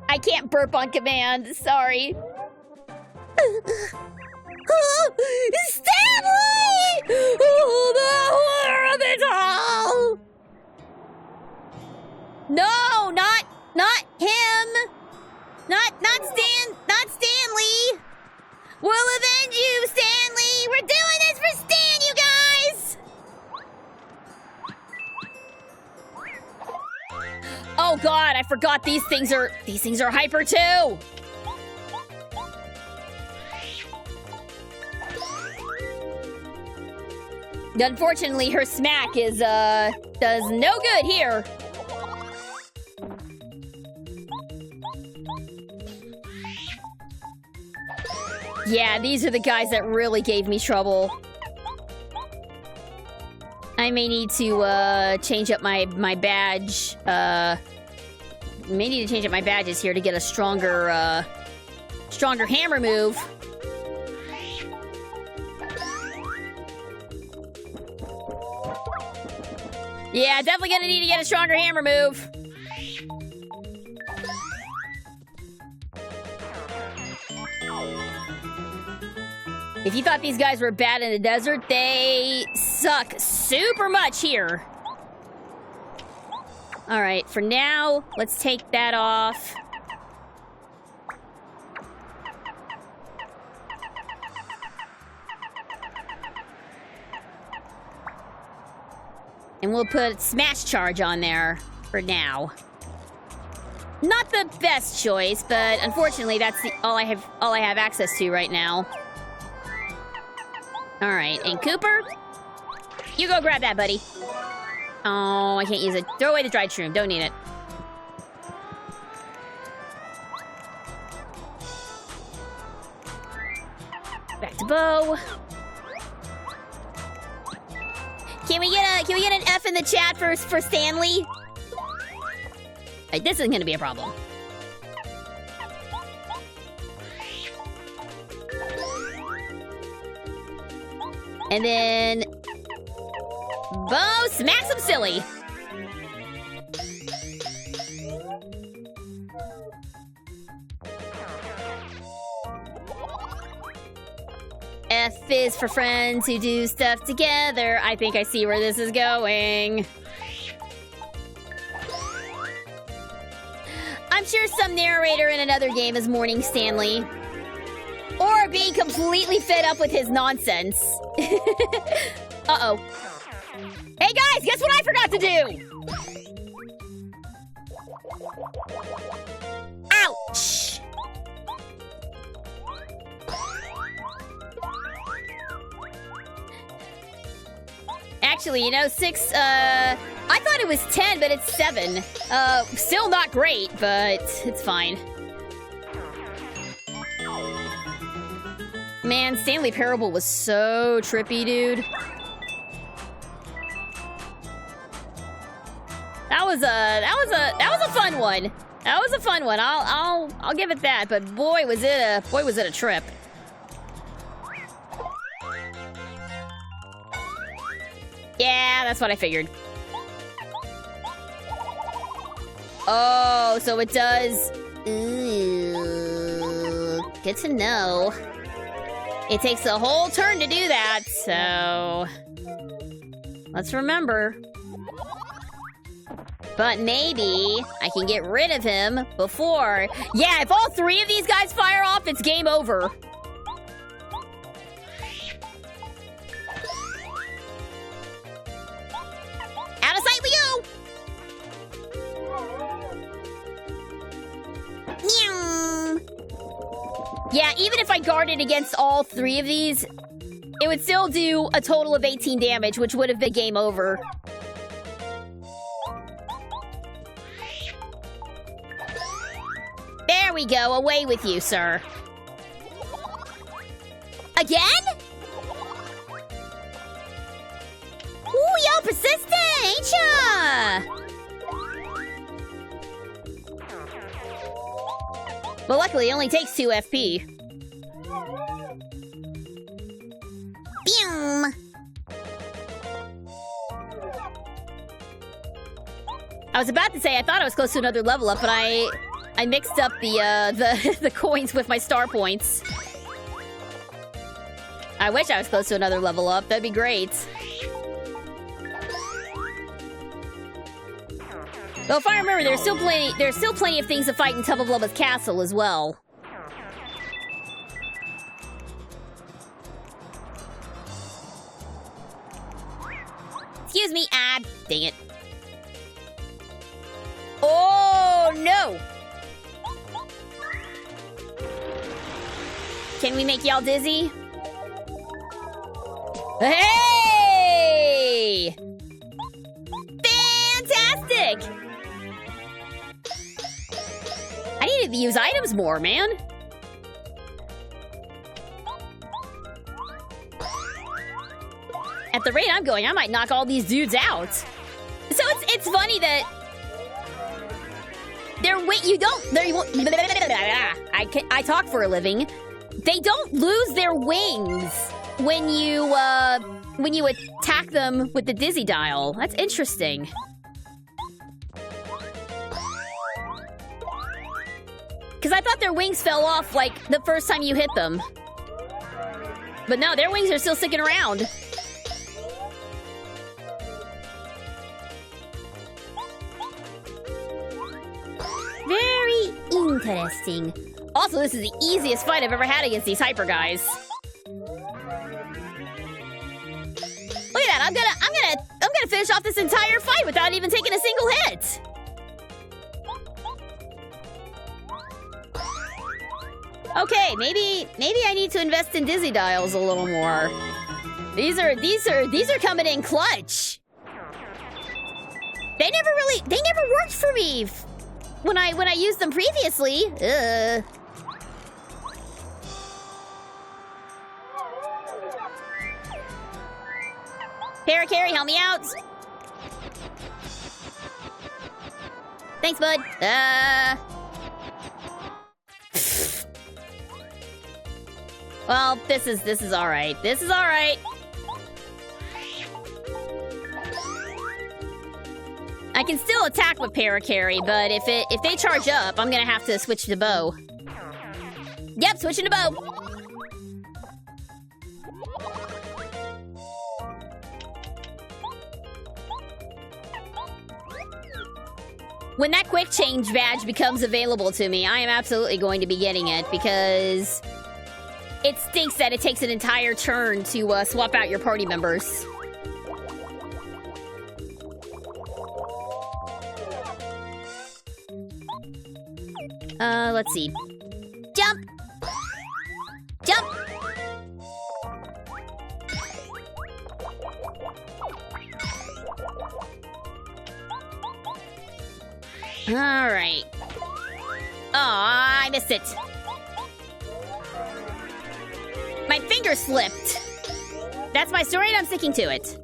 I can't burp on command, sorry. Stanley! Oh, the horror of it all! No, not him! Not Stanley! We'll avenge you, Stanley! We're doing this for Stan, you guys! Oh god, I forgot these things are hyper too! Unfortunately, her smack is, does no good here. Yeah, these are the guys that really gave me trouble. I may need to, change up my badge, may need to change up my badges here to get a stronger hammer move. Yeah, definitely gonna need to get a stronger hammer move. If you thought these guys were bad in the desert, they suck super much here. All right, for now, let's take that off. And we'll put Smash Charge on there for now. Not the best choice, but unfortunately, that's all I have access to right now. All right, and Cooper, you go grab that, buddy. Oh, I can't use it. Throw away the dried shroom. Don't need it. Back to Bo. Can we get an F in the chat for Stanley? This isn't gonna be a problem. And then... Bo smacks him silly. F is for friends who do stuff together. I think I see where this is going. I'm sure some narrator in another game is mourning Stanley. Or being completely fed up with his nonsense. Uh-oh. Hey guys, guess what I forgot to do? Ouch! Actually, you know, 6, I thought it was 10, but it's 7. Still not great, but it's fine. Man, Stanley Parable was so trippy, dude. That was a fun one. That was a fun one. I'll give it that. But boy, was it a trip. Yeah, that's what I figured. Oh, so it does. Ooh, good to know. It takes a whole turn to do that, so let's remember. But maybe I can get rid of him before... Yeah, if all 3 of these guys fire off, it's game over. Out of sight we go! Meow. Yeah, even if I guarded against all 3 of these, it would still do a total of 18 damage, which would have been game over. There we go. Away with you, sir. Again? Ooh, y'all persistent, ain't ya? Well, luckily, it only takes 2 FP. Boom! I was about to say I thought I was close to another level up, but I mixed up the coins with my star points. I wish I was close to another level up. That'd be great. Though if I remember, there's still plenty of things to fight in Tub of Lubba's castle as well. Excuse me, dang it. Oh no! Can we make y'all dizzy? Hey! Fantastic! I needed to use items more, man. At the rate I'm going, I might knock all these dudes out. So it's funny that I talk for a living. They don't lose their wings when you attack them with the dizzy dial. That's interesting. Because I thought their wings fell off, like, the first time you hit them. But no, their wings are still sticking around. Very interesting. Also, this is the easiest fight I've ever had against these hyper guys. Look at that! I'm gonna finish off this entire fight without even taking a single hit. Okay, maybe I need to invest in dizzy dials a little more. These are coming in clutch. They never worked for me when I used them previously. Paracarry, help me out. Thanks, bud. Well, this is all right. This is all right. can still attack with Paracarry, but if they charge up, I'm gonna have to switch to bow. Yep, switching to bow. When that quick change badge becomes available to me, I am absolutely going to be getting it because it stinks that it takes an entire turn to swap out your party members. Let's see. Jump! Jump! Alright. Oh, I missed it. My finger slipped. That's my story and I'm sticking to it.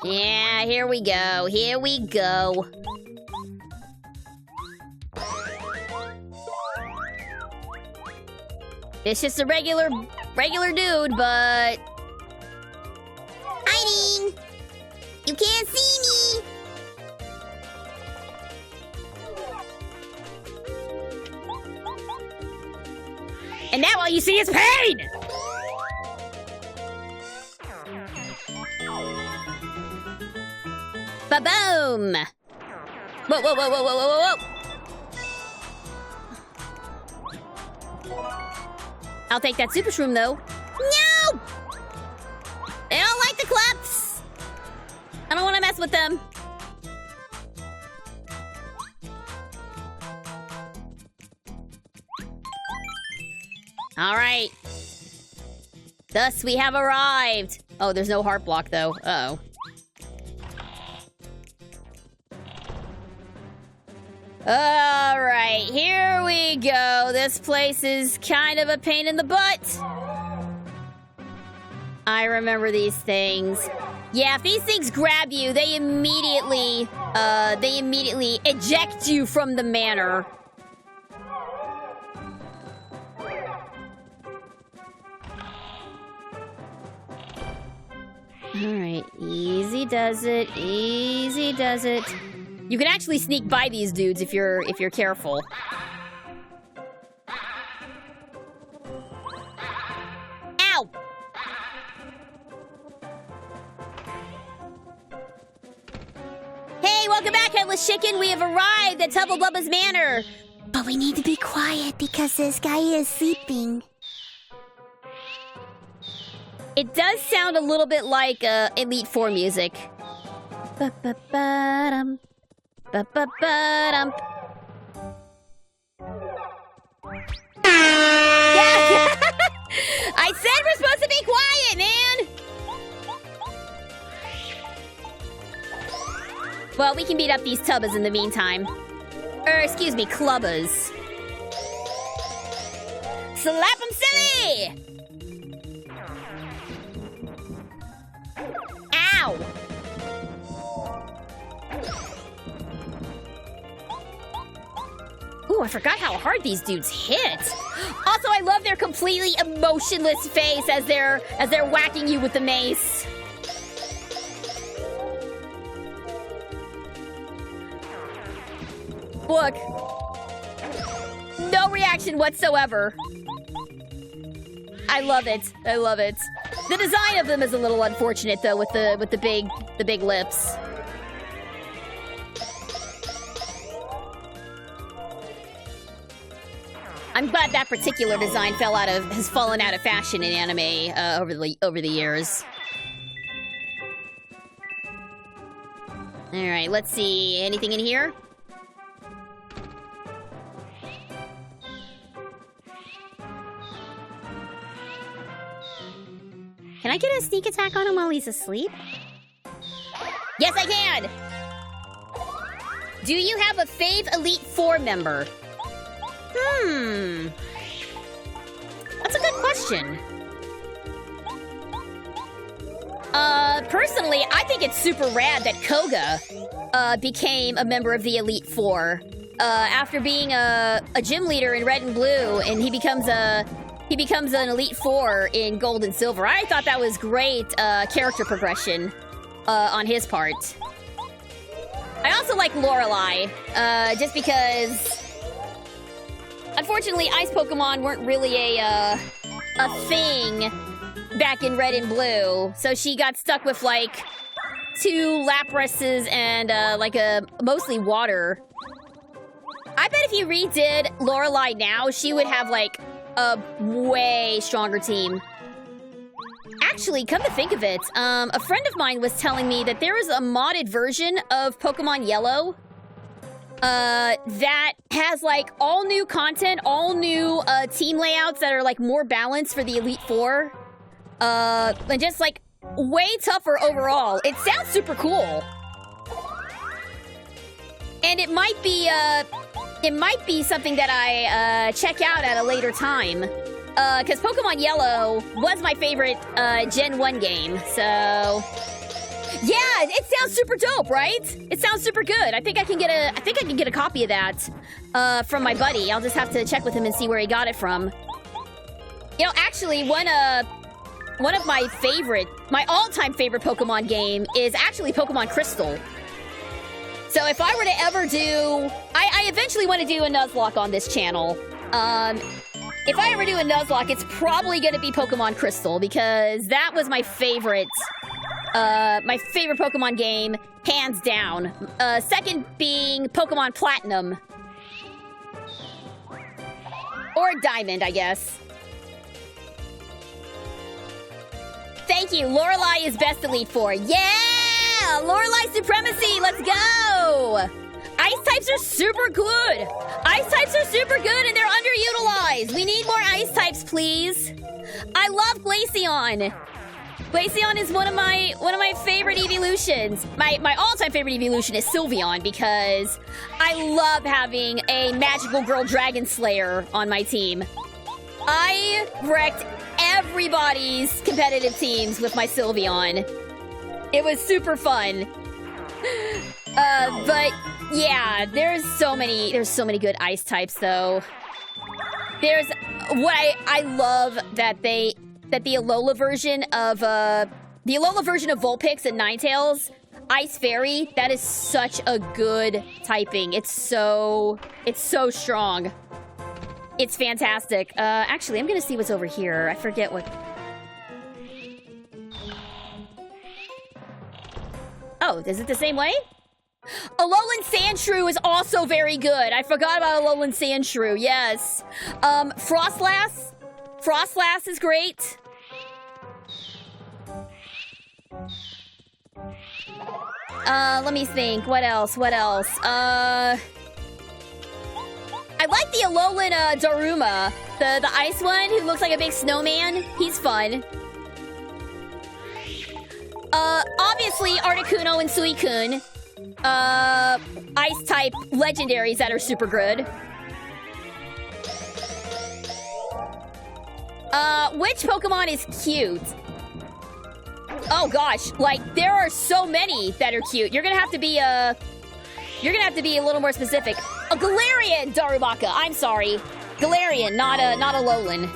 Yeah, here we go. Here we go. It's just a regular dude, but... Hiding! You can't see me! And now all you see is pain! Ba-boom! Whoa, whoa, whoa, whoa, whoa, whoa, whoa! I'll take that super shroom, though. No! They don't like the Kleps! I don't want to mess with them. All right. Thus, we have arrived. Oh, there's no heart block, though. Uh-oh. All right, here we go. This place is kind of a pain in the butt. I remember these things. Yeah, if these things grab you, they immediately eject you from the manor. Alright, easy does it, easy does it. You can actually sneak by these dudes if you're careful. Ow! Hey, welcome back, Headless Chicken. We have arrived at Tubble Bubba's Manor. But we need to be quiet because this guy is sleeping. It does sound a little bit like Elite Four music. Ba-ba-ba-dum. Ba-ba-ba-dum. Yeah. I said we're supposed to be quiet, man! Well, we can beat up these tubbas in the meantime. Excuse me, clubbas. Slap 'em silly! Ow! Ooh, I forgot how hard these dudes hit. Also, I love their completely emotionless face as they're whacking you with the mace. Look. No reaction whatsoever. I love it. I love it. The design of them is a little unfortunate though with the big lips. I'm glad that particular design has fallen out of fashion in anime over the years. All right, let's see. Anything in here? Can I get a sneak attack on him while he's asleep? Yes, I can! Do you have a fave Elite Four member? That's a good question. Personally, I think it's super rad that Koga became a member of the Elite Four after being a gym leader in Red and Blue, and he becomes an Elite Four in Gold and Silver. I thought that was great character progression. on his part. I also like Lorelei, just because... Unfortunately, ice Pokemon weren't really a thing back in Red and Blue, so she got stuck with, like, 2 Laprases and, like, mostly water. I bet if you redid Lorelei now, she would have, like, a way stronger team. Actually, come to think of it, a friend of mine was telling me that there is a modded version of Pokemon Yellow that has, like, all new content, all new team layouts that are, like, more balanced for the Elite Four. And just, like, way tougher overall. It sounds super cool. And it might be something that I check out at a later time. Because Pokemon Yellow was my favorite Gen 1 game, so... Yeah, it sounds super dope, right? It sounds super good. I think I can get a copy of that from my buddy. I'll just have to check with him and see where he got it from. You know, actually, one of my all-time favorite Pokemon game is actually Pokemon Crystal. So if I were to ever do... I eventually want to do a Nuzlocke on this channel. If I ever do a Nuzlocke, it's probably going to be Pokemon Crystal, because that was my favorite Pokemon game, hands down. Second being Pokemon Platinum. Or Diamond, I guess. Thank you. Lorelei is best Elite Four. Yeah! Lorelei supremacy! Let's go! Ice types are super good! Ice types are super good and they're underutilized! We need more ice types, please! I love Glaceon! Glaceon is one of my favorite evolutions. My all-time favorite evolution is Sylveon, because I love having a magical girl dragon slayer on my team. I wrecked everybody's competitive teams with my Sylveon. It was super fun. But yeah, there's so many good ice types though. There's what I love that the Alola version of Vulpix and Ninetales, Ice Fairy, that is such a good typing. It's so strong. It's fantastic. Actually, I'm gonna see what's over here. I forget what... Oh, is it the same way? Alolan Sandshrew is also very good. I forgot about Alolan Sandshrew, yes. Frostlass is great. Let me think. What else? I like the Alolan Daruma, the ice one who looks like a big snowman. He's fun. Obviously Articuno and Suicune. Ice type legendaries that are super good. Which Pokemon is cute? Oh gosh, like there are so many that are cute. You're gonna have to be a little more specific. A Galarian Darumaka. I'm sorry, Galarian, not Alolan.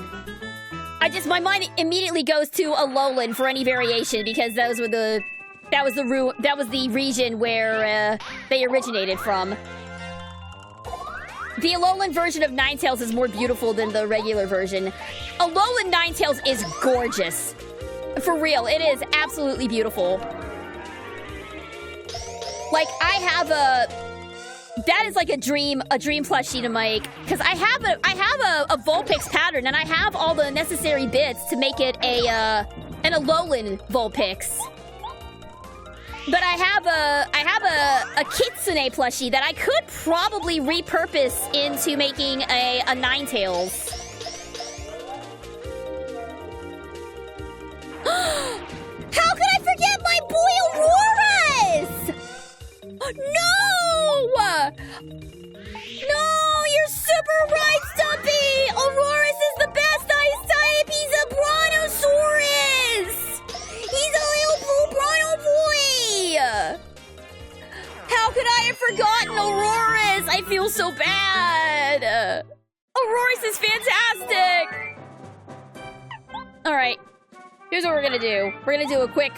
My mind immediately goes to Alolan for any variation, because that was the region where they originated from. The Alolan version of Ninetales is more beautiful than the regular version. Alolan Ninetales is gorgeous. For real, it is absolutely beautiful. Like, that is like a dream plushie to make, because I have a Vulpix pattern, and I have all the necessary bits to make it an Alolan Vulpix. But I have a Kitsune plushie that I could probably repurpose into making a Ninetales. How could I forget my boy Auroras? No! No, you're super right, Stumpy! Auroras is the best ice type! He's a Brontosaurus! He's a little blue Bronto boy! How could I have forgotten Auroras? I feel so bad! Auroras is fantastic! Alright, here's what we're gonna do. We're gonna do a quick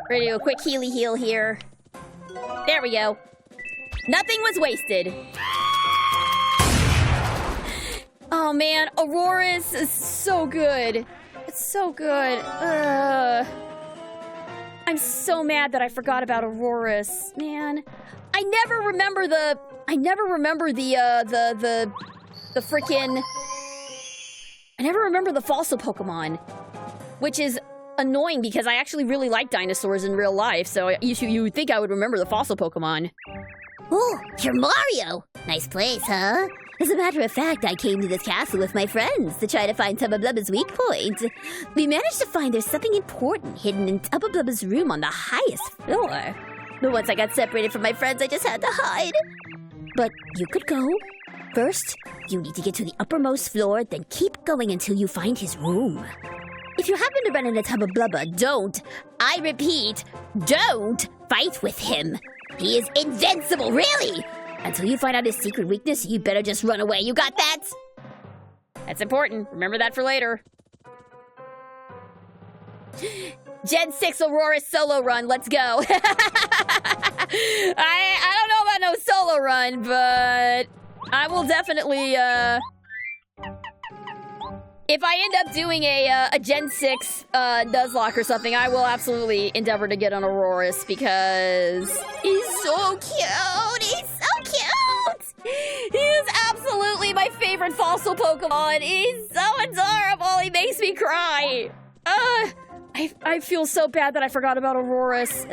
Ready to do a quick healy heal here. There we go. Nothing was wasted. Oh man, Aurora's is so good. It's so good. I'm so mad that I forgot about Aurora's, man. I never remember the freaking. I never remember the fossil Pokemon, which is annoying because I actually really like dinosaurs in real life. So you would think I would remember the fossil Pokemon. Oh, you're Mario! Nice place, huh? As a matter of fact, I came to this castle with my friends to try to find Tubba Blubba's weak point. We managed to find there's something important hidden in Tubba Blubba's room on the highest floor. But once I got separated from my friends, I just had to hide. But you could go. First, you need to get to the uppermost floor, then keep going until you find his room. If you happen to run into Tubba Blubba, don't, I repeat, don't fight with him. He is invincible, really! Until you find out his secret weakness, you better just run away. You got that? That's important. Remember that for later. Gen 6 Aurora solo run. Let's go. I don't know about no solo run, but I will definitely, if I end up doing a Gen 6 Nuzlocke or something, I will absolutely endeavor to get on Aurorus because he's so cute. He's so cute. He is absolutely my favorite fossil Pokemon. He's so adorable. He makes me cry. I feel so bad that I forgot about Aurorus.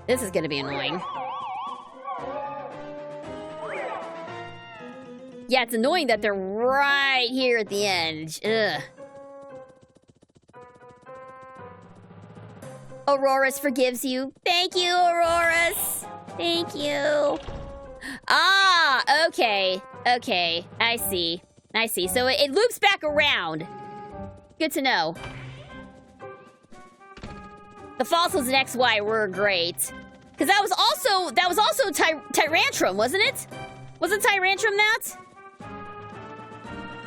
This is gonna be annoying. Yeah, it's annoying that they're right here at the end. Ugh. Aurorus forgives you. Thank you, Aurorus. Thank you. Ah, okay. Okay, I see. I see. So it loops back around. Good to know. The fossils in XY were great. Because that was also Tyrantrum, wasn't it? Wasn't Tyrantrum that?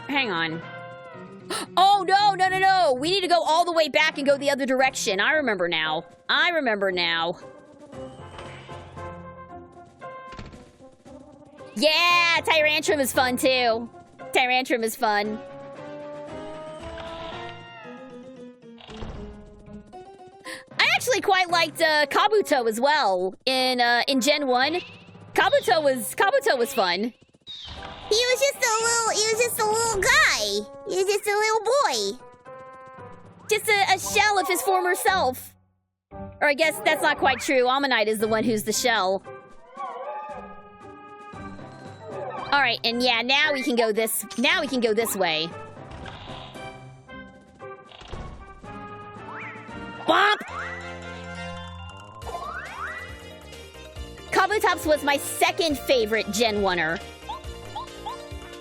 Hang on. Oh, no. We need to go all the way back and go the other direction. I remember now. Yeah, Tyrantrum is fun, too. Tyrantrum is fun. I actually quite liked Kabuto as well in Gen 1. Kabuto was fun. He was just a little guy. He was just a little boy. Just a shell of his former self. Or I guess that's not quite true. Ammonite is the one who's the shell. Alright, and yeah, now we can go this way. Bop! Kabutops was my second favorite Gen 1-er.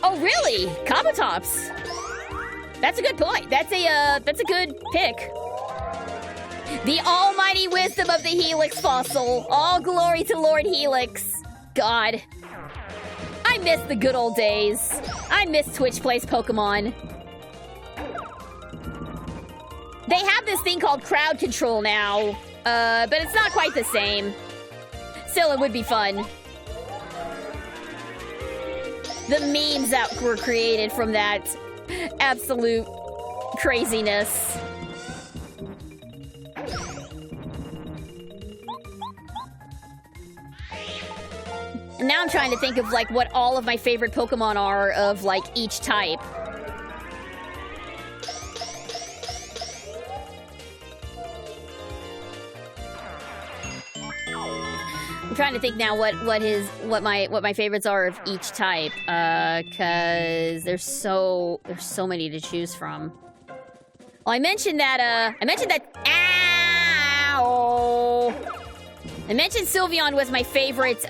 Oh, really? Kabutops? That's a good point. That's a good pick. The almighty wisdom of the Helix fossil. All glory to Lord Helix. God. I miss the good old days. I miss Twitch Plays Pokemon. They have this thing called crowd control now, but it's not quite the same. Still, it would be fun. The memes that were created from that absolute craziness. And now I'm trying to think of like what all of my favorite Pokemon are of like each type. I'm trying to think now what my favorites are of each type, cause there's so many to choose from. Well, I mentioned that ow! I mentioned Sylveon was my favorite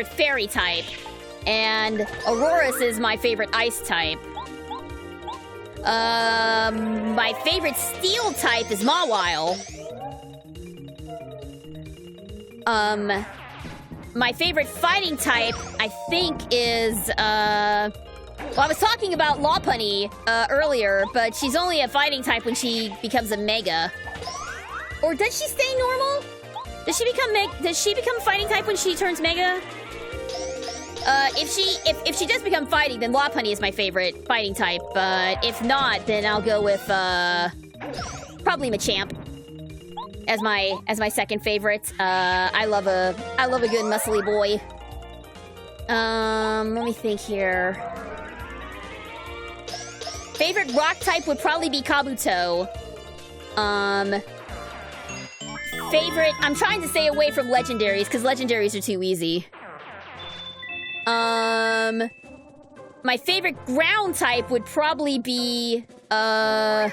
fairy type, and Aurorus is my favorite ice type. My favorite steel type is Mawile. My favorite fighting type, I think, is Well, I was talking about Lopunny earlier, but she's only a fighting type when she becomes a Mega. Or does she stay normal? Does she become fighting type when she turns Mega? If she does become fighting, then Lopunny is my favorite fighting type. But if not, then I'll go with probably Machamp as my second favorite. I love a good muscly boy. Let me think here. Favorite rock type would probably be Kabuto. Favorite, I'm trying to stay away from legendaries because legendaries are too easy. My favorite ground type would probably be probably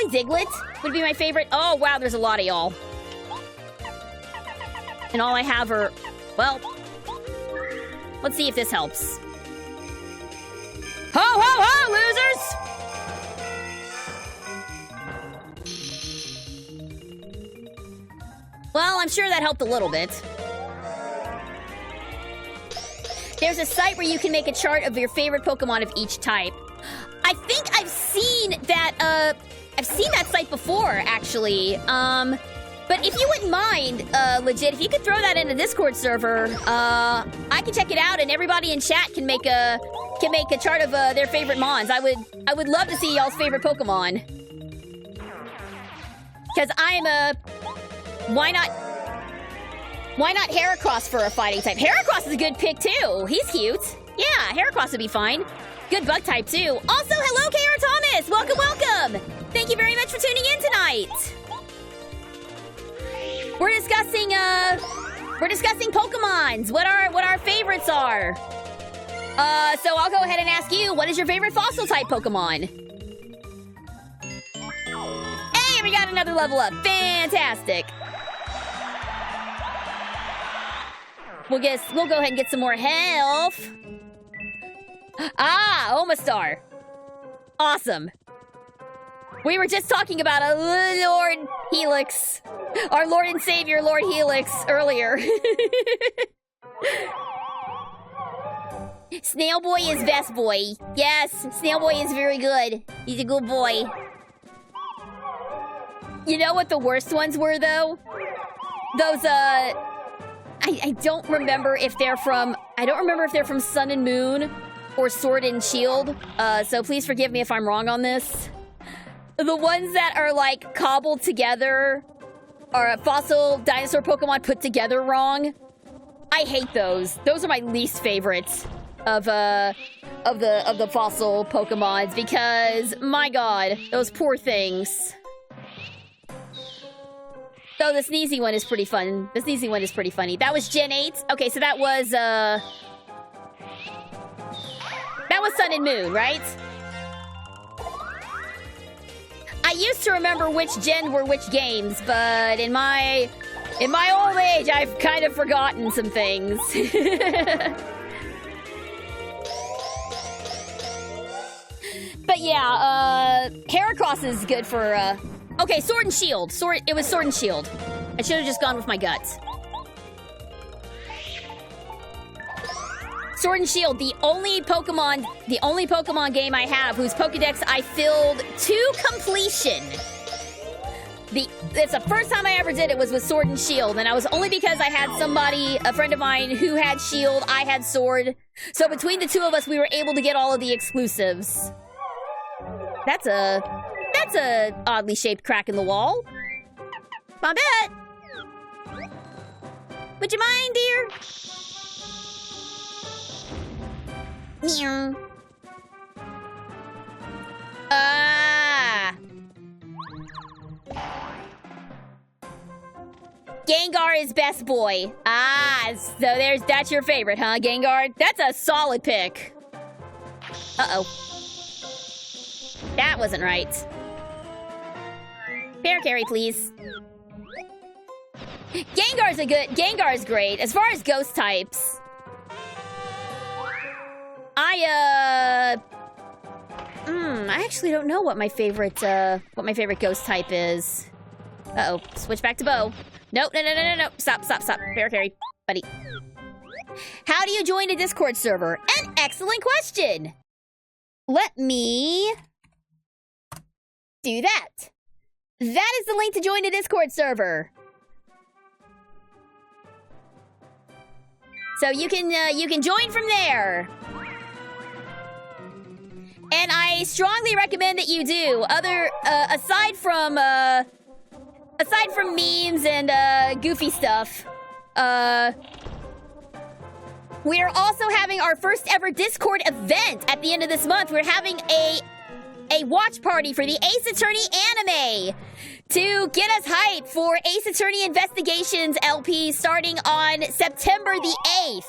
Diglett would be my favorite. Oh wow, there's a lot of y'all. And all I have are, well, let's see if this helps. Ho ho ho, losers! Well, I'm sure that helped a little bit. There's a site where you can make a chart of your favorite Pokemon of each type. I think I've seen that site before, actually. But if you wouldn't mind, legit, if you could throw that in a Discord server, I can check it out and everybody in chat can make a chart of their favorite Mons. I would love to see y'all's favorite Pokemon. Cause I'm why not Heracross for a fighting type? Heracross is a good pick too. He's cute. Yeah, Heracross would be fine. Good bug type too. Also, hello, KR Thomas. Welcome, welcome. Thank you very much for tuning in tonight. We're discussing Pokemons. What our favorites are. So I'll go ahead and ask you, what is your favorite fossil type Pokemon? Hey, we got another level up. Fantastic. We'll go ahead and get some more health. Ah, Omastar. Awesome. We were just talking about a Lord Helix. Our Lord and Savior, Lord Helix, earlier. Snail Boy is best boy. Yes, Snail Boy is very good. He's a good boy. You know what the worst ones were, though? Those, I don't remember if they're from Sun and Moon or Sword and Shield. So please forgive me if I'm wrong on this. The ones that are like cobbled together are a fossil dinosaur Pokemon put together wrong. I hate those. Those are my least favorites of the fossil Pokemons because my god, those poor things. So the sneezy one is pretty fun. The sneezy one is pretty funny. That was Gen 8. Okay, so that was Sun and Moon, right? I used to remember which gen were which games, but in my old age, I've kind of forgotten some things. But yeah, Heracross is good for okay, Sword and Shield. It was Sword and Shield. I should have just gone with my gut. Sword and Shield, the only Pokemon game I have whose Pokedex I filled to completion. It's the first time I ever did it was with Sword and Shield, and I was only because I had a friend of mine who had Shield, I had Sword. So between the two of us, we were able to get all of the exclusives. That's a oddly shaped crack in the wall. My bet. Would you mind, dear? Meow. Gengar is best boy. So that's your favorite, huh, Gengar? That's a solid pick. Uh-oh. That wasn't right. Bear carry, please. Gengar's great. As far as ghost types, I actually don't know what my favorite ghost type is. Uh-oh. Switch back to bow. Nope, no. Stop. Bear carry, buddy. How do you join a Discord server? An excellent question. Let me do that. That is the link to join a Discord server. So you can join from there. And I strongly recommend that you do. Aside from memes and goofy stuff, we are also having our first ever Discord event at the end of this month. We're having a watch party for the Ace Attorney anime to get us hyped for Ace Attorney Investigations LP starting on September the 8th.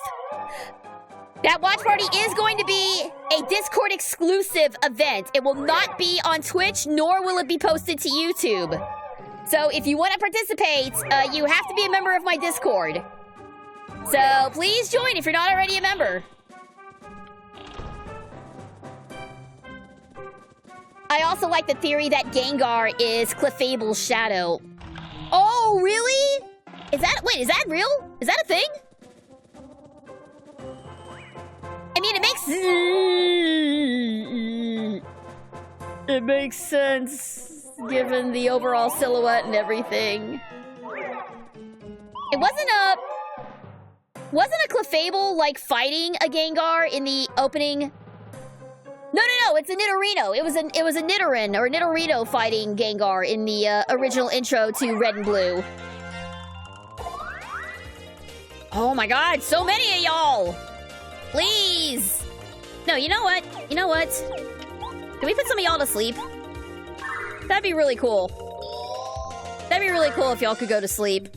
That watch party is going to be a Discord exclusive event. It will not be on Twitch, nor will it be posted to YouTube. So if you want to participate, you have to be a member of my Discord. So please join if you're not already a member. I also like the theory that Gengar is Clefable's shadow. Oh, really? Is that real? Is that a thing? I mean, it makes sense given the overall silhouette and everything. It wasn't a Clefable like fighting a Gengar in the opening? No, it's a Nidorino. It was a Nidoran or Nidorino fighting Gengar in the original intro to Red and Blue. Oh my god, so many of y'all! Please! No, you know what? Can we put some of y'all to sleep? That'd be really cool. That'd be really cool if y'all could go to sleep.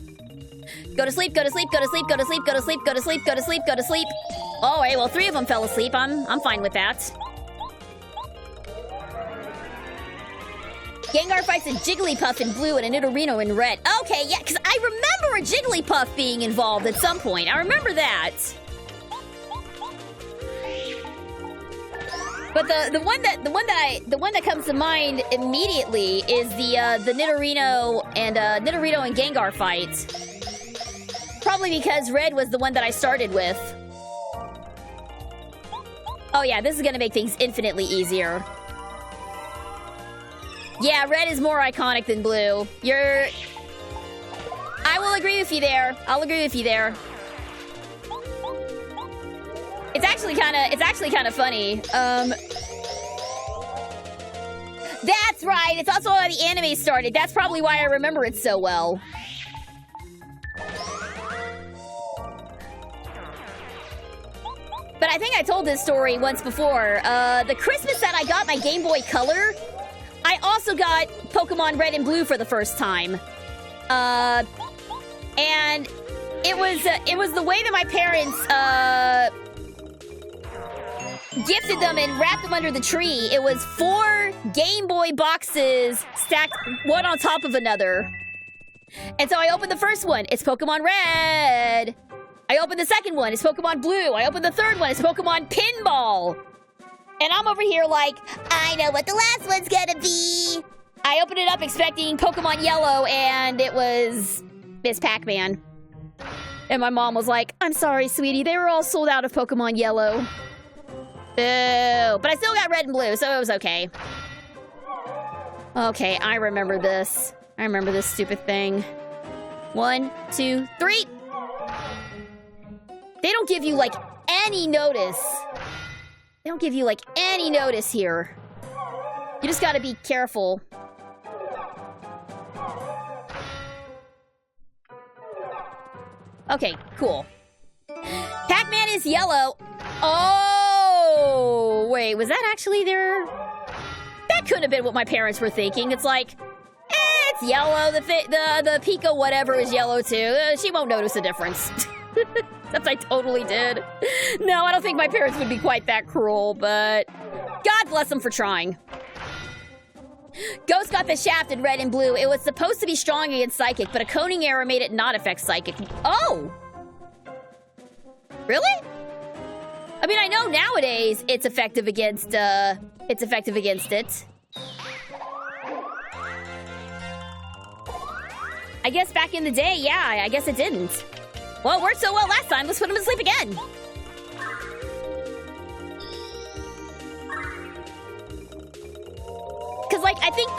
Go to sleep, go to sleep, go to sleep, go to sleep, go to sleep, go to sleep, go to sleep, go to sleep. Oh, hey, well, 3 of them fell asleep. I'm fine with that. Gengar fights a Jigglypuff in blue and a Nidorino in red. Okay, yeah, because I remember a Jigglypuff being involved at some point. I remember that. But the one that comes to mind immediately is the Nidorino and Gengar fight. Probably because red was the one that I started with. Oh yeah, this is gonna make things infinitely easier. Yeah, red is more iconic than blue. I will agree with you there. I'll agree with you there. It's actually kind of funny. That's right. It's also how the anime started. That's probably why I remember it so well. But I think I told this story once before. The Christmas that I got my Game Boy Color, I also got Pokemon Red and Blue for the first time. And it was the way that my parents gifted them and wrapped them under the tree. It was 4 Game Boy boxes stacked one on top of another. And so I opened the first one. It's Pokemon Red. I opened the second one. It's Pokemon Blue. I opened the third one. It's Pokemon Pinball. And I'm over here like, I know what the last one's gonna be. I opened it up expecting Pokemon Yellow, and it was Miss Pac-Man. And my mom was like, I'm sorry, sweetie. They were all sold out of Pokemon Yellow. Boo. But I still got Red and Blue, so it was okay. Okay, I remember this. I remember this stupid thing. 1, 2, 3. They don't give you, like, any notice. They don't give you, like, any notice here. You just gotta be careful. Okay, cool. Pac-Man is yellow. Oh, wait, was that actually their... That could have been what my parents were thinking. It's like, it's yellow. The Pika whatever is yellow, too. She won't notice a difference. Except I totally did. No, I don't think my parents would be quite that cruel, but God bless them for trying. Ghost got the shaft in Red and Blue. It was supposed to be strong against Psychic, but a coning error made it not affect Psychic. Oh! Really? I mean, I know nowadays it's effective against it. I guess back in the day, yeah, I guess it didn't. Well, it worked so well last time. Let's put him to sleep again. Cause like I think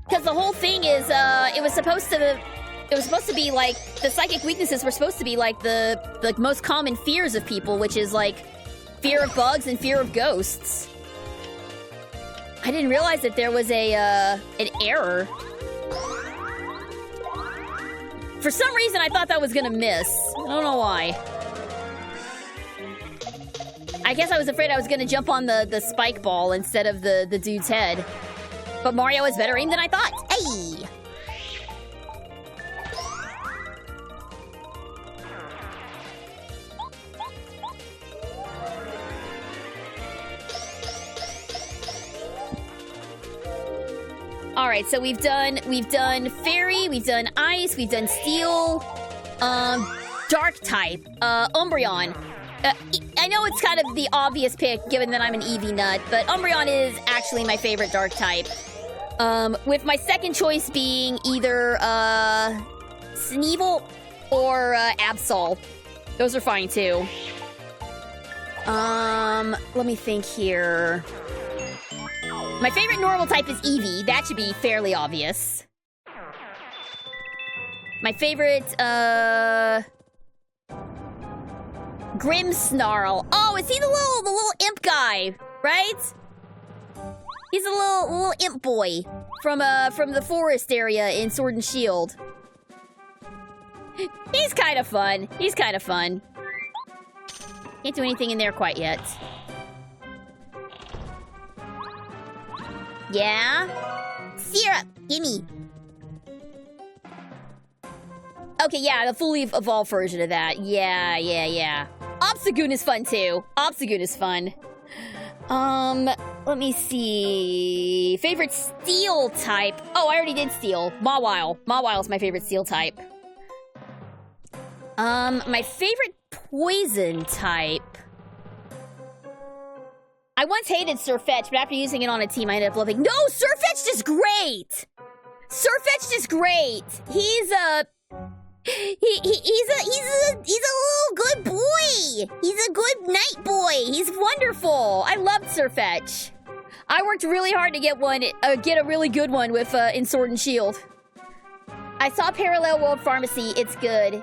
because the whole thing is it was supposed to be like the psychic weaknesses were supposed to be like the most common fears of people, which is like fear of bugs and fear of ghosts. I didn't realize that there was an error. For some reason, I thought that was gonna miss. I don't know why. I guess I was afraid I was gonna jump on the spike ball instead of the dude's head. But Mario has better aim than I thought. Hey! Alright, so we've done fairy, we've done ice, we've done steel, dark type, Umbreon. I know it's kind of the obvious pick given that I'm an Eevee nut, but Umbreon is actually my favorite dark type. With my second choice being either Sneevil or Absol. Those are fine too. Let me think here. My favorite normal type is Eevee. That should be fairly obvious. My favorite, Grimmsnarl. Oh, is he the little imp guy, right? He's a little imp boy from the forest area in Sword and Shield. He's kind of fun. Can't do anything in there quite yet. Yeah? Syrup! Gimme! Okay, yeah, the fully evolved version of that. Yeah. Obstagoon is fun, too. Obstagoon is fun. Let me see... Favorite steel type? Oh, I already did steel. Mawile. Mawile is my favorite steel type. My favorite poison type... I once hated Surfetch, but after using it on a team, I ended up loving... No, Surfetch'd is great! Surfetch'd is great! He's a little good boy! He's a good night boy! He's wonderful! I loved Surfetch. I worked really hard to get a really good one with, in Sword and Shield. I saw Parallel World Pharmacy, it's good.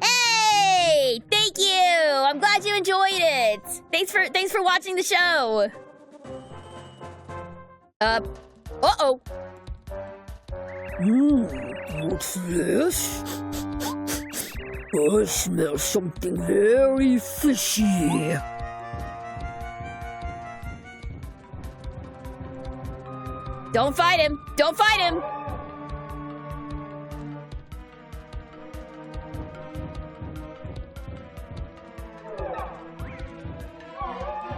Hey! Thank you! I'm glad you enjoyed it! Thanks for watching the show! Uh-oh. What's this? I smell something very fishy. Don't fight him! Don't fight him!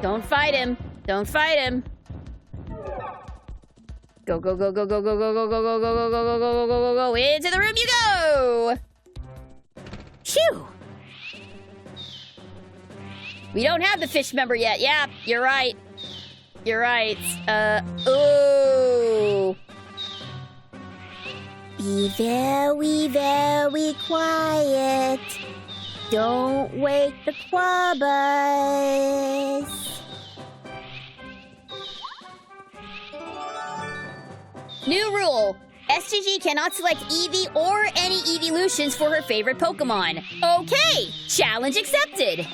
Don't fight him. Don't fight him. Go, go, go, go, go, go, go, go, go, go, go, go, go, go, go, go, go, go. Into the room you go! Phew! We don't have the fish member yet. Yeah, you're right. You're right. Ooh. Be very, very quiet. Don't wake the quabbers. New rule. SGG cannot select Eevee or any Eeveelutions for her favorite Pokemon. Okay, challenge accepted.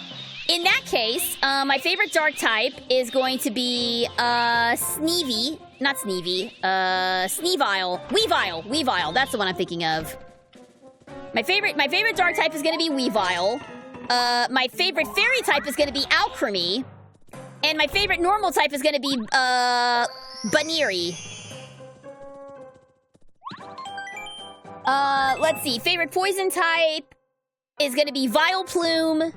In that case, my favorite dark type is going to be, Sneevee. Not Sneevee. Sneevile. Weavile. That's the one I'm thinking of. My favorite dark type is gonna be Weavile. My favorite fairy type is gonna be Alchemy. And my favorite normal type is gonna be, Baneri. Let's see. Favorite poison type is gonna be Vileplume.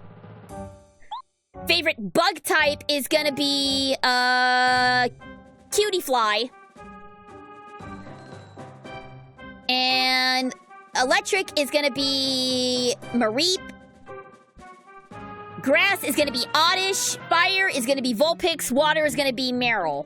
Favorite bug type is gonna be, Cutiefly. And electric is gonna be Mareep. Grass is gonna be Oddish. Fire is gonna be Vulpix. Water is gonna be Meryl.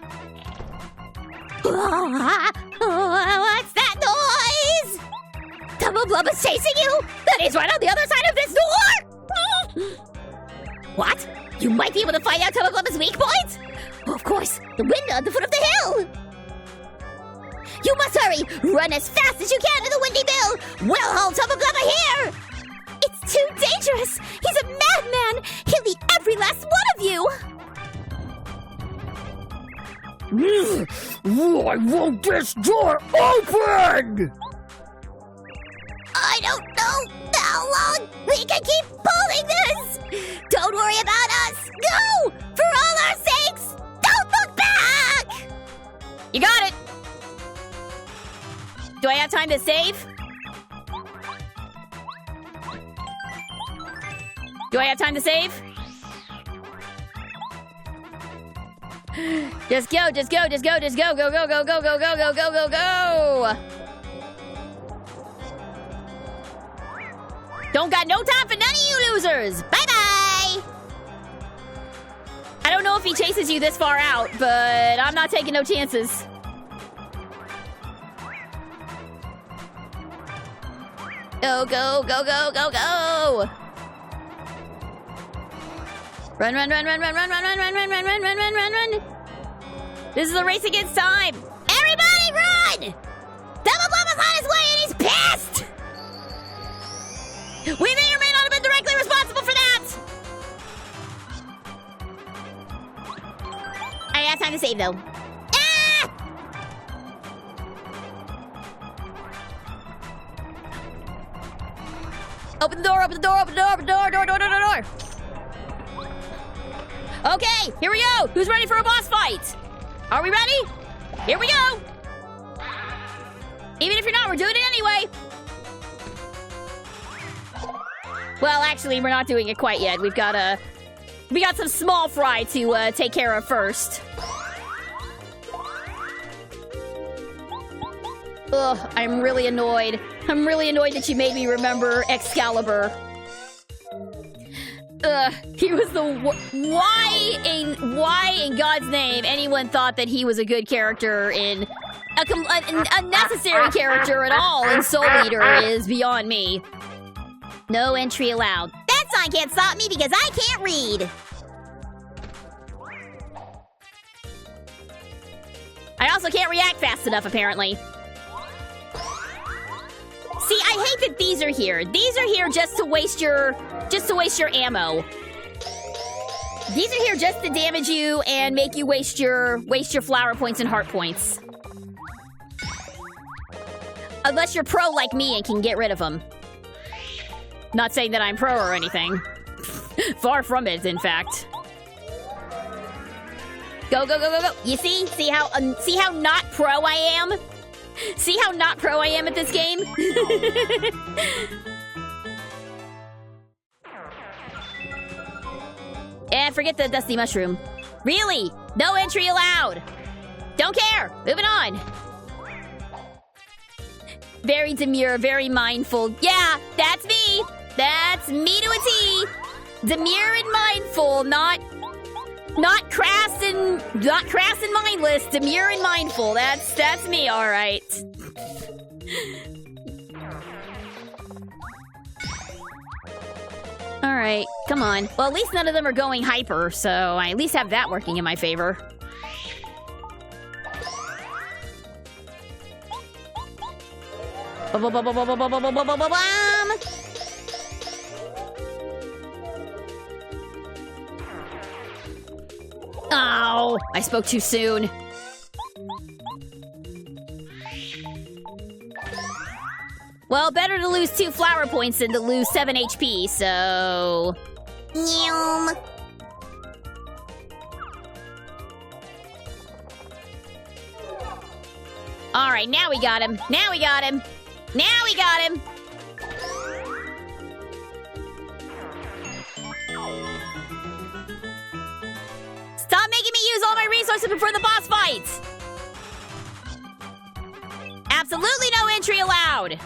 What's that noise? Double Blub is chasing you? Then he's right on the other side of this door! What? You might be able to find out Double Blub's weak points? Of course, the window at the foot of the hill! You must hurry! Run as fast as you can to the Windy Mill! We'll hold Double Blub here! It's too dangerous! He's a madman! He'll eat every last one of you! Why won't this door open? I don't know how long we can keep pulling this! Don't worry about us! Go! For all our sakes, don't look back! You got it! Do I have time to save? Do I have time to save? Just go, just go, just go, just go, go, go, go, go, go, go, go, go, go, go! Don't got no time for none of you losers! Bye-bye! I don't know if he chases you this far out, but I'm not taking no chances. Go, go, go, go, go, go! Run, run, run, run, run, run, run, run, run, run, run, run, run, run, run, run! This is a race against time! Everybody run! Double Blub is on his way and he's pissed! We may or may not have been directly responsible for that! I have time to save though. Ah! Open the door, open the door, open the door, open the door, door, door, door, door, door! Okay, here we go! Who's ready for a boss fight? Are we ready? Here we go! Even if you're not, we're doing it anyway! Well, actually, we're not doing it quite yet. We got some small fry to take care of first. Ugh, I'm really annoyed. I'm really annoyed that you made me remember Excalibur. Ugh, he was the why in God's name anyone thought that he was a good character in a necessary character at all in Soul Eater is beyond me. No entry allowed. That sign can't stop me because I can't read. I also can't react fast enough, apparently. See, I hate that these are here. These are here just to waste your ammo. These are here just to damage you and make you waste your flower points and heart points. Unless you're pro like me and can get rid of them. Not saying that I'm pro or anything. Far from it, in fact. Go, go, go, go, go. You see how not pro I am? See how not pro I am at this game? And forget the dusty mushroom. Really? No entry allowed. Don't care. Moving on. Very demure, very mindful. Yeah, that's me. That's me to a T. Demure and mindful, not crass and mindless. Demure and mindful. That's me, all right. All right, come on. Well, at least none of them are going hyper, so I at least have that working in my favor. Oh, I spoke too soon. Well, better to lose 2 flower points than to lose 7 HP, so... Yum. Alright, now we got him. Now we got him. Now we got him. Stop making me use all my resources before the boss fight! Absolutely no entry allowed!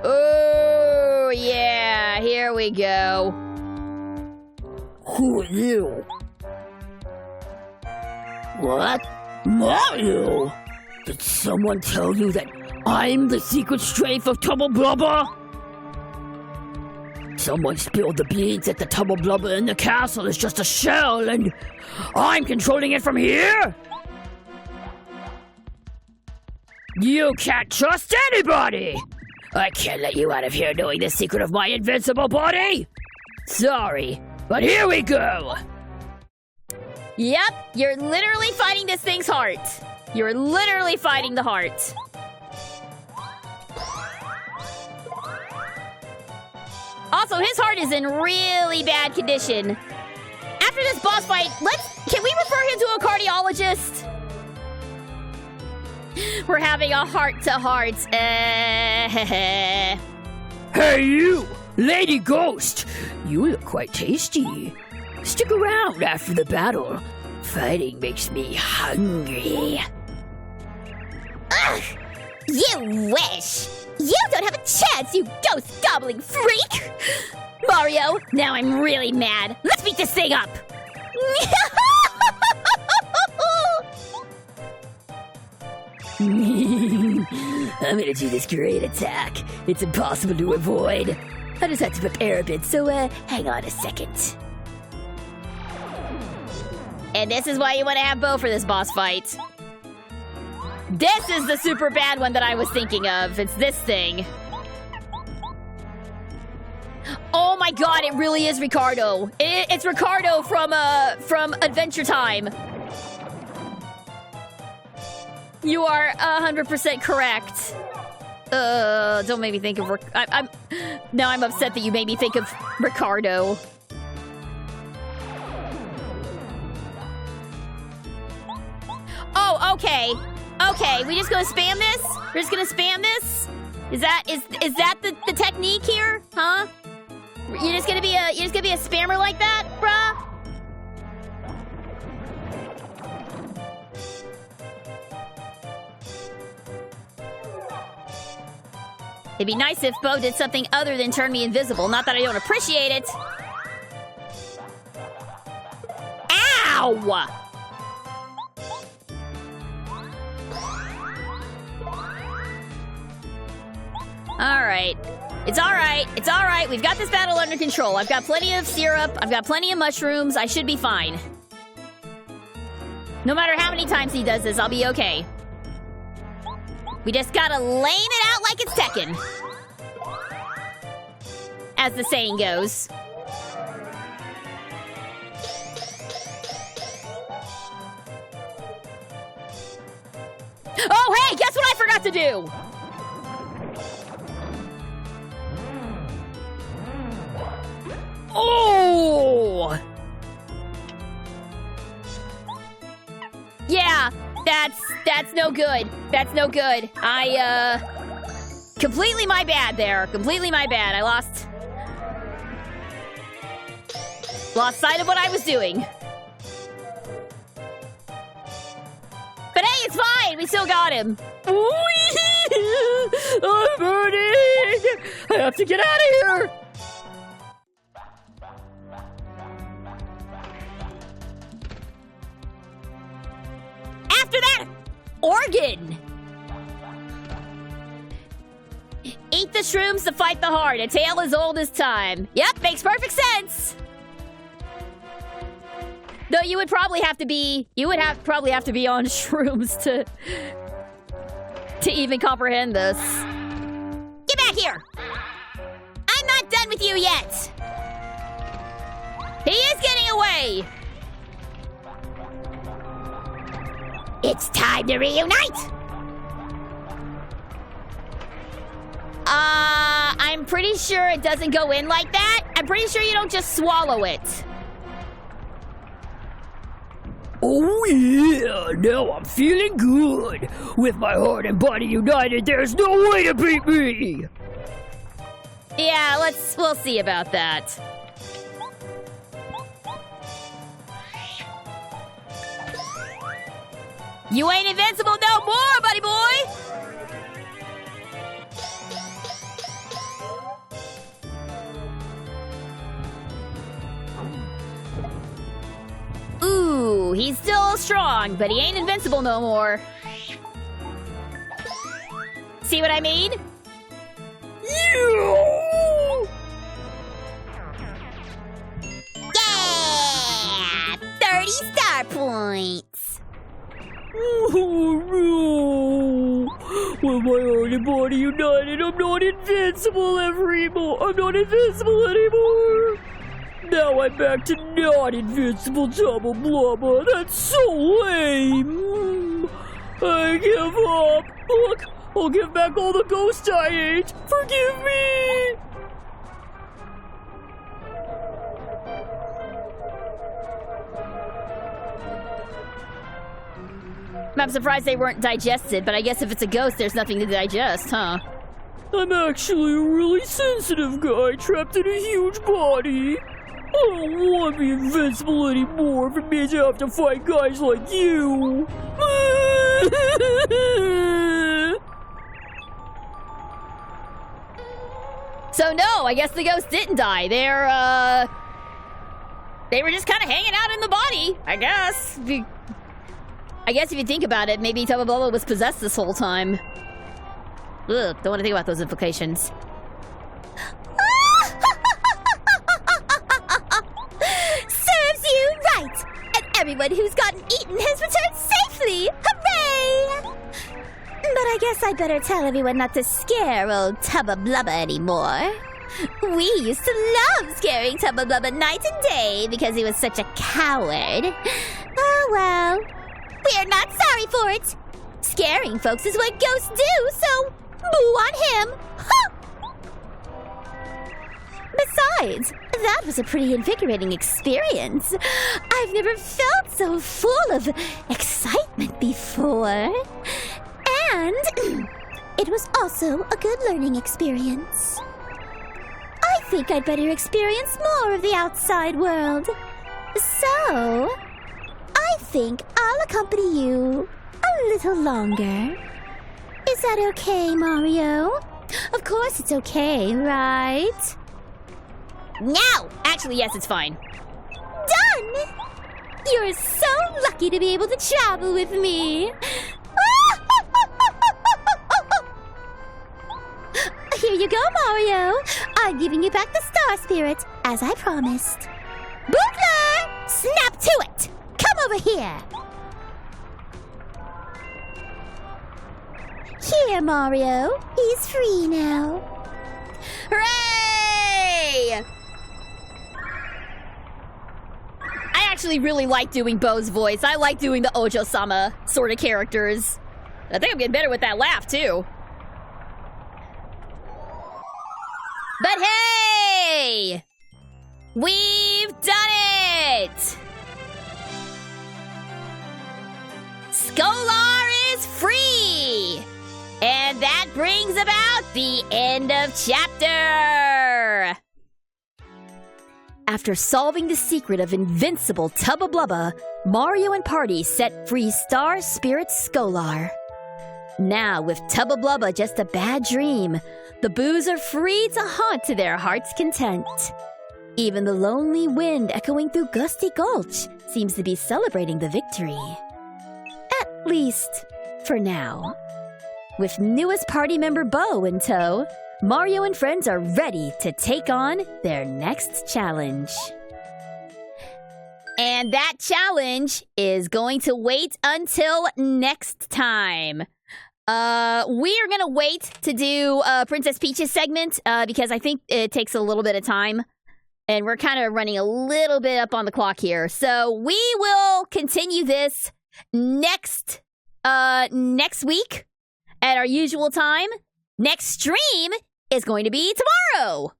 Oh, yeah, here we go. Who are you? What? Mario? Did someone tell you that I'm the secret strength of Tubble Blubber? Someone spilled the beans that the Tubble Blubber in the castle is just a shell and I'm controlling it from here? You can't trust anybody! I can't let you out of here knowing the secret of my invincible body! Sorry, but here we go! Yep, you're literally fighting this thing's heart. You're literally fighting the heart. Also, his heart is in really bad condition. After this boss fight, can we refer him to a cardiologist? We're having a heart-to-heart. Hey you! Lady Ghost! You look quite tasty. Stick around after the battle. Fighting makes me hungry. Ugh! You wish! You don't have a chance, you ghost-gobbling freak! Mario, now I'm really mad. Let's beat this thing up! I'm gonna do this great attack. It's impossible to avoid. I just have to prepare a bit, so hang on a second. And this is why you want to have Bo for this boss fight. This is the super bad one that I was thinking of. It's this thing. Oh my god, it really is Ricardo. It's Ricardo from Adventure Time. You are 100% correct. Don't make me think of now I'm upset that you made me think of Ricardo. Oh, okay. Okay, we just gonna spam this? We're just gonna spam this? Is that the technique here? Huh? You're just gonna be a spammer like that, bruh? It'd be nice if Bo did something other than turn me invisible. Not that I don't appreciate it. Ow! Alright. It's alright. It's alright. We've got this battle under control. I've got plenty of syrup. I've got plenty of mushrooms. I should be fine. No matter how many times he does this, I'll be okay. We just gotta lane it out like it's Tekken. As the saying goes. Oh, hey! Guess what I forgot to do? Oh! Yeah, that's no good. That's no good. Completely my bad there. Completely my bad. I lost sight of what I was doing. But hey, it's fine. We still got him. I'm burning. I have to get out of here. After that, organ. Eat the shrooms to fight the heart. A tale as old as time. Yep, makes perfect sense. Though you would probably have to be on shrooms to even comprehend this. Get back here! I'm not done with you yet. He is getting away. It's time to reunite! I'm pretty sure it doesn't go in like that. I'm pretty sure you don't just swallow it. Oh yeah, now I'm feeling good. With my heart and body united, there's no way to beat me. Yeah, we'll see about that. You ain't invincible no more, buddy boy! Ooh, He's still strong, but he ain't invincible no more. See what I mean? Yeah! 30 star points. Oh no! With my only body united, I'm not invincible anymore. Now I'm back to not invincible double blubber. That's so lame. I give up. Look, I'll give back all the ghosts I ate. Forgive me. I'm surprised they weren't digested, but I guess if it's a ghost, there's nothing to digest, huh? I'm actually a really sensitive guy trapped in a huge body. I don't want to be invincible anymore if it means I have to fight guys like you. So no, I guess the ghosts didn't die. They were just kind of hanging out in the body, I guess. I guess if you think about it, maybe Tubba Blubba was possessed this whole time. Ugh, don't want to think about those implications. Serves you right! And everyone who's gotten eaten has returned safely! Hooray! But I guess I'd better tell everyone not to scare old Tubba Blubba anymore. We used to love scaring Tubba Blubba night and day because he was such a coward. Oh well. We're not sorry for it. Scaring folks is what ghosts do, so boo on him. Huh. Besides, that was a pretty invigorating experience. I've never felt so full of excitement before. And it was also a good learning experience. I think I'd better experience more of the outside world. So, I think I'll accompany you a little longer. Is that okay, Mario? Of course it's okay, right? No! Actually, yes, it's fine. Done! You're so lucky to be able to travel with me. Here you go, Mario. I'm giving you back the Star Spirit, as I promised. Bootler! Snap to it! Come over here! Here, Mario. He's free now. Hooray! I actually really like doing Bo's voice. I like doing the Ojo-sama sort of characters. I think I'm getting better with that laugh, too. But hey! We've done it! Scholar is free! And that brings about the end of chapter! After solving the secret of invincible Tubba Blubba, Mario and party set free Star Spirit Scholar. Now, with Tubba Blubba just a bad dream, the Boos are free to haunt to their heart's content. Even the lonely wind echoing through Gusty Gulch seems to be celebrating the victory. At least, for now. With newest party member Bo in tow, Mario and friends are ready to take on their next challenge. And that challenge is going to wait until next time. We are gonna wait to do Princess Peach's segment because I think it takes a little bit of time. And we're kind of running a little bit up on the clock here. So we will continue this next week at our usual time. Next stream is going to be tomorrow.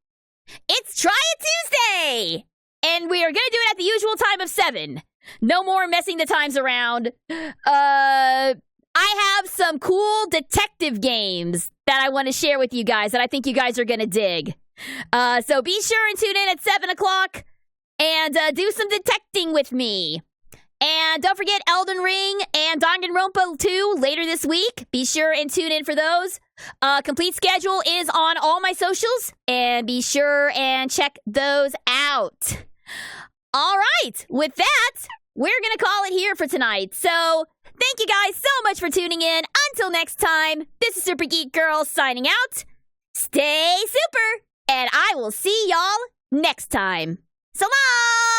It's Try It Tuesday! And we are going to do it at the usual time of 7. No more messing the times around. I have some cool detective games that I want to share with you guys that I think you guys are going to dig. So be sure and tune in at 7 o'clock and do some detecting with me. And don't forget Elden Ring and Danganronpa 2 later this week. Be sure and tune in for those. Complete schedule is on all my socials, and be sure and check those out. All right, with that, we're gonna call it here for tonight. So, thank you guys so much for tuning in. Until next time, this is Super Geek Girl signing out. Stay super, and I will see y'all next time. So long!